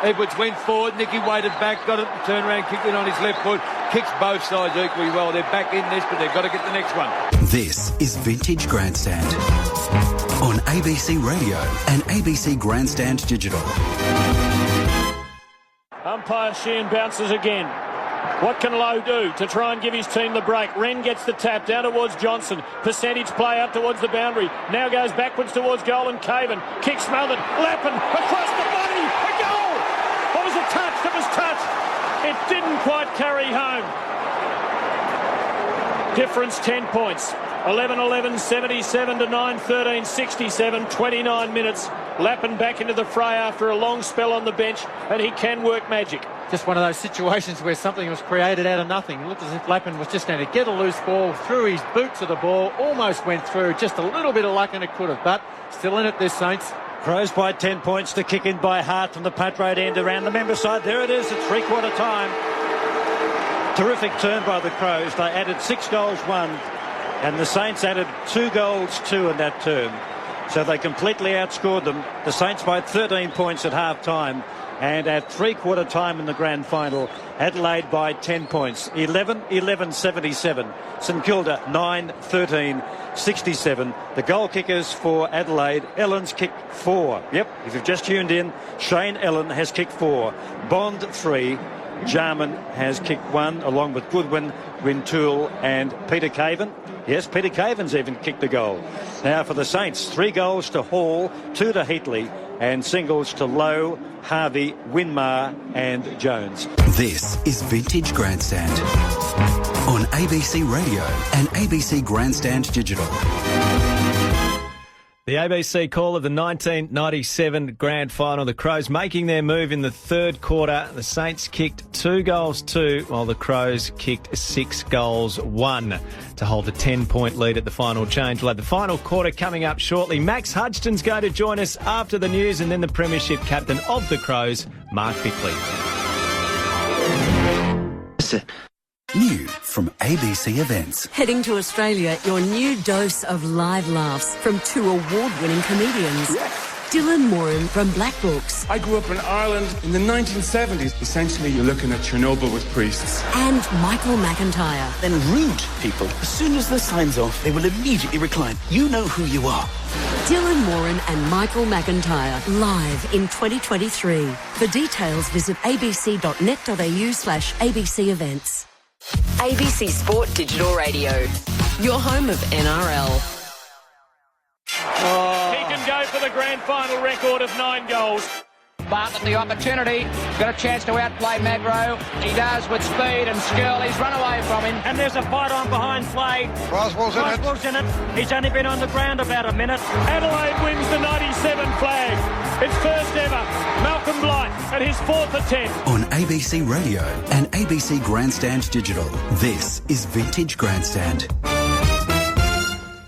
Edwards went forward. Nicky waited back, got it, turned around, kicked it on his left foot. Kicks both sides equally well. They're back in this, but they've got to get the next one. This is Vintage Grandstand on ABC Radio and ABC Grandstand Digital. Umpire Sheehan bounces again. What can Lowe do to try and give his team the break? Wren gets the tap down towards Johnson. Percentage play out towards the boundary. Now goes backwards towards goal and Caven. Kick smothered. Lappin across the body. A goal! What was a touch? That was touched. It didn't quite carry home. Difference 10 points. 11-11, 77 to 9-13, 67, 29 minutes. Lappin back into the fray after a long spell on the bench, and he can work magic. Just one of those situations where something was created out of nothing. It looked as if Lappin was just going to get a loose ball, threw his boot to the ball, almost went through, just a little bit of luck and it could have, but still in it this Saints. Crows by 10 points to kick in by Hart from the Punt Road end around the member side. There it is at three-quarter time. Terrific turn by the Crows. They added 6 goals, 1, and the Saints added 2 goals, 2 in that turn. So they completely outscored them. The Saints by 13 points at half-time. And at three-quarter time in the grand final, Adelaide by 10 points. 11-11-77. St Kilda 9-13-67. The goal kickers for Adelaide. Ellen's kicked 4. Yep, if you've just tuned in, Shane Ellen has kicked 4. Bond 3. Jarman has kicked 1, along with Goodwin, Rintoul and Peter Caven. Yes, Peter Caven's even kicked a goal. Now for the Saints, 3 goals to Hall, 2 to Heatley, and singles to Lowe, Harvey, Winmar and Jones. This is Vintage Grandstand on ABC Radio and ABC Grandstand Digital. The ABC call of the 1997 Grand Final. The Crows making their move in the third quarter. The Saints kicked 2 goals, 2, while the Crows kicked 6 goals, 1 to hold a 10-point lead at the final change. We'll have the final quarter coming up shortly. Max Hudgton's going to join us after the news, and then the Premiership captain of the Crows, Mark Bickley. New from ABC Events. Heading to Australia, your new dose of live laughs from 2 award-winning comedians. Dylan Moran from Black Books. I grew up in Ireland in the 1970s. Essentially, you're looking at Chernobyl with priests. And Michael McIntyre. Then rude people, as soon as the sign's off, they will immediately recline. You know who you are. Dylan Moran and Michael McIntyre, live in 2023. For details, visit abc.net.au/ABC Events. ABC Sport Digital Radio, your home of NRL. He can go for the grand final record of 9 goals. Bartlett the opportunity, got a chance to outplay Magro. He does with speed and skill. He's run away from him. And there's a fight on behind Slade. Roswell's in it. He's only been on the ground about a minute. Adelaide wins the 97 flag. It's first ever. Malcolm Blight at his 4th attempt. On ABC Radio and ABC Grandstand Digital, this is Vintage Grandstand.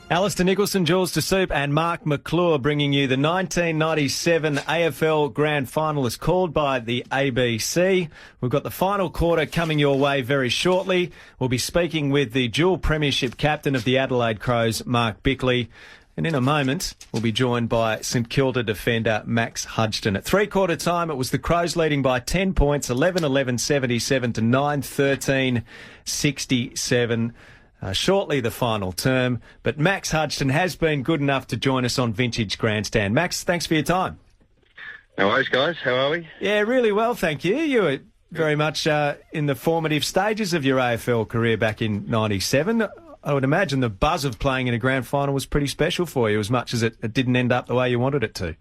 Alistair Nicholson, Jules de Soup and Mark McClure bringing you the 1997 AFL Grand Final as called by the ABC. We've got the final quarter coming your way very shortly. We'll be speaking with the dual premiership captain of the Adelaide Crows, Mark Bickley. And in a moment, we'll be joined by St Kilda defender Max Hudgton. At three-quarter time, it was the Crows leading by 10 points, 11-11-77 to 9-13-67. Shortly the final term, but Max Hudgton has been good enough to join us on Vintage Grandstand. Max, thanks for your time. No worries, guys. How are we? Yeah, really well, thank you. You were very much in the formative stages of your AFL career back in 97. I would imagine the buzz of playing in a grand final was pretty special for you, as much as it didn't end up the way you wanted it to.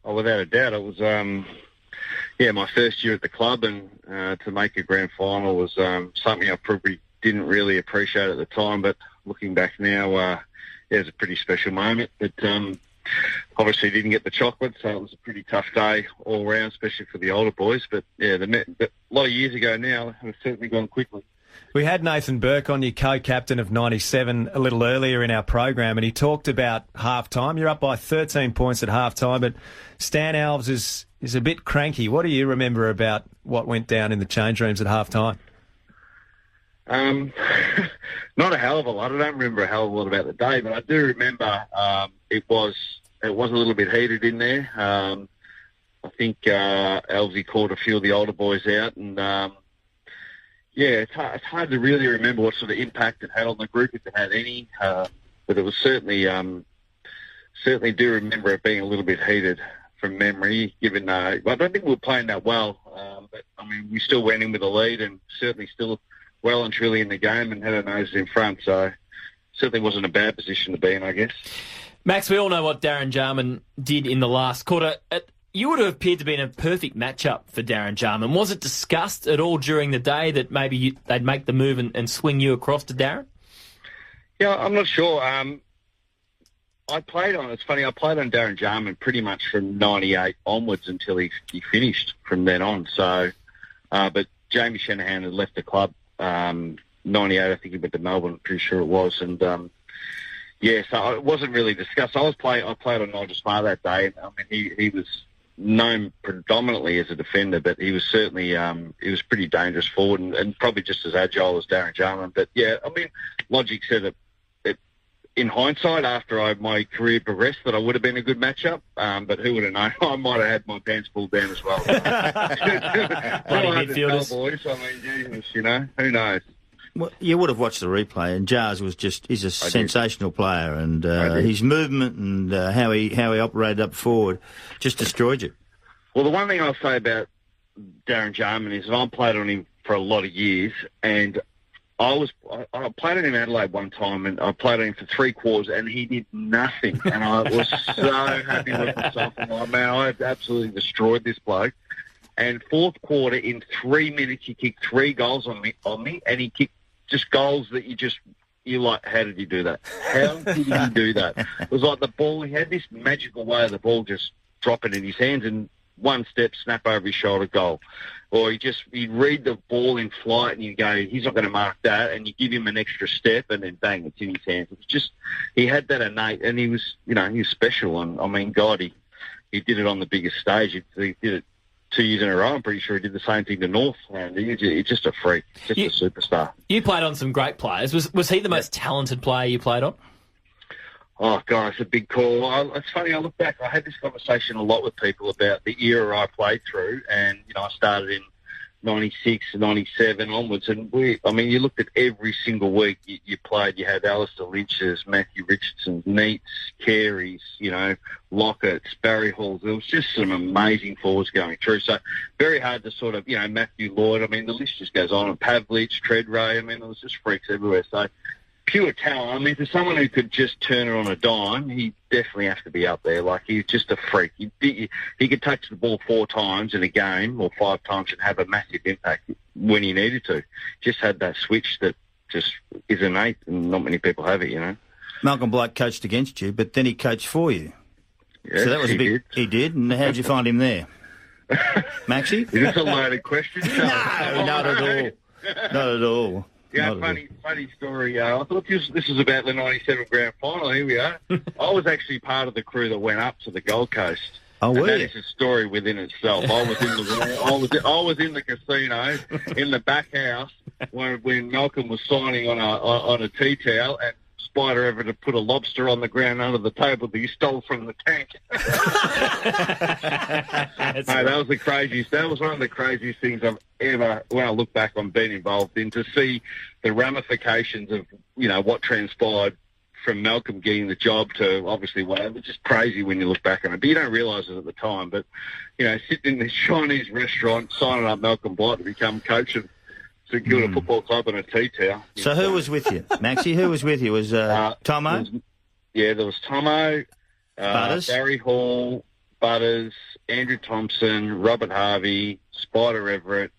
Oh, without a doubt. It was, my first year at the club, and to make a grand final was something I probably didn't really appreciate at the time, but looking back now, it was a pretty special moment. But obviously didn't get the chocolate, so it was a pretty tough day all round, especially for the older boys. But yeah, a lot of years ago now, it's certainly gone quickly. We had Nathan Burke on, your co-captain of 97, a little earlier in our program, and he talked about half-time. You're up by 13 points at half-time, but Stan Alves is a bit cranky. What do you remember about what went down in the change rooms at half-time? Not a hell of a lot. I don't remember a hell of a lot about the day, but I do remember it was a little bit heated in there. I think Elvesy called a few of the older boys out, and it's hard to really remember what sort of impact it had on the group, if it had any. But it was certainly do remember it being a little bit heated from memory, given I don't think we were playing that well. But, I mean, we still went in with a lead and certainly still well and truly in the game and had our noses in front. So certainly wasn't a bad position to be in, I guess. Max, we all know what Darren Jarman did in the last quarter. You would have appeared to be in a perfect matchup for Darren Jarman. Was it discussed at all during the day that maybe they'd make the move and swing you across to Darren? Yeah, I'm not sure. I played on Darren Jarman pretty much from 98 onwards until he finished from then on. So, but Jamie Shanahan had left the club 98. I think he went to Melbourne. I'm pretty sure it was. And so it wasn't really discussed. I played on Nigel Smart that day. And, I mean, he was known predominantly as a defender, but he was certainly he was pretty dangerous forward and probably just as agile as Darren Jarman. But yeah, I mean, logic said it in hindsight, after my career progressed, that I would have been a good matchup. But who would have known? I might have had my pants pulled down as well. Bloody midfielders. Boys. I mean, Jesus, who knows? Well, you would have watched the replay, and Jars he's a sensational player, and his movement and how he operated up forward just destroyed you. Well, the one thing I'll say about Darren Jarman is that I played on him for a lot of years, and I played on him in Adelaide one time, and I played on him for 3 quarters, and he did nothing. And I was so happy with myself. I'm like, man, I absolutely destroyed this bloke. And 4th quarter, in 3 minutes, he kicked 3 goals on me, and he kicked just goals that you're like, how did you do that? How did he do that? It was like the ball, he had this magical way of the ball just dropping in his hands, and one step, snap over his shoulder, goal. Or he'd read the ball in flight and you go, he's not going to mark that, and you give him an extra step and then bang, it's in his hands. It was just, he had that innate, and he was special. And I mean, God, he did it on the biggest stage. He did it 2 years in a row. I'm pretty sure he did the same thing to North. And he's just a freak, a superstar. You played on some great players. Was he the most talented player you played on? Oh, God, it's a big call. It's funny, I look back, I had this conversation a lot with people about the era I played through, and, I started in 96, 97 onwards, and you looked at every single week you played. You had Alistair Lynch's, Matthew Richardson's, Neats, Careys, Lockett's, Barry Hall's. There was just some amazing forwards going through. So very hard to sort of, Matthew Lloyd. I mean, the list just goes on. And Pavlich, Treadray. I mean, there was just freaks everywhere. So pure talent. I mean, for someone who could just turn it on a dime, he definitely has to be up there. Like, he's just a freak. He could touch the ball 4 times in a game or 5 times and have a massive impact when he needed to. Just had that switch that just is innate, and not many people have it, Malcolm Blight coached against you, but then he coached for you. Yes, so that was He did, and how did you find him there? Maxie? Is this a loaded question? No, not at all. Not at all. Yeah, funny story. I thought this was about the 97 grand final. Here we are. I was actually part of the crew that went up to the Gold Coast. Oh, and that is a story within itself. I was in the casino in the back house when Malcolm was signing on a tea towel, and Spider Everett had put a lobster on the ground under the table that he stole from the tank. That was the craziest. That was one of the craziest things I've ever, when I look back on being involved in, to see the ramifications of what transpired from Malcolm getting the job to obviously whatever. It's just crazy when you look back on it, but you don't realise it at the time. But sitting in this Chinese restaurant, signing up Malcolm Blight to become coach of St Kilda Football Club and a tea towel. So who was with you, Maxie? Who was with you? Was Tomo? There was Tomo, Butters, Barry Hall, Butters, Andrew Thompson, Robert Harvey, Spider Everett.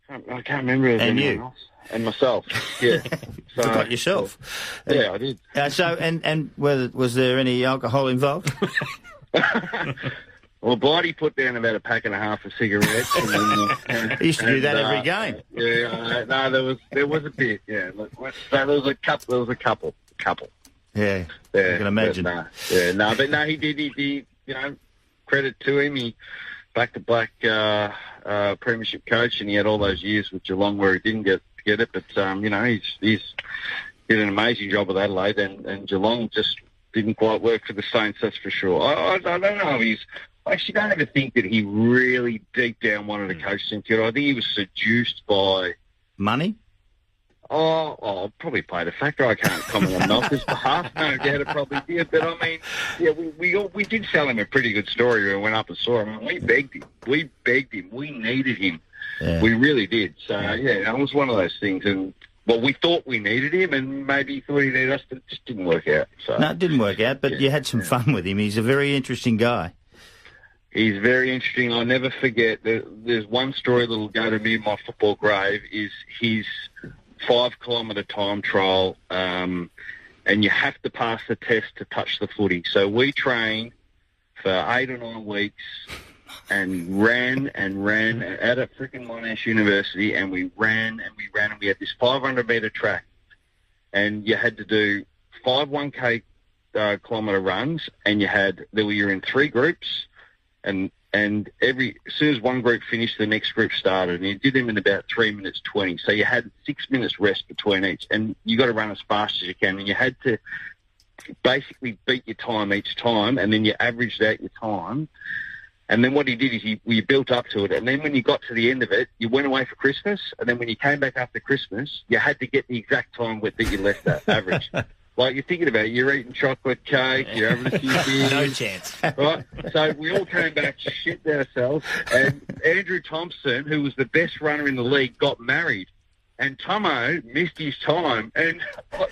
I can't remember. And you. Else. And myself, yeah. So, forgot yourself. Yeah, I did. And was there any alcohol involved? Well, Blighty put down about a pack and a half of cigarettes. He used to do that every game. Yeah, no, there was a bit. Yeah, there was a couple. Yeah, I can imagine. But he did. Credit to him. He back-to-back premiership coach, and he had all those years with Geelong where he didn't get it. But he's did an amazing job with Adelaide, and Geelong just didn't quite work for the Saints. That's for sure. I don't know. I actually don't ever think that he really deep down wanted to coach St Kilda. I think he was seduced by money. Oh, probably played a factor. I can't comment on Malcolm's behalf. No doubt it probably did. But, I mean, yeah, we did sell him a pretty good story when we went up and saw him. I mean, we begged him. We needed him. Yeah. We really did. So, yeah, it was one of those things. And, well, we thought we needed him, and maybe he thought he needed us, but it just didn't work out. So. No, it didn't work out, but you had some fun with him. He's a very interesting guy. He's very interesting. I'll never forget. There's one story that'll go to me in my football grave, is his 5-kilometre time trial, and you have to pass the test to touch the footy. So we trained for 8 or 9 weeks and ran out of freaking Monash University, and we ran, and we had this 500-metre track, and you had to do 5 1K kilometre runs, and you're in 3 groups, and as soon as one group finished, the next group started, and you did them in about 3 minutes 20. So you had 6 minutes rest between each, and you got to run as fast as you can, and you had to basically beat your time each time, and then you averaged out your time. And then what he did is we built up to it, and then when you got to the end of it, you went away for Christmas, and then when you came back after Christmas, you had to get the exact time that you left that average. Like, you're thinking about it, you're eating chocolate cake, you're having a few beers. No chance. Right? So we all came back, shit ourselves, and Andrew Thompson, who was the best runner in the league, got married. And Tomo missed his time, and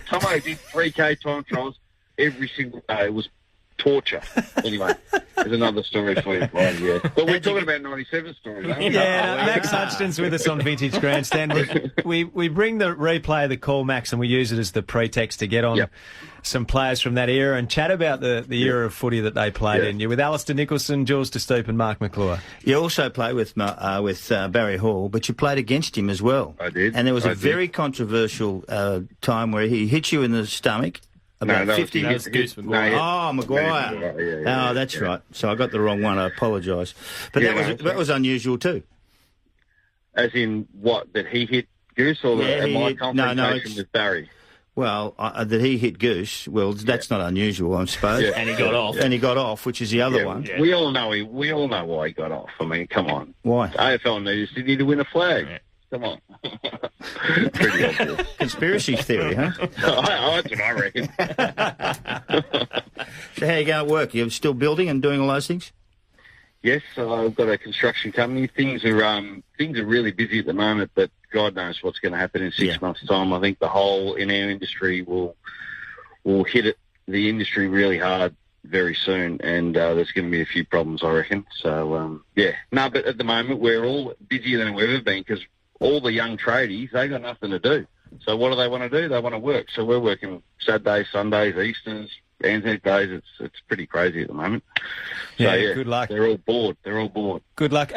Tomo did 3K time trials every single day. It was torture. Anyway, there's another story for you, Brian, yeah. But we're talking about 97 stories, aren't we? Yeah, Max Hutchinson's with us on Vintage Grandstand. We bring the replay of the call, Max, and we use it as the pretext to get on some players from that era and chat about the era of footy that they played in. You're with Alistair Nicholson, Jules De Stoop and Mark McClure. You also played with Barry Hall, but you played against him as well. I did. And there was a very controversial time where he hit you in the stomach. About 50 was Goose Maguire. Maguire. Yeah, that's right. So I got the wrong one. I apologise. But that was unusual too. As in what? That he hit Goose, or my confrontation with Barry? Well, that he hit Goose. Well, that's not unusual, I suppose. Yeah. And he got off. And he got off, which is the other one. Yeah. We all know why he got off. I mean, come on. Why? AFL needed to win a flag. Yeah. Come on. Pretty obvious. Conspiracy theory, huh? That's what I reckon. So how are you going to work? You're still building and doing all those things? Yes, I've got a construction company. Things are really busy at the moment, but God knows what's going to happen in 6 months' time. I think the hole in our industry will hit the industry really hard very soon, and there's going to be a few problems, I reckon. So, but at the moment we're all busier than we've ever been, because all the young tradies, they got nothing to do. So what do they want to do? They want to work. So we're working Saturdays, Sundays, Easters, Anzac days. It's pretty crazy at the moment. So, good luck. They're all bored. Good luck.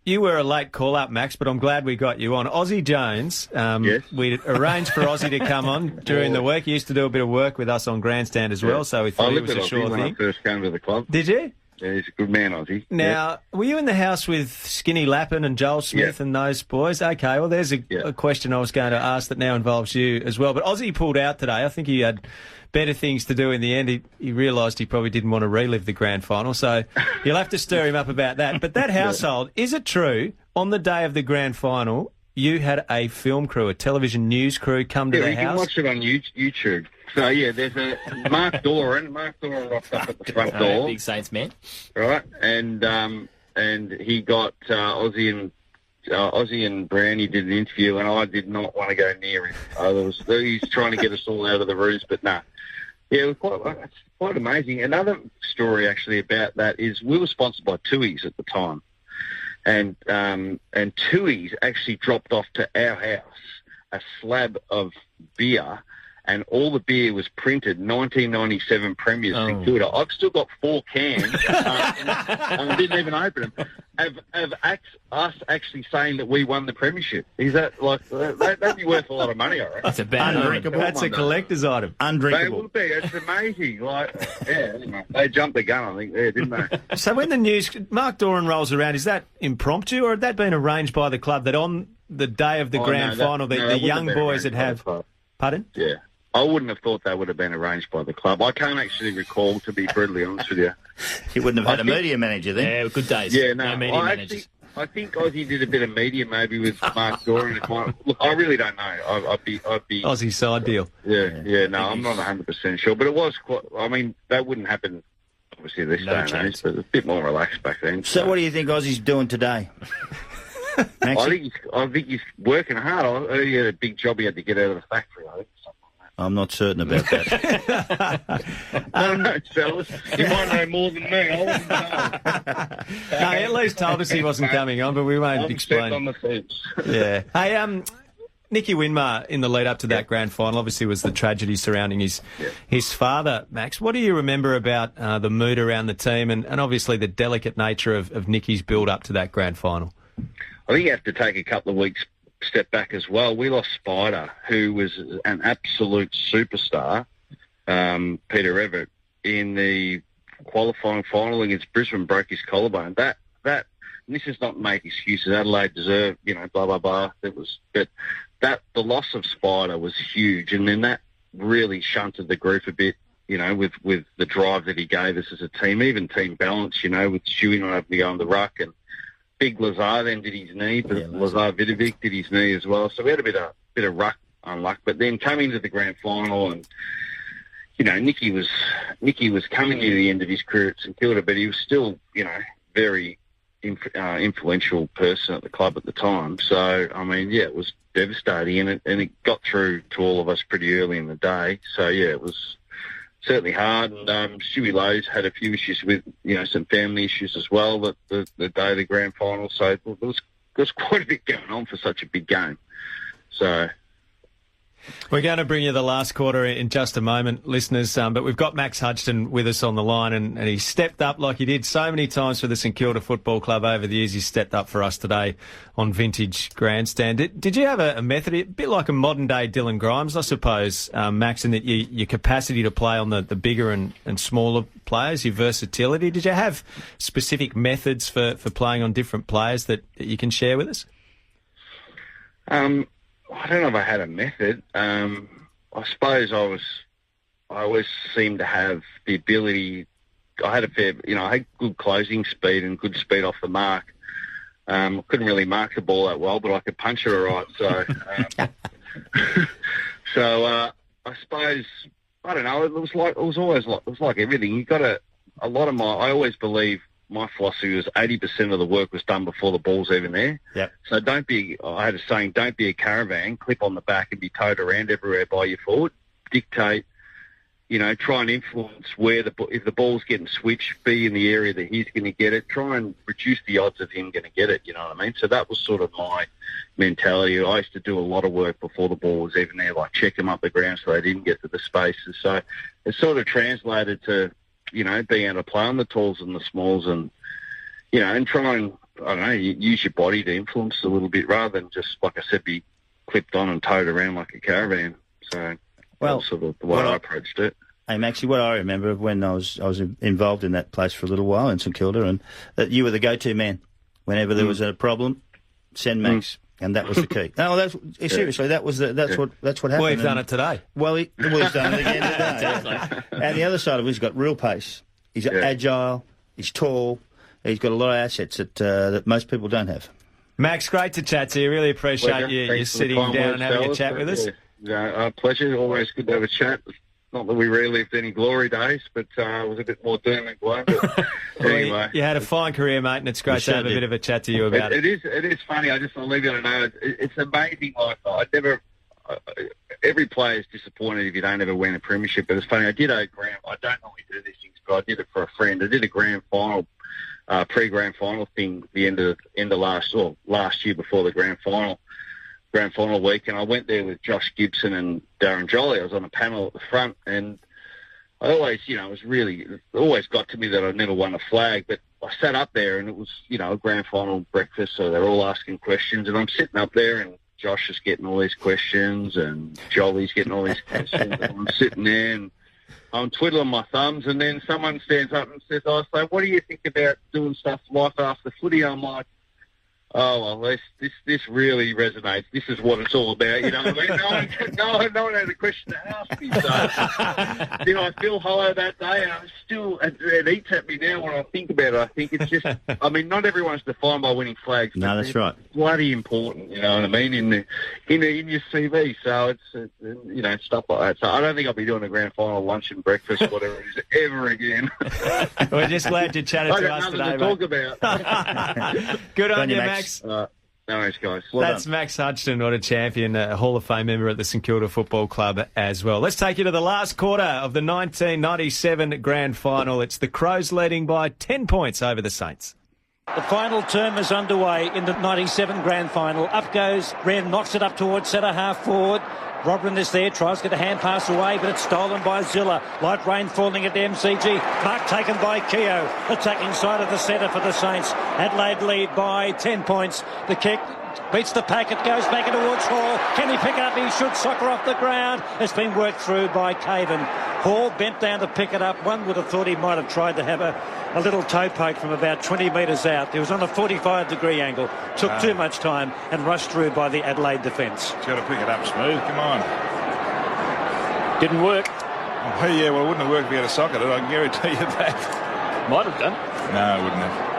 You were a late call-up, Max, but I'm glad we got you on. Ozzie Jones, we arranged for Ozzie to come on during the week. He used to do a bit of work with us on Grandstand as well, so we thought it was a sure thing. When I first came to the club. Did you? Yeah, he's a good man, Ozzie. Now, were you in the house with Skinny Lappin and Joel Smith and those boys? Okay, well, there's a question I was going to ask that now involves you as well. But Ozzie pulled out today. I think he had better things to do in the end. He realised he probably didn't want to relive the grand final, so you'll have to stir him up about that. But that household, is it true, on the day of the grand final, you had a film crew, a television news crew come to the house? Yeah, you can watch it on YouTube. So, there's a Mark Doran. Mark Doran rocked up at the front door. Big Saints man. Right, and he got Ozzie and Brownie did an interview, and I did not want to go near him. He's trying to get us all out of the rooms, but nah. Yeah, it's quite amazing. Another story, actually, about that is we were sponsored by Tui's at the time. And Tui's actually dropped off to our house a slab of beer, and all the beer was printed 1997 Premiers St Kilda. I've still got 4 cans, and I didn't even open them, of us actually saying that we won the premiership. Is that that'd be worth a lot of money, I reckon. That's a bad undrinkable. That's a collector's item. Undrinkable. They would be. It's amazing. Anyway, they jumped the gun, I think, there, didn't they? So when the news, Mark Doran rolls around, is that impromptu, or had that been arranged by the club that on the day of the grand final, the young boys would have... Pardon? Yeah. I wouldn't have thought that would have been arranged by the club. I can't actually recall, to be brutally honest with you. You wouldn't have had a media manager then? Yeah, good days. Yeah, no media managers. I think Aussie did a bit of media maybe with Mark Doran. Look, I really don't know. I'd be Aussie side deal. Yeah. No, I'm not 100% sure, but it was quite. I mean, that wouldn't happen obviously this day and age, but it was a bit more relaxed back then. So, what do you think Aussie's doing today? I think he's working hard. He had a big job he had to get out of the factory. I think. I'm not certain about that. No, fellas. You might know more than me. I wouldn't know. No, he at least told us he wasn't coming on, but we won't explain. On the fence. Yeah. Hey, Nicky Winmar in the lead up to that grand final obviously was the tragedy surrounding his father, Max. What do you remember about the mood around the team and obviously the delicate nature of Nicky's build up to that grand final? I think you have to take a couple of weeks step back as well. We lost Spider, who was an absolute superstar, Peter Everett, in the qualifying final against Brisbane, broke his collarbone. That and this is not make excuses. Adelaide deserved, blah blah blah. But the loss of Spider was huge, and then that really shunted the group a bit. With the drive that he gave us as a team, even team balance. With Stewie not having to go on the ruck and. Big Lazar then did his knee, but Lazar Vidovic did his knee as well. So we had a bit of unluck. But then coming to the grand final, and Nicky was coming near the end of his career at St Kilda, but he was still very influential person at the club at the time. So I mean, it was devastating, and it got through to all of us pretty early in the day. So it was. Certainly hard, and Stewie Lowe's had a few issues with, some family issues as well. But the day of the grand final, so there was quite a bit going on for such a big game. So we're going to bring you the last quarter in just a moment, listeners. But we've got Max Hudson with us on the line, and he stepped up like he did so many times for the St Kilda Football Club over the years. He stepped up for us today on Vintage Grandstand. Did you have a method, a bit like a modern-day Dylan Grimes, I suppose, Max, in that your capacity to play on the bigger and smaller players, your versatility? Did you have specific methods for playing on different players that you can share with us? I don't know if I had a method. I suppose I always seemed to have the ability. I had I had good closing speed and good speed off the mark. Couldn't really mark the ball that well, but I could punch it all right. So, I suppose I don't know. It was like everything. You got a lot of I always believe. My philosophy was 80% of the work was done before the ball's even there. Yep. So I had a saying, don't be a caravan, clip on the back and be towed around everywhere by your forward. Dictate, try and influence if the ball's getting switched, be in the area that he's going to get it. Try and reduce the odds of him going to get it, you know what I mean? So that was sort of my mentality. I used to do a lot of work before the ball was even there, like check them up the ground so they didn't get to the spaces. So it sort of translated to, being able to play on the talls and the smalls and, and try and, I don't know, use your body to influence a little bit rather than just, like I said, be clipped on and towed around like a caravan. So that was sort of the way I approached it. Hey, Maxie, what I remember when I was involved in that place for a little while in St Kilda, and that you were the go-to man. Whenever there was a problem, send Max. And that was the key. No, seriously, that's what happened. We've done it today. Well, we've done it again today. And the other side of it, he's got real pace. He's agile. He's tall. He's got a lot of assets that most people don't have. Max, great to chat to you. Really appreciate you sitting down and having a chat with us. Pleasure. Always good to have a chat. Not that we relived any glory days, but it was a bit more doom and gloom. Anyway, you had a fine career, mate, and it's great to have a bit of a chat to you about it. It is funny. I'll leave you to know. It's amazing. Like every player is disappointed if you don't ever win a premiership. But it's funny. I don't normally do these things, but I did it for a friend. I did a grand final, pre-grand final thing the end of last year before the grand final week, and I went there with Josh Gibson and Darren Jolly. I was on a panel at the front, and I always, it always got to me that I'd never won a flag, but I sat up there and it was, a grand final breakfast, so they're all asking questions, and I'm sitting up there and Josh is getting all these questions and Jolly's getting all these questions, and I'm sitting there and I'm twiddling my thumbs, and then someone stands up and says, so what do you think about doing stuff life after footy? I'm like, Oh, well, this really resonates. This is what it's all about, you know what I mean? No one had a question to ask me, so did I feel hollow that day? I'm still, it eats at me now when I think about it. I think it's just, I mean, not everyone's defined by winning flags. No, that's right. Bloody important, you know what I mean, in your CV. So it's you know, stuff like that. So I don't think I'll be doing a grand final lunch and breakfast, whatever it is, ever again. We're just glad you chatted to us today, I got nothing to talk about. Good on you, Max. No worries, guys. That's Max Hudson, what a champion, a Hall of Fame member at the St Kilda Football Club as well. Let's take you to the last quarter of the 1997 Grand Final. It's the Crows leading by 10 points over the Saints. The final term is underway in the 97 Grand Final. Up goes Wren, knocks it up towards centre half forward. Robin is there, tries to get a hand pass away, but it's stolen by Zilla. Light rain falling at the MCG. Mark taken by Keogh. Attacking side of the centre for the Saints. Adelaide lead by 10 points. The kick beats the packet, goes back towards Hall. Can he pick it up? He should soccer off the ground. It's been worked through by Caven. Hall bent down to pick it up. One would have thought he might have tried to have a little toe poke from about 20 metres out. It was on a 45-degree angle. Took too much time and rushed through by the Adelaide defence. He's got to pick it up smooth. Come on. Didn't work. Oh, yeah, well, it wouldn't have worked if he had a socket. I can guarantee you that. Might have done. No, it wouldn't have.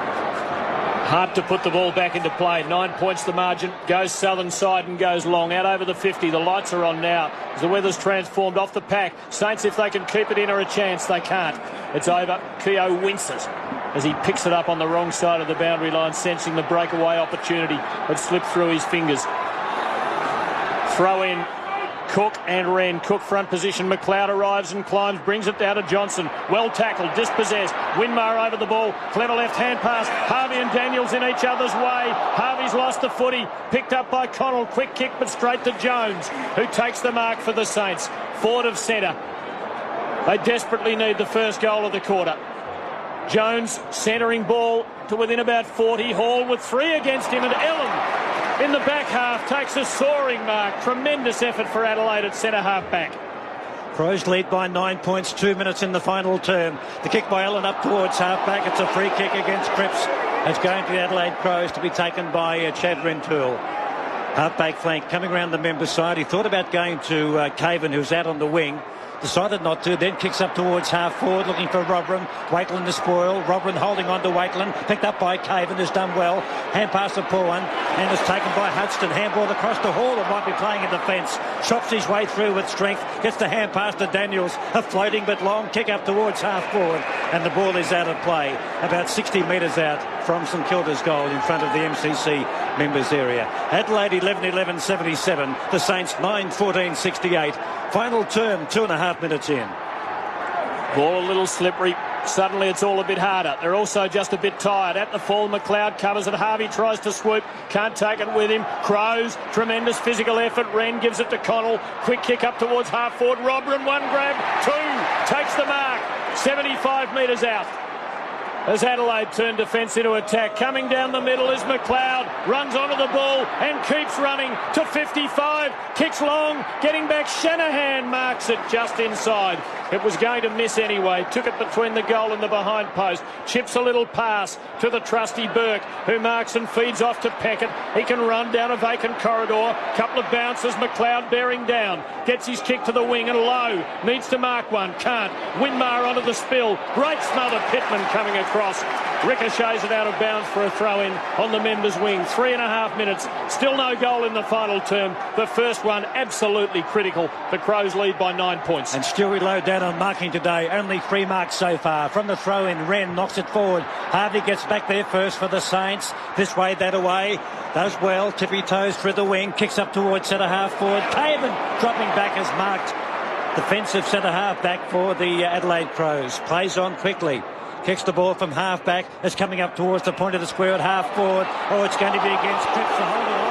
Hard to put the ball back into play. 9 points the margin. Goes southern side and goes long. Out over the 50. The lights are on now as the weather's transformed off the pack. Saints, if they can keep it in, are a chance. They can't. It's over. Keogh winces as he picks it up on the wrong side of the boundary line, sensing the breakaway opportunity. It slipped through his fingers. Throw in. Cook and Wren. Cook front position. McLeod arrives and climbs, brings it down to Johnson. Well tackled, dispossessed. Winmar over the ball. Clever left hand pass. Harvey and Daniels in each other's way. Harvey's lost the footy. Picked up by Connell. Quick kick, but straight to Jones, who takes the mark for the Saints. Forward of centre. They desperately need the first goal of the quarter. Jones centering ball to within about 40. Hall with 3 against him, and Ellen in the back half takes a soaring mark. Tremendous effort for Adelaide at centre half back. Crows lead by 9 points, 2 minutes in the final term. The kick by Ellen up towards half back. It's a free kick against Cripps. It's going to the Adelaide Crows to be taken by Chad Rentoul. Half back flank coming around the member side. He thought about going to Caven, who's out on the wing. Decided not to, then kicks up towards half forward, looking for Robran. Waitland to spoil. Robran holding on to Waitland. Picked up by Caven, has done well. Hand pass to Pawan, and is taken by Hudson. Handball across to Hall, who might be playing in defence. Chops his way through with strength. Gets the hand pass to Daniels. A floating but long kick up towards half forward, and the ball is out of play. About 60 metres out from St Kilda's goal in front of the MCC members area. Adelaide 11-11-77. The Saints 9-14-68. Final term, 2.5 minutes in. Ball a little slippery. Suddenly it's all a bit harder. They're also just a bit tired. At the fall, McLeod covers it. Harvey tries to swoop. Can't take it with him. Crows, tremendous physical effort. Wren gives it to Connell. Quick kick up towards half forward. Robran, 1 grab, 2. Takes the mark. 75 metres out. As Adelaide turn defence into attack. Coming down the middle is McLeod. Runs onto the ball and keeps running to 55. Kicks long. Getting back. Shanahan marks it just inside. It was going to miss anyway. Took it between the goal and the behind post. Chips a little pass to the trusty Burke, who marks and feeds off to Peckett. He can run down a vacant corridor. Couple of bounces. McLeod bearing down. Gets his kick to the wing and low. Needs to mark one. Can't. Winmar onto the spill. Great smother. Pittman coming across. Ricochets it out of bounds for a throw-in on the members' wing. 3.5 minutes. Still no goal in the final term. The first one absolutely critical. The Crows lead by 9 points. And Stewie low down on marking today. Only 3 marks so far. From the throw-in, Wren knocks it forward. Harvey gets back there first for the Saints. This way, that away. Does well. Tippy toes through the wing. Kicks up towards centre half forward. Caven dropping back as marked. Defensive centre half back for the Adelaide Crows. Plays on quickly. Kicks the ball from half back. It's coming up towards the point of the square at half forward. Oh, it's going to be against Cripps for holding on.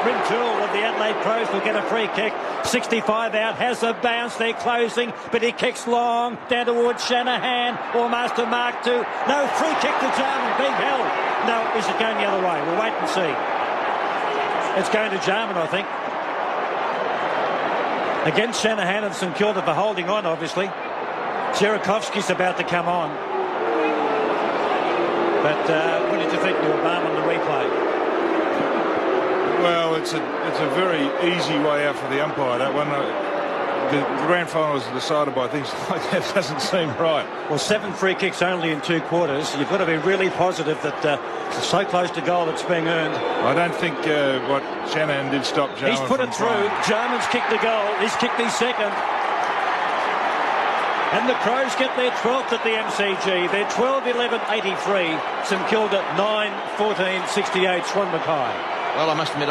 Rentoul of the Adelaide Crows will get a free kick. 65 out, has a bounce. They're closing, but he kicks long down towards Shanahan. Almost a mark to. No, free kick to Jarman. Being held. No, is it going the other way? We'll wait and see. It's going to Jarman, I think. Against Shanahan and St Kilda for holding on, obviously. Zhirakovsky's about to come on. But what did you think, Neil Barham, on the replay? it's a very easy way out for the umpire, that one. The grand finals are decided by things like that. Doesn't seem right. Well, 7 free kicks only in 2 quarters. You've got to be really positive that it's so close to goal it's being earned. I don't think what Shanahan did stop Jarman. He's put it through. Jarman's kicked the goal. He's kicked his second. And the Crows get their 12th at the MCG. They're 12-11-83. St Kilda 9-14-68. Swan Mackay. Well, I must admit,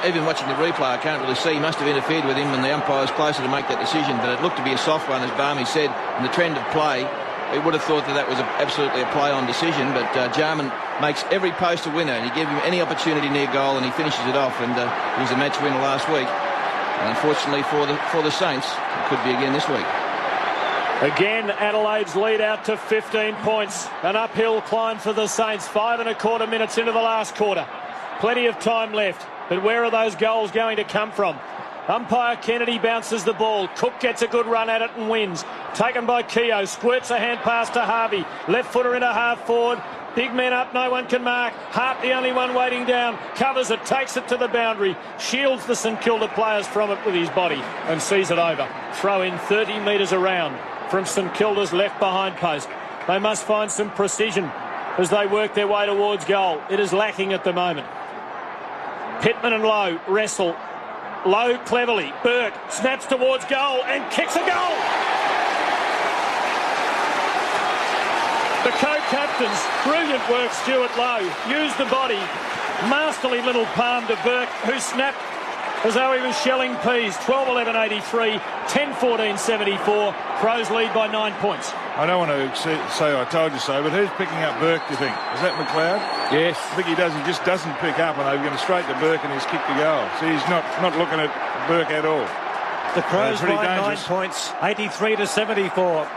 even watching the replay, I can't really see. He must have interfered with him, and the umpire's closer to make that decision. But it looked to be a soft one, as Barmy said. And the trend of play, we would have thought that was absolutely a play-on decision. But Jarman makes every post a winner, and he gave him any opportunity near goal, and he finishes it off. And he was a match winner last week. And unfortunately for the Saints, it could be again this week. Again, Adelaide's lead out to 15 points. An uphill climb for the Saints. 5 1/4 minutes into the last quarter. Plenty of time left. But where are those goals going to come from? Umpire Kennedy bounces the ball. Cook gets a good run at it and wins. Taken by Keogh. Squirts a hand pass to Harvey. Left footer into half forward. Big men up, no one can mark. Hart the only one waiting down. Covers it, takes it to the boundary. Shields the St Kilda players from it with his body and sees it over. Throw in 30 metres around from St Kilda's left behind post. They must find some precision as they work their way towards goal. It is lacking at the moment. Pittman and Lowe wrestle. Lowe cleverly. Burke snaps towards goal and kicks a goal. The co-captains, brilliant work, Stuart Lowe. Used the body. Masterly little palm to Burke, who snapped as though he was shelling peas. 12-11-83, 10-14-74. Crows lead by 9 points. I don't want to say I told you so, but who's picking up Burke, do you think? Is that McLeod? Yes. I think he does. He just doesn't pick up, and they're going to straight to Burke and he's kicked the goal. So he's not looking at Burke at all. The Crows by 9 dangerous. points, 83-74.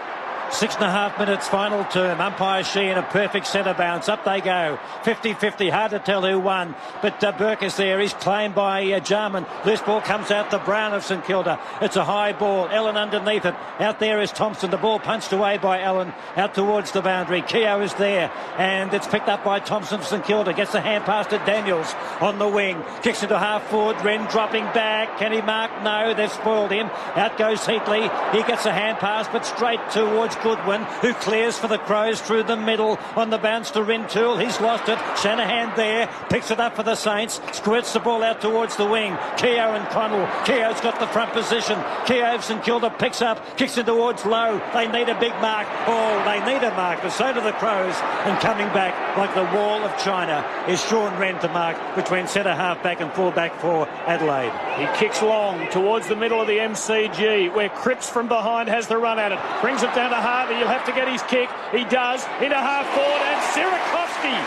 6.5 minutes final term. Umpire Sheehan a perfect centre bounce. Up they go. 50-50. Hard to tell who won. But Burke is there. He's claimed by Jarman. Loose ball comes out to Brown of St Kilda. It's a high ball. Ellen underneath it. Out there is Thompson. The ball punched away by Ellen. Out towards the boundary. Keogh is there. And it's picked up by Thompson of St Kilda. Gets the hand pass to Daniels on the wing. Kicks into half forward. Wren dropping back. Can he mark? No. They've spoiled him. Out goes Heatley. He gets a hand pass, but straight towards Goodwin, who clears for the Crows through the middle on the bounce to Rintoul. He's lost it. Shanahan there, picks it up for the Saints, squirts the ball out towards the wing. Keogh and Connell. Keogh's got the front position. Keogh of St Kilda picks up, kicks it towards Lowe. They need a big mark. Oh, they need a mark, but so do the Crows. And coming back like the wall of China is Sean Wren to mark between centre half back and full back for Adelaide. He kicks long towards the middle of the MCG, where Cripps from behind has the run at it. Brings it down to Harvey. He'll have to get his kick. He does. Into half forward, and Sirakovsky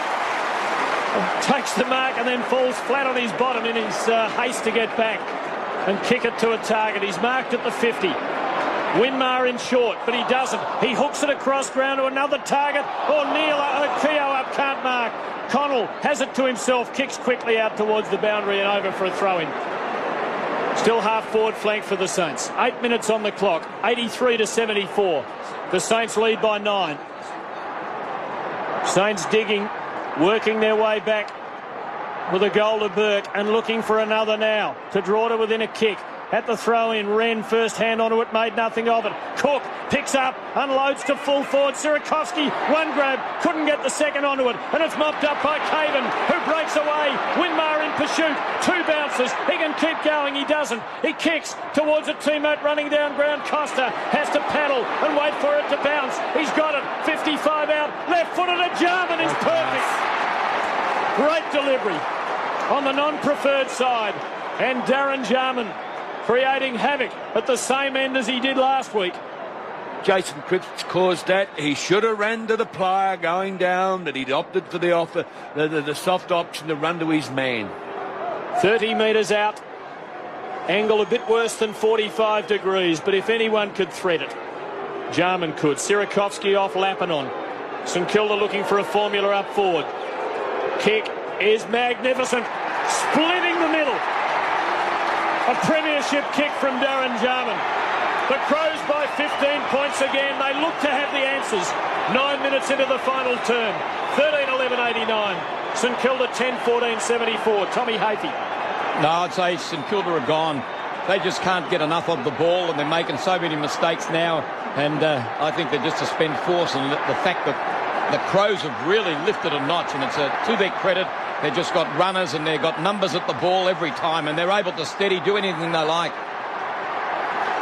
takes the mark and then falls flat on his bottom in his haste to get back and kick it to a target. He's marked at the 50. Winmar in short, but he doesn't. He hooks it across ground to another target. Keogh up, can't mark. Connell has it to himself, kicks quickly out towards the boundary and over for a throw-in. Still half forward flank for the Saints. 8 minutes on the clock. 83-74. The Saints lead by 9. Saints digging, working their way back with a goal to Burke and looking for another now to draw to within a kick. At the throw-in, Wren first hand onto it, made nothing of it. Cook picks up, unloads to full forward. Sirakovsky, one grab, couldn't get the second onto it, and it's mopped up by Caven, who breaks away. Winmar in pursuit, 2 bounces. He can keep going, he doesn't. He kicks towards a teammate running down ground. Costa has to paddle and wait for it to bounce. He's got it, 55 out, left-footed to Jarman is perfect. Great delivery on the non-preferred side, and Darren Jarman creating havoc at the same end as he did last week. Jason Cripps caused that. He should have ran to the player going down, that he'd opted for the soft option to run to his man. 30 metres out. Angle a bit worse than 45 degrees, but if anyone could thread it, Jarman could. Sirakovsky off Lappanon. St Kilda looking for a formula up forward. Kick is magnificent. Splitting the middle. A premiership kick from Darren Jarman. The Crows by 15 points again. They look to have the answers. 9 minutes into the final term. 13-11-89. St Kilda 10-14-74. Tommy Hafey. No, I'd say St Kilda are gone. They just can't get enough of the ball, and they're making so many mistakes now. And I think they're just to spend force. And the fact that the Crows have really lifted a notch, and it's to their credit. They've just got runners and they've got numbers at the ball every time, and they're able to steady, do anything they like.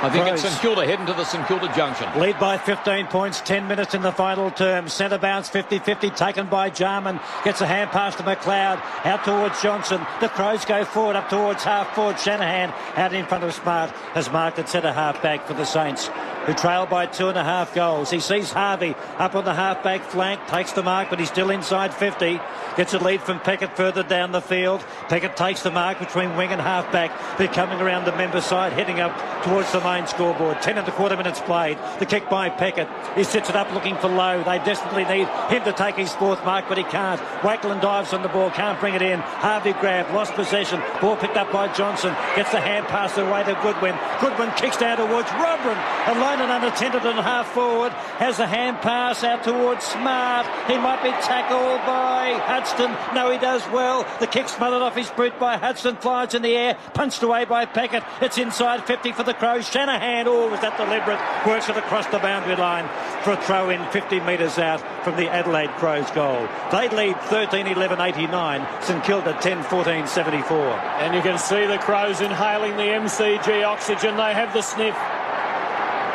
I think it's St Kilda heading to the St Kilda junction. Lead by 15 points, 10 minutes in the final term. Centre bounce 50-50 taken by Jarman. Gets a hand pass to McLeod. Out towards Johnson. The Crows go forward up towards half forward. Shanahan out in front of Smart has marked at centre half back for the Saints, who trail by 2.5 goals. He sees Harvey up on the half-back flank, takes the mark, but he's still inside 50. Gets a lead from Peckett further down the field. Peckett takes the mark between wing and half-back. They're coming around the member side, heading up towards the main scoreboard. 10.25 minutes played. The kick by Peckett. He sits it up looking for Lowe. They desperately need him to take his fourth mark, but he can't. Wakeland dives on the ball, can't bring it in. Harvey grabbed, lost possession. Ball picked up by Johnson. Gets the hand pass away to Goodwin. Goodwin kicks down towards Robin. Alone and unattended and half forward, has a hand pass out towards Smart. He might be tackled by Hudson. No, he does well. The kick smothered off his boot by Hudson, flies in the air, punched away by Peckett. It's inside 50 for the Crows. Shanahan, was that deliberate? Works it across the boundary line for a throw in 50 metres out from the Adelaide Crows goal. They lead 13-11-89. St Kilda 10-14-74. And you can see the Crows inhaling the MCG oxygen. They have the sniff.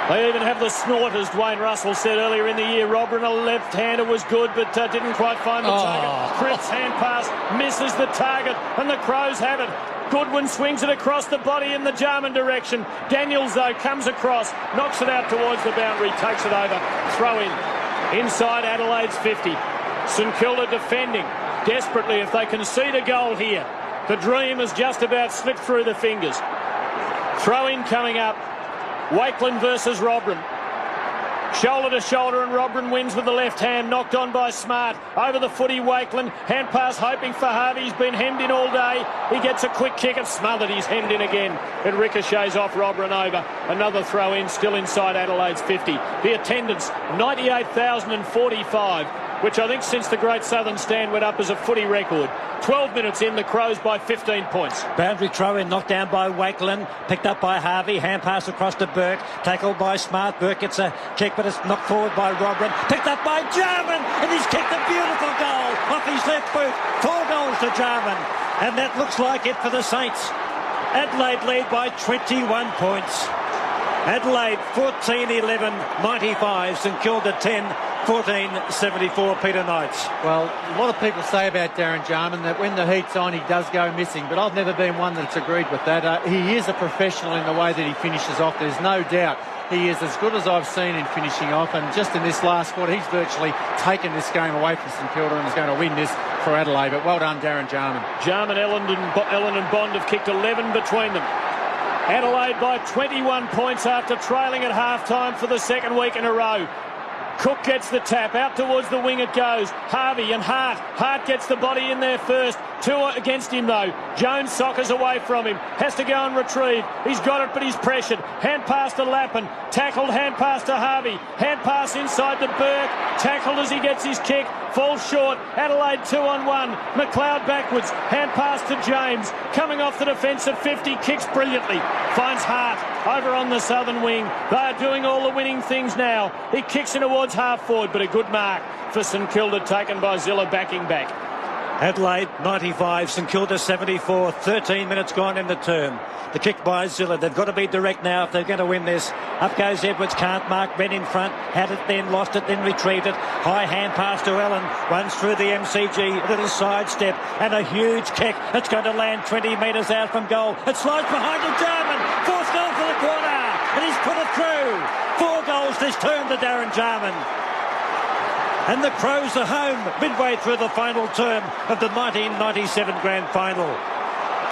They even have the snort, as Dwayne Russell said earlier in the year. Robin, a left-hander, was good, but didn't quite find the target. Critt's hand pass misses the target, and the Crows have it. Goodwin swings it across the body in the Jarman direction. Daniels, though, comes across, knocks it out towards the boundary, takes it over. Throw in. Inside Adelaide's 50. St Kilda defending desperately. If they concede a goal here, the dream has just about slipped through the fingers. Throw in coming up. Wakeland versus Robrin. Shoulder to shoulder, and Robrin wins with the left hand, knocked on by Smart. Over the footy, Wakeland. Hand pass hoping for Harvey. He's been hemmed in all day. He gets a quick kick. It's smothered. He's hemmed in again. It ricochets off Robrin over. Another throw in, still inside Adelaide's 50. The attendance, 98,045. Which I think since the Great Southern Stand went up as a footy record. 12 minutes in, the Crows by 15 points. Boundary throw in, knocked down by Wakeland, picked up by Harvey, hand pass across to Burke, tackled by Smart. Burke gets a kick, but it's knocked forward by Robin, picked up by Jarman, and he's kicked a beautiful goal off his left boot. 4 goals to Jarman, and that looks like it for the Saints. Adelaide lead by 21 points. Adelaide 14-11-95, St Kilda 10-14-74, Peter Knights. Well, a lot of people say about Darren Jarman that when the heat's on, he does go missing, but I've never been one that's agreed with that. He is a professional in the way that he finishes off. There's no doubt he is as good as I've seen in finishing off, and just in this last quarter, he's virtually taken this game away from St Kilda and is going to win this for Adelaide. But well done, Darren Jarman. Jarman, Ellen and Bond have kicked 11 between them. Adelaide by 21 points after trailing at half-time for the second week in a row. Cook gets the tap. Out towards the wing it goes. Harvey and Hart. Hart gets the body in there first. 2 against him, though. Jones soccers away from him. Has to go and retrieve. He's got it, but he's pressured. Hand pass to Lappin. Tackled, hand pass to Harvey. Hand pass inside to Burke. Tackled as he gets his kick. Falls short. Adelaide 2-on-1. McLeod backwards. Hand pass to James. Coming off the defensive 50. Kicks brilliantly. Finds Hart over on the southern wing. They are doing all the winning things now. He kicks in towards half forward, but a good mark for St Kilda, taken by Zilla backing back. Adelaide 95, St Kilda 74, 13 minutes gone in the term. The kick by Zilla. They've got to be direct now if they're going to win this. Up goes Edwards, can't mark. Ben in front, had it then, lost it, then retrieved it. High hand pass to Allen, runs through the MCG, a little sidestep and a huge kick. It's going to land 20 metres out from goal. It slides behind to Jarman. 4th goal for the corner, and he's put it through. 4 goals this term to Darren Jarman. And the Crows are home midway through the final term of the 1997 Grand Final.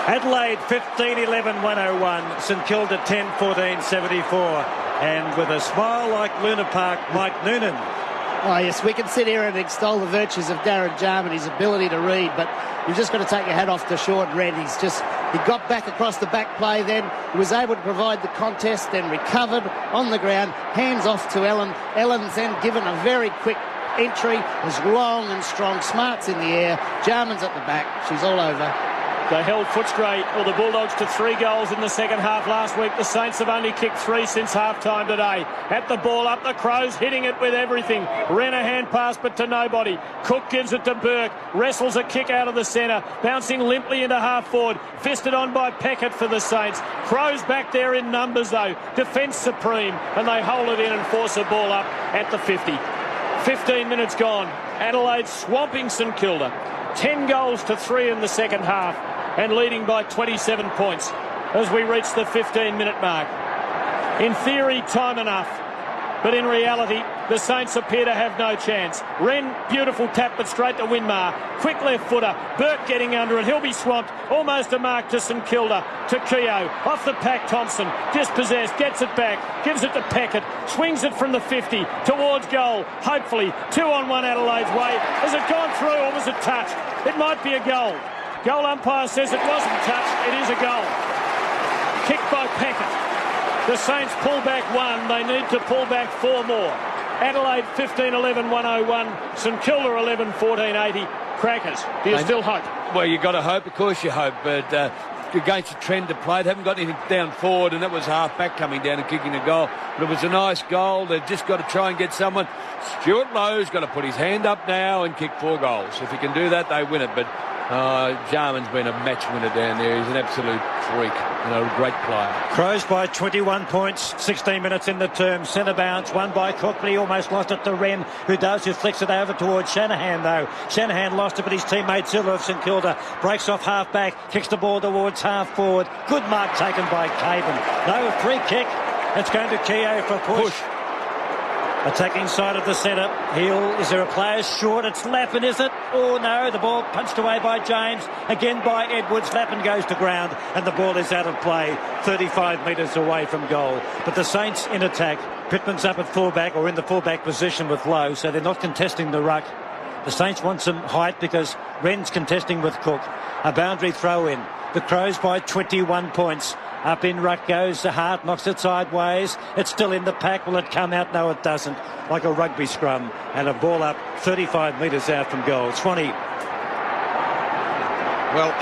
Adelaide 15-11-101, St Kilda 10-14-74. And with a smile like Luna Park, Mike Noonan. Oh, yes, we can sit here and extol the virtues of Darren Jarman, his ability to read, but you've just got to take your hat off to Sean Red. He got back across the back play then, he was able to provide the contest, then recovered on the ground, hands off to Ellen. Ellen's then given a very quick entry, was long and strong. Smart's in the air, Jarman's at the back, she's all over. They held Footscray, or the Bulldogs, to 3 goals in the second half last week. The Saints have only kicked 3 since half-time today. At the ball, up the Crows, hitting it with everything. Ran a hand pass, but to nobody. Cook gives it to Burke. Wrestles a kick out of the centre. Bouncing limply into half-forward. Fisted on by Peckett for the Saints. Crows back there in numbers, though. Defence supreme. And they hold it in and force a ball up at the 50. 15 minutes gone. Adelaide swamping St Kilda. 10 goals to 3 in the second half. And leading by 27 points as we reach the 15-minute mark. In theory, time enough, but in reality, the Saints appear to have no chance. Wren, beautiful tap, but straight to Winmar. Quick left footer. Burke getting under it. He'll be swamped. Almost a mark to St Kilda. To Keogh. Off the pack, Thompson. Dispossessed. Gets it back. Gives it to Peckett. Swings it from the 50 towards goal. Hopefully, 2-on-1 Adelaide's way. Has it gone through or was it touched? It might be a goal. Goal umpire says it wasn't touched. It is a goal. Kicked by Peckett. The Saints pull back 1. They need to pull back 4 more. Adelaide 15-11-101. St Kilda 11-14-80. Crackers. Do you still hope? Well, you've got to hope. Of course you hope. But against the trend of play, they haven't got anything down forward, and that was half-back coming down and kicking a goal. But it was a nice goal. They've just got to try and get someone. Stuart Lowe's got to put his hand up now and kick 4 goals. If he can do that, they win it. But Jarman's been a match winner down there. He's an absolute freak and a great player. Crows by 21 points, 16 minutes in the term. Centre bounce, won by Cook, but he almost lost it to Wren, who flicks it over towards Shanahan, though. Shanahan lost it, but his teammate Silver of St Kilda breaks off half-back, kicks the ball towards half-forward. Good mark taken by Caven. No, free kick. It's going to Keogh for push. Attacking side of the centre. Is there a player short? It's Lappin, is it? Oh, no. The ball punched away by James. Again by Edwards. Lappin goes to ground and the ball is out of play. 35 metres away from goal. But the Saints in attack. Pittman's up at fullback or in the fullback position with Lowe, so they're not contesting the ruck. The Saints want some height because Wren's contesting with Cook. A boundary throw in. The Crows by 21 points. Up in ruck goes the Hart, knocks it sideways. It's still in the pack. Will it come out? No, it doesn't. Like a rugby scrum. And a ball up 35 metres out from goal. Swanee. Well,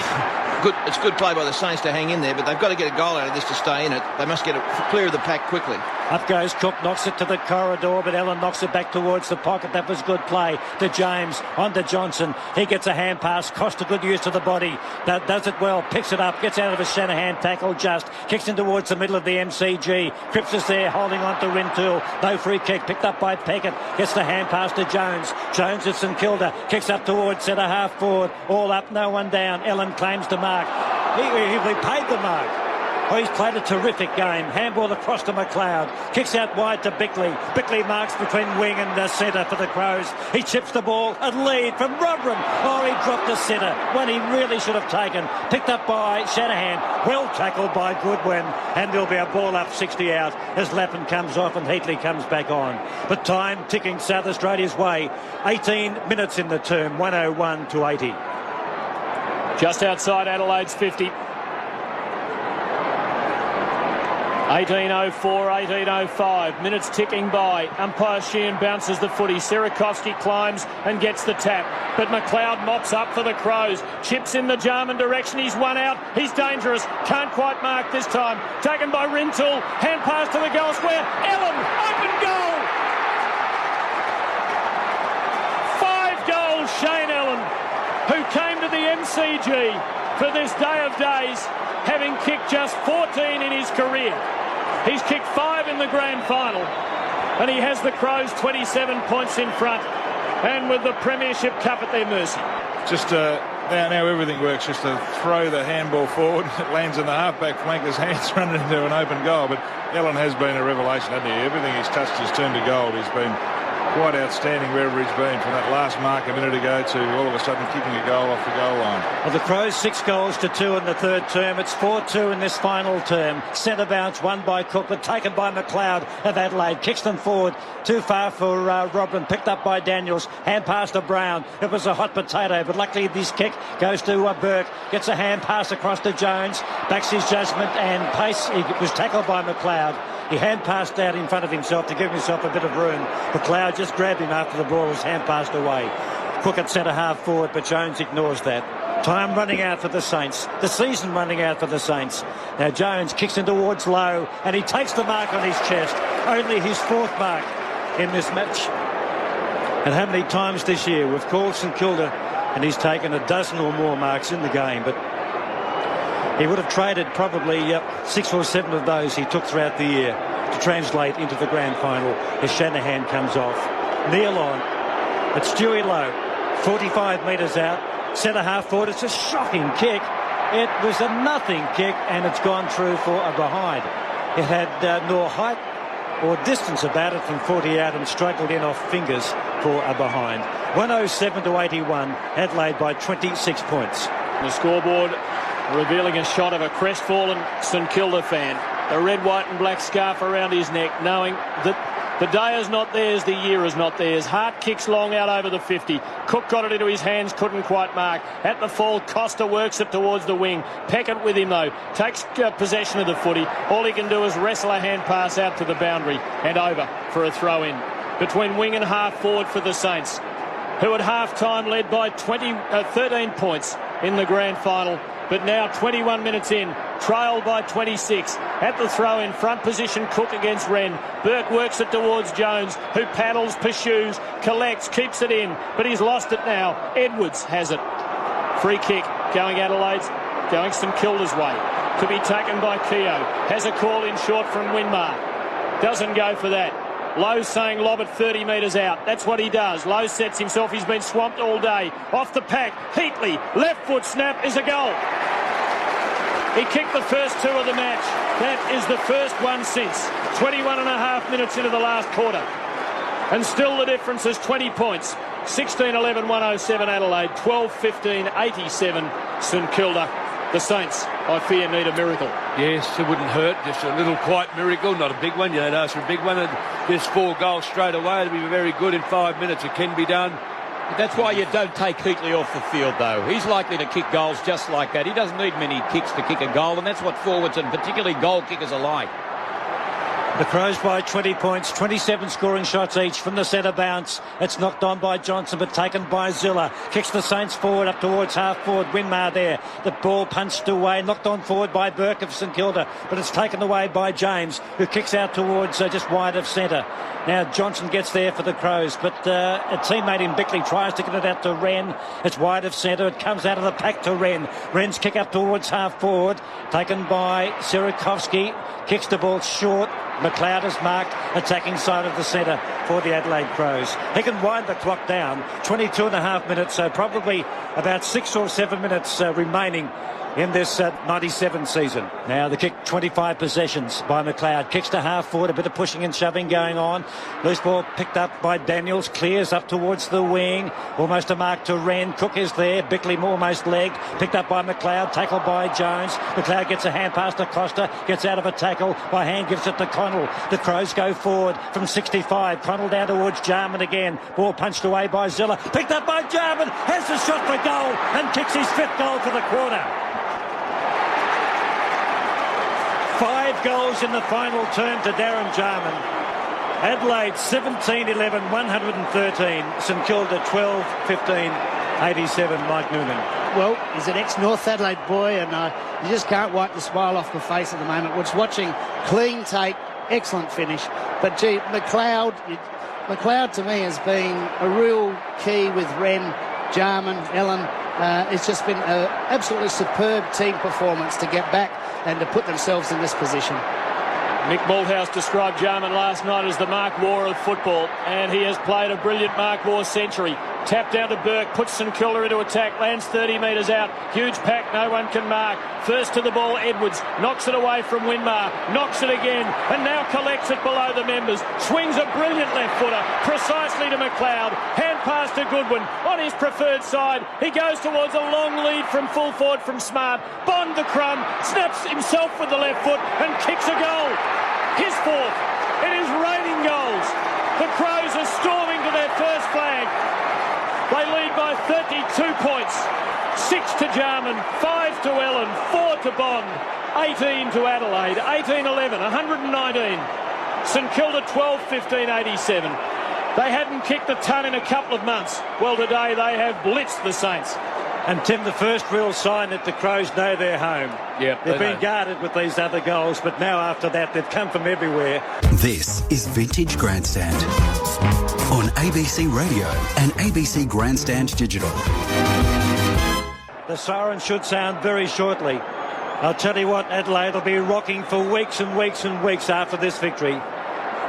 it's good play by the Saints to hang in there, but they've got to get a goal out of this to stay in it. They must get it clear of the pack quickly. Up goes Cook, knocks it to the corridor, but Allen knocks it back towards the pocket. That was good play to James, on to Johnson. He gets a hand pass, cost a good use of the body. That does it well, picks it up, gets out of a Shanahan tackle just, kicks in towards the middle of the MCG. Cripps is there, holding on to Rintoul. No free kick, picked up by Peckett. Gets the hand pass to Jones. Jones at St Kilda, kicks up towards centre half forward. All up, no one down. Allen claims the mark. He paid the mark. Oh, he's played a terrific game. Handball across to McLeod. Kicks out wide to Bickley. Bickley marks between wing and the centre for the Crows. He chips the ball. A lead from Rodram. Oh, he dropped the centre. One he really should have taken. Picked up by Shanahan. Well tackled by Goodwin. And there'll be a ball up 60 out as Lappin comes off and Heatley comes back on. But time ticking South Australia's way. 18 minutes in the term. 101-80. Just outside Adelaide's 50. 18.04, 18.05. Minutes ticking by. Umpire Sheehan bounces the footy. Sirakovsky climbs and gets the tap. But McLeod mops up for the Crows. Chips in the Jarman direction. He's one out. He's dangerous. Can't quite mark this time. Taken by Rintoul. Hand pass to the goal square. Allen, open goal! 5 goals, Shane Allen, who came to the MCG for this day of days, having kicked just 14 in his career. He's kicked 5 in the grand final, and he has the Crows 27 points in front, and with the Premiership Cup at their mercy. Just now everything works. Just to throw the handball forward, it lands in the half-back flanker's hands, running into an open goal. But Allen has been a revelation, hasn't he? Everything he's touched has turned to gold. He's been quite outstanding wherever he's been, from that last mark a minute ago to all of a sudden kicking a goal off the goal line. Well, the Crows 6 goals to 2 in the third term. It's 4-2 in this final term. Centre bounce won by Cook, but taken by McLeod of Adelaide. Kicks them forward. Too far for Robin. Picked up by Daniels. Hand pass to Brown. It was a hot potato, but luckily this kick goes to Burke. Gets a hand pass across to Jones. Backs his judgment and pace. He was tackled by McLeod. He hand passed out in front of himself to give himself a bit of room. McLeod just grabbed him after the ball was hand passed away. Cook at centre half forward, but Jones ignores that. Time running out for the Saints. The season running out for the Saints. Now Jones kicks in towards Lowe, and he takes the mark on his chest. Only his 4th mark in this match. And how many times this year we've called St Kilda, and he's taken a dozen or more marks in the game. But he would have traded probably 6 or 7 of those he took throughout the year to translate into the grand final as Shanahan comes off. Neil on. It's Stewie Lowe. 45 metres out. Centre half forward. It's a shocking kick. It was a nothing kick, and it's gone through for a behind. It had nor height or distance about it from 40 out and struggled in off fingers for a behind. 107-81. Adelaide by 26 points. The scoreboard revealing a shot of a crestfallen St Kilda fan. The red, white and black scarf around his neck, knowing that the day is not theirs, the year is not theirs. Hart kicks long out over the 50. Cook got it into his hands, couldn't quite mark. At the fall, Costa works it towards the wing. Peckett with him, though. Takes possession of the footy. All he can do is wrestle a hand pass out to the boundary and over for a throw-in. Between wing and half forward for the Saints, who at half-time led by 13 points in the grand final. But now 21 minutes in, trailed by 26. At the throw-in, front position, Cook against Wren. Burke works it towards Jones, who paddles, pursues, collects, keeps it in, but he's lost it now. Edwards has it. Free kick going Adelaide's, going St Kilda's way. To be taken by Keogh. Has a call in short from Winmar. Doesn't go for that. Lowe saying lob it 30 metres out. That's what he does. Lowe sets himself. He's been swamped all day. Off the pack. Heatley. Left foot snap is a goal. He kicked the first 2 of the match. That is the first one since. 21 and a half minutes into the last quarter. And still the difference is 20 points. 16-11, 107 Adelaide. 12-15, 87 St Kilda. The Saints, I fear, need a miracle. Yes, it wouldn't hurt. Just a little quiet miracle, not a big one. You don't ask for a big one. And just 4 goals straight away. It'll be very good in 5 minutes. It can be done. That's why you don't take Heatley off the field, though. He's likely to kick goals just like that. He doesn't need many kicks to kick a goal, and that's what forwards and particularly goal kickers are like. The Crows by 20 points, 27 scoring shots each from the centre bounce. It's knocked on by Johnson, but taken by Zilla. Kicks the Saints forward up towards half forward. Winmar there. The ball punched away, knocked on forward by Burke of St Kilda, but it's taken away by James, who kicks out towards just wide of centre. Now Johnson gets there for the Crows, but a teammate in Bickley tries to get it out to Wren. It's wide of centre. It comes out of the pack to Wren. Wren's kick up towards half forward, taken by Sirakovsky. Kicks the ball short. McLeod is marked, attacking side of the centre for the Adelaide Crows. He can wind the clock down. 22 and a half minutes, so probably about 6 or 7 minutes remaining in this 97 season. Now the kick, 25 possessions by McLeod. Kicks to half forward, a bit of pushing and shoving going on. Loose ball picked up by Daniels, clears up towards the wing. Almost a mark to Wren. Cook is there. Bickley almost legged. Picked up by McLeod, tackled by Jones. McLeod gets a hand pass to Costa, gets out of a tackle. By hand gives it to Connell. The Crows go forward from 65. Connell down towards Jarman again. Ball punched away by Zilla. Picked up by Jarman. Has the shot for goal and kicks his 5th goal for the quarter. 5 goals in the final term to Darren Jarman. Adelaide 17-11, 113. St Kilda 12-15, 87. Mike Noonan. Well, he's an ex-North Adelaide boy, and you just can't wipe the smile off the face at the moment. We're watching clean take, excellent finish. But, gee, McLeod to me has been a real key with Wren, Jarman, Ellen. It's just been an absolutely superb team performance to get back and to put themselves in this position. Mick Malthouse described Jarman last night as the Mark Waugh of football, and he has played a brilliant Mark Waugh century. Tap down to Burke, puts St Kilda into attack, lands 30 metres out. Huge pack, no one can mark. First to the ball, Edwards knocks it away from Winmar, knocks it again, and now collects it below the members. Swings a brilliant left footer, precisely to McLeod. Hand pass to Goodwin on his preferred side. He goes towards a long lead from full forward from Smart. Bond the crumb, snaps himself with the left foot and kicks a goal. His 4th. It is raining goals. The Crows are storming to their first flag. They lead by 32 points. 6 to Jarman, 5 to Ellen, 4 to Bond, 18 to Adelaide, 18-11, 119. St Kilda 12-15, 87. They hadn't kicked a ton in a couple of months. Well, today they have blitzed the Saints. And, Tim, the first real sign that the Crows know they're home. Yep, They've been guarded with these other goals, but now after that, they've come from everywhere. This is Vintage Grandstand on ABC Radio and ABC Grandstand Digital. The siren should sound very shortly. I'll tell you what, Adelaide will be rocking for weeks and weeks and weeks after this victory.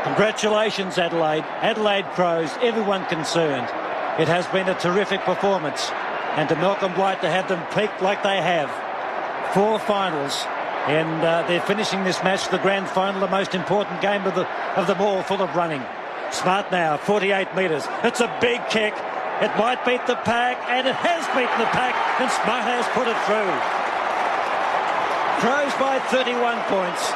Congratulations, Adelaide. Adelaide Crows, everyone concerned. It has been a terrific performance. And to Malcolm Blight to have them peaked like they have. 4 finals. And they're finishing this match, the grand final, the most important game of them all, full of running. Smart now, 48 metres. It's a big kick. It might beat the pack, and it has beaten the pack, and Smart has put it through. Crows by 31 points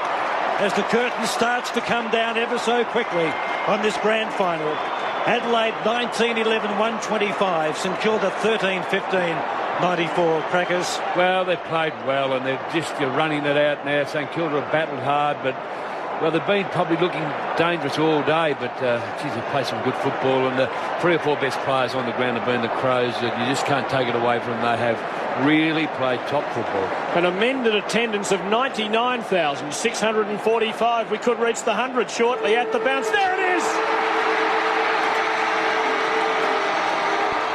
as the curtain starts to come down ever so quickly on this grand final. Adelaide 19-11-125, St Kilda 13-15-94. Crackers. Well, they've played well and they're just running it out now. St Kilda have battled hard, but well, they've been probably looking dangerous all day, but geez, they play some good football, and the 3 or 4 best players on the ground have been the Crows, and you just can't take it away from them. They have really played top football. An amended attendance of 99,645. We could reach the 100 shortly at the bounce. There it is!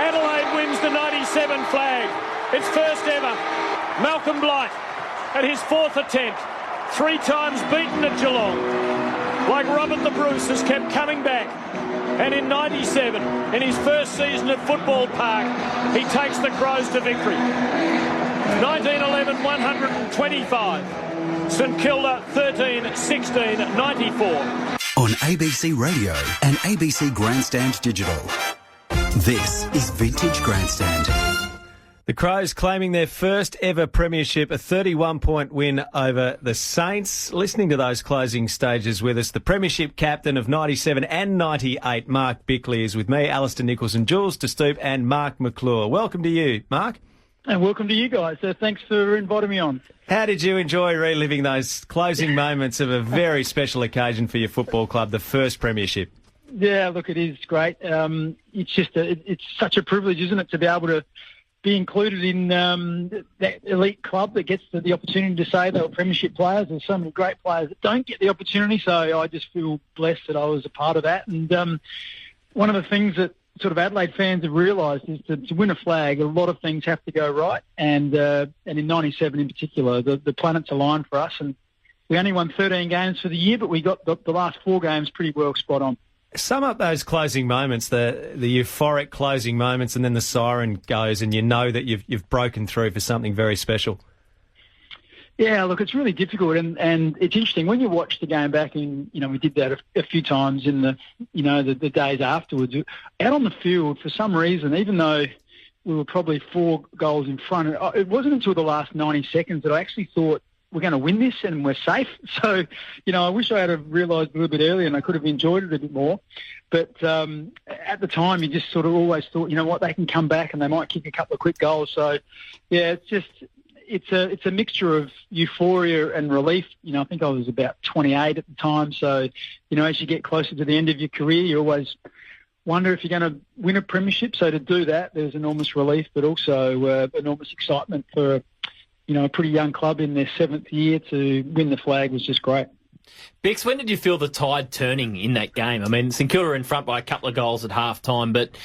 Adelaide wins the 97 flag. Its first ever. Malcolm Blight at his 4th attempt. 3 times beaten at Geelong. Like Robert the Bruce has kept coming back. And in 97, in his first season at Football Park, he takes the Crows to victory. 19-11-125. St Kilda 13-16-94. On ABC Radio and ABC Grandstand Digital. This is Vintage Grandstand. The Crows claiming their first ever premiership, a 31-point win over the Saints. Listening to those closing stages with us, the premiership captain of 97 and 98, Mark Bickley, is with me, Alistair Nicholson, Jules De Stoop and Mark McClure. Welcome to you, Mark. And welcome to you guys. Thanks for inviting me on. How did you enjoy reliving those closing moments of a very special occasion for your football club, the first premiership? Yeah, look, it is great. It's just it's such a privilege, isn't it, to be able to be included in that elite club that gets the opportunity to say they were premiership players. There's so many great players that don't get the opportunity, so I just feel blessed that I was a part of that. And one of the things that sort of Adelaide fans have realised is that to win a flag, a lot of things have to go right. And in 97 in particular, the planets aligned for us. And we only won 13 games for the year, but we got the last 4 games pretty well spot on. Sum up those closing moments, the euphoric closing moments, and then the siren goes and you know that you've broken through for something very special. Yeah, look, it's really difficult, and it's interesting when you watch the game back. We did that a few times in the days afterwards. Out on the field, for some reason, even though we were probably 4 goals in front, it wasn't until the last 90 seconds that I actually thought, we're going to win this and we're safe. So, I wish I had realised a little bit earlier and I could have enjoyed it a bit more. But at the time, you just sort of always thought, you know what, they can come back and they might kick a couple of quick goals. So, yeah, it's a mixture of euphoria and relief. I think I was about 28 at the time. So, as you get closer to the end of your career, you always wonder if you're going to win a premiership. So to do that, there's enormous relief, but also enormous excitement for a pretty young club in their 7th year. To win the flag was just great. Bix, when did you feel the tide turning in that game? I mean, St Kilda were in front by a couple of goals at half-time, but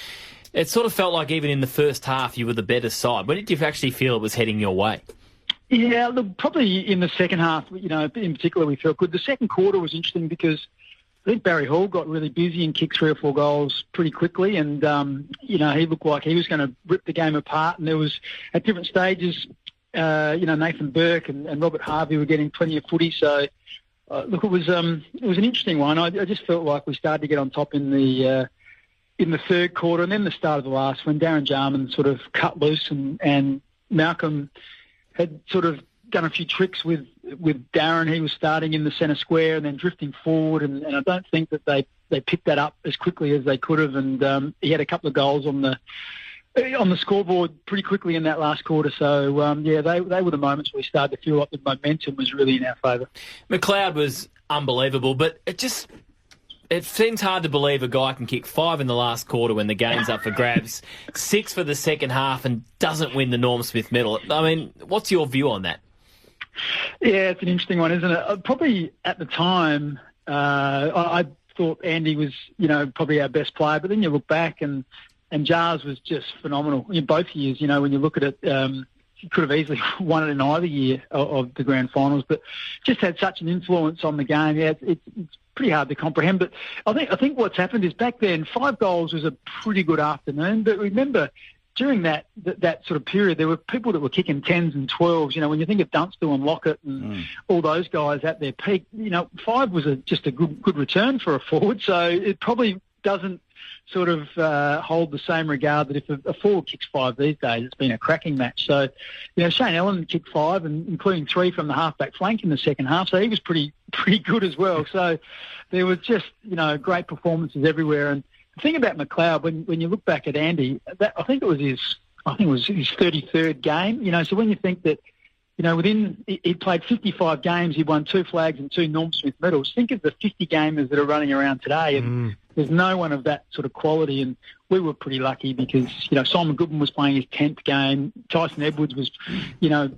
it sort of felt like even in the first half you were the better side. When did you actually feel it was heading your way? Yeah, look, probably in the second half, in particular we felt good. The second quarter was interesting because I think Barry Hall got really busy and kicked 3 or 4 goals pretty quickly, and, he looked like he was going to rip the game apart, and there was, at different stages, Nathan Burke and Robert Harvey were getting plenty of footy. So, look, it was an interesting one. I just felt like we started to get on top in the third quarter, and then the start of the last, when Darren Jarman sort of cut loose and Malcolm had sort of done a few tricks with Darren. He was starting in the centre square and then drifting forward, and I don't think that they picked that up as quickly as they could have. And he had a couple of goals on the scoreboard pretty quickly in that last quarter. So, they were the moments where we started to feel like the momentum was really in our favour. McLeod was unbelievable, but it just it seems hard to believe a guy can kick 5 in the last quarter when the game's up for grabs, 6 for the second half, and doesn't win the Norm Smith medal. I mean, what's your view on that? Yeah, it's an interesting one, isn't it? Probably at the time, I thought Andy was, probably our best player. But then you look back and Jars was just phenomenal in both years. When you look at it, he could have easily won it in either year of the grand finals, but just had such an influence on the game. Yeah, it's pretty hard to comprehend. But I think what's happened is back then 5 goals was a pretty good afternoon. But remember, during that sort of period, there were people that were kicking 10s and 12s. When you think of Dunstall and Lockett and all those guys at their peak, 5 was just a good return for a forward. So it probably doesn't sort of hold the same regard that if a forward kicks 5 these days, it's been a cracking match. So, Shane Allen kicked 5, and including 3 from the half-back flank in the second half, so he was pretty good as well. So there was just, great performances everywhere. And the thing about McLeod, when you look back at Andy, I think it was his 33rd game. So when you think that, he played 55 games, he won 2 flags and 2 Norm Smith medals. Think of the 50 gamers that are running around today, and there's no one of that sort of quality. And we were pretty lucky because, Simon Goodman was playing his 10th game. Tyson Edwards was,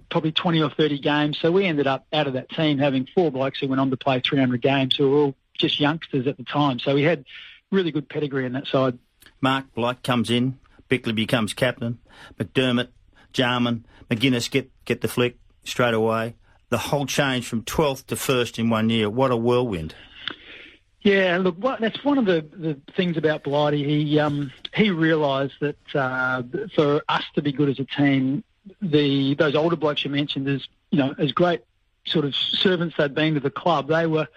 probably 20 or 30 games. So we ended up out of that team having 4 blokes who went on to play 300 games who were all just youngsters at the time. So we had really good pedigree on that side. Mark Blight comes in, Bickley becomes captain, McDermott, Jarman, McGuinness get the flick straight away. The whole change from 12th to 1st in 1 year. What a whirlwind. Yeah, look, that's one of the things about Blighty. He realised that for us to be good as a team, those older blokes you mentioned, as great sort of servants they'd been to the club, they were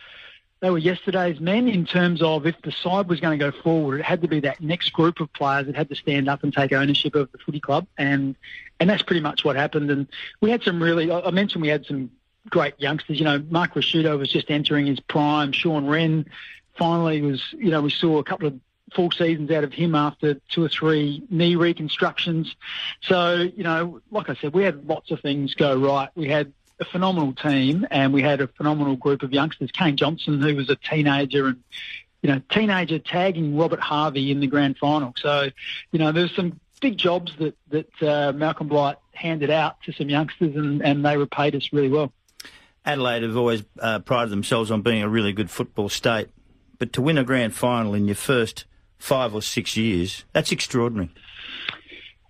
yesterday's men in terms of if the side was going to go forward, it had to be that next group of players that had to stand up and take ownership of the footy club, and that's pretty much what happened. And we had some I mentioned we had some great youngsters. Mark Rashudo was just entering his prime. Sean Wren finally was, we saw a couple of full seasons out of him after 2 or 3 knee reconstructions. So, like I said, we had lots of things go right. We had a phenomenal team, and we had a phenomenal group of youngsters. Kane Johnson, who was a teenager, and teenager tagging Robert Harvey in the grand final. So, there's some big jobs that Malcolm Blight handed out to some youngsters, and they repaid us really well. Adelaide have always prided themselves on being a really good football state, but to win a grand final in your first 5 or 6 years, that's extraordinary.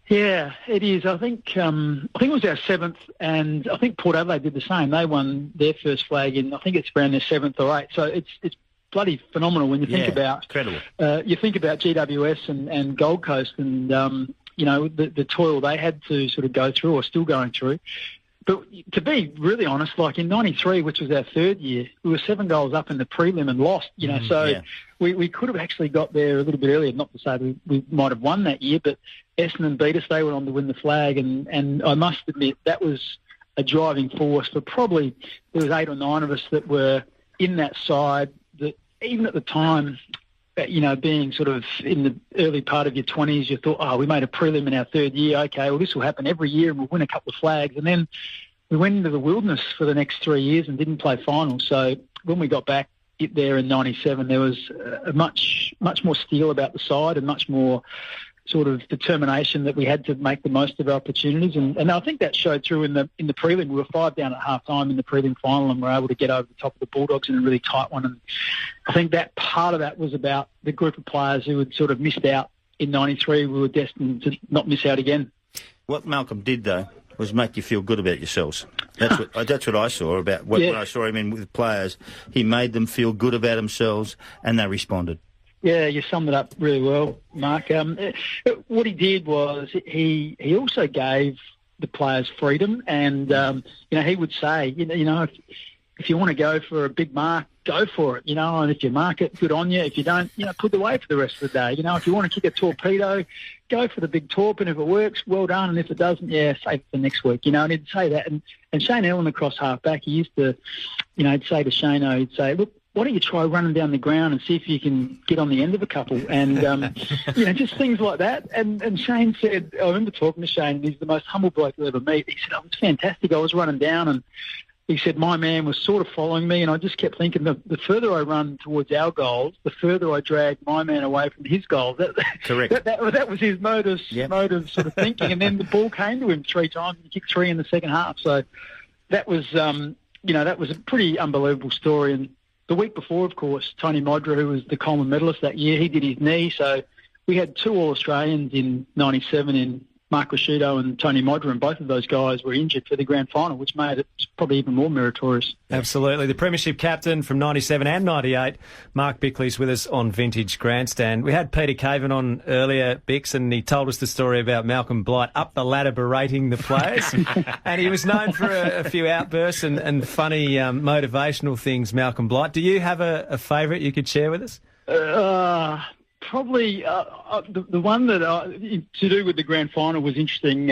Yeah, it is. I think it was our 7th, and I think Port Adelaide did the same. They won their first flag in, I think it's around their 7th or 8th. So it's bloody phenomenal when you think about incredible. You think about GWS and Gold Coast, and the toil they had to sort of go through, or still going through. But to be really honest, like in '93, which was our 3rd year, we were 7 goals up in the prelim and lost. We could have actually got there a little bit earlier. Not to say we might have won that year, but Essendon beat us. They went on to win the flag, and I must admit that was a driving force for probably there was 8 or 9 of us that were in that side that even at the time, being sort of in the early part of your 20s, you thought, we made a prelim in our 3rd year. Okay, well, this will happen every year and we'll win a couple of flags. And then we went into the wilderness for the next 3 years and didn't play finals. So when we got back there in 97, there was a much more steel about the side and much more sort of determination that we had to make the most of our opportunities. And I think that showed through in the prelim. We were 5 down at half-time in the prelim final and were able to get over the top of the Bulldogs in a really tight one. And I think that part of that was about the group of players who had sort of missed out in 93. We were destined to not miss out again. What Malcolm did, though, was make you feel good about yourselves. That's what I saw about when I saw him in with players. He made them feel good about themselves, and they responded. Yeah, you summed it up really well, Mark. What he did was he also gave the players freedom, and he would say, if you want to go for a big mark, go for it, and if you mark it, good on you. If you don't, put it away for the rest of the day. If you want to kick a torpedo, go for the big torp, and if it works, well done, and if it doesn't, save it for next week, and he'd say that. And Shane Allen across half-back, he used to, he'd say to Shane, he'd say, look, why don't you try running down the ground and see if you can get on the end of a couple? And, just things like that. And Shane said, I remember talking to Shane, he's the most humble bloke you'll ever meet. He said, it was fantastic. I was running down and he said my man was sort of following me, and I just kept thinking the further I run towards our goals, the further I drag my man away from his goals. Correct. That was his mode of sort of thinking, and then the ball came to him 3 times, and he kicked 3 in the second half. So that was, that was a pretty unbelievable story. And the week before, of course, Tony Modra, who was the Coleman medalist that year, he did his knee. So we had 2 All-Australians in 97 in Mark Rashido and Tony Modra, and both of those guys were injured for the grand final, which made it probably even more meritorious. Absolutely. The Premiership captain from 97 and 98, Mark Bickley's with us on Vintage Grandstand. We had Peter Caven on earlier, Bix, and he told us the story about Malcolm Blight up the ladder berating the players. And he was known for a few outbursts and funny motivational things, Malcolm Blight. Do you have a favourite you could share with us? Probably the one that to do with the grand final was interesting.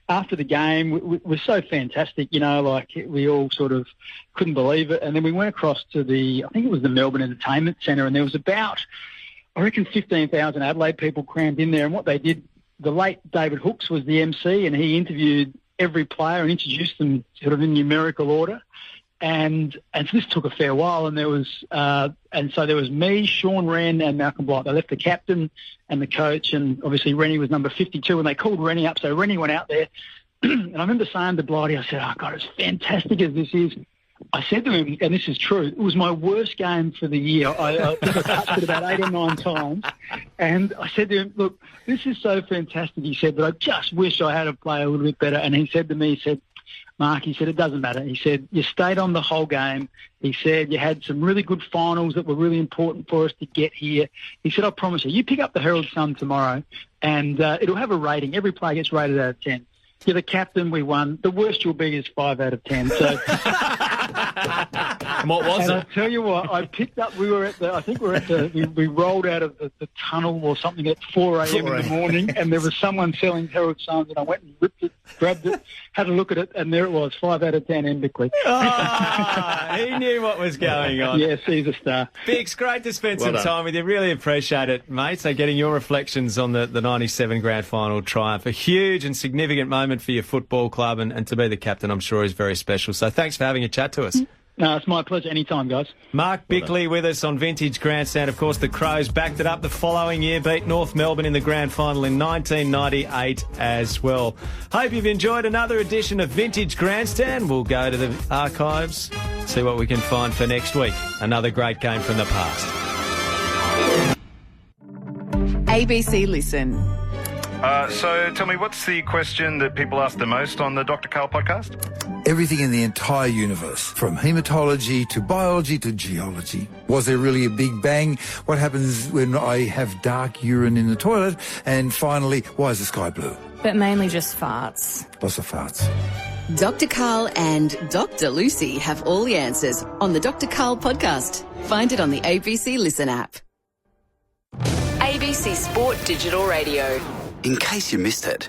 After the game, was so fantastic, we all sort of couldn't believe it. And then we went across to I think it was the Melbourne Entertainment Centre, and there was about, I reckon, 15,000 Adelaide people crammed in there. And what they did, the late David Hooks was the MC, and he interviewed every player and introduced them sort of in numerical order. And so this took a fair while, and there was me, Sean Wren, and Malcolm Blight. They left the captain and the coach, and obviously Rennie was number 52, and they called Rennie up. So Rennie went out there, and I remember saying to Blighty, I said, "Oh God, as fantastic as this is," I said to him, and this is true, it was my worst game for the year. I think I touched it about 8 or 9 times, and I said to him, "Look, this is so fantastic," he said, "but I just wish I had to play a little bit better." And he said to me, he said, "Mark," he said, "it doesn't matter." He said, "You stayed on the whole game." He said, "You had some really good finals that were really important for us to get here." He said, "I promise you pick up the Herald Sun tomorrow and it'll have a rating. Every player gets rated out of 10. You're the captain, we won. The worst you'll be is 5 out of 10. So, and what was it? I'll tell you what, I picked up, we rolled out of the tunnel or something at 4 a.m. in the morning, and there was someone selling Herald Suns, and I went and ripped it, grabbed it, had a look at it, and there it was, 5 out of 10 Bickley. He knew what was going on. Yes, he's a star. Bix, great to spend some time with you. Really appreciate it, mate. So getting your reflections on the 97 grand final triumph, a huge and significant moment for your football club, and to be the captain, I'm sure, is very special. So thanks for having a chat to us. No, it's my pleasure. Anytime, guys. Mark Bickley with us on Vintage Grandstand. Of course, the Crows backed it up the following year, beat North Melbourne in the grand final in 1998 as well. Hope you've enjoyed another edition of Vintage Grandstand. We'll go to the archives, see what we can find for next week. Another great game from the past. ABC Listen. So tell me, what's the question that people ask the most on the Dr. Karl podcast? Everything in the entire universe, from haematology to biology to geology. Was there really a Big Bang? What happens when I have dark urine in the toilet? And finally, why is the sky blue? But mainly just farts. Lots of farts. Dr. Karl and Dr. Lucy have all the answers on the Dr. Karl podcast. Find it on the ABC Listen app. ABC Sport Digital Radio. In case you missed it,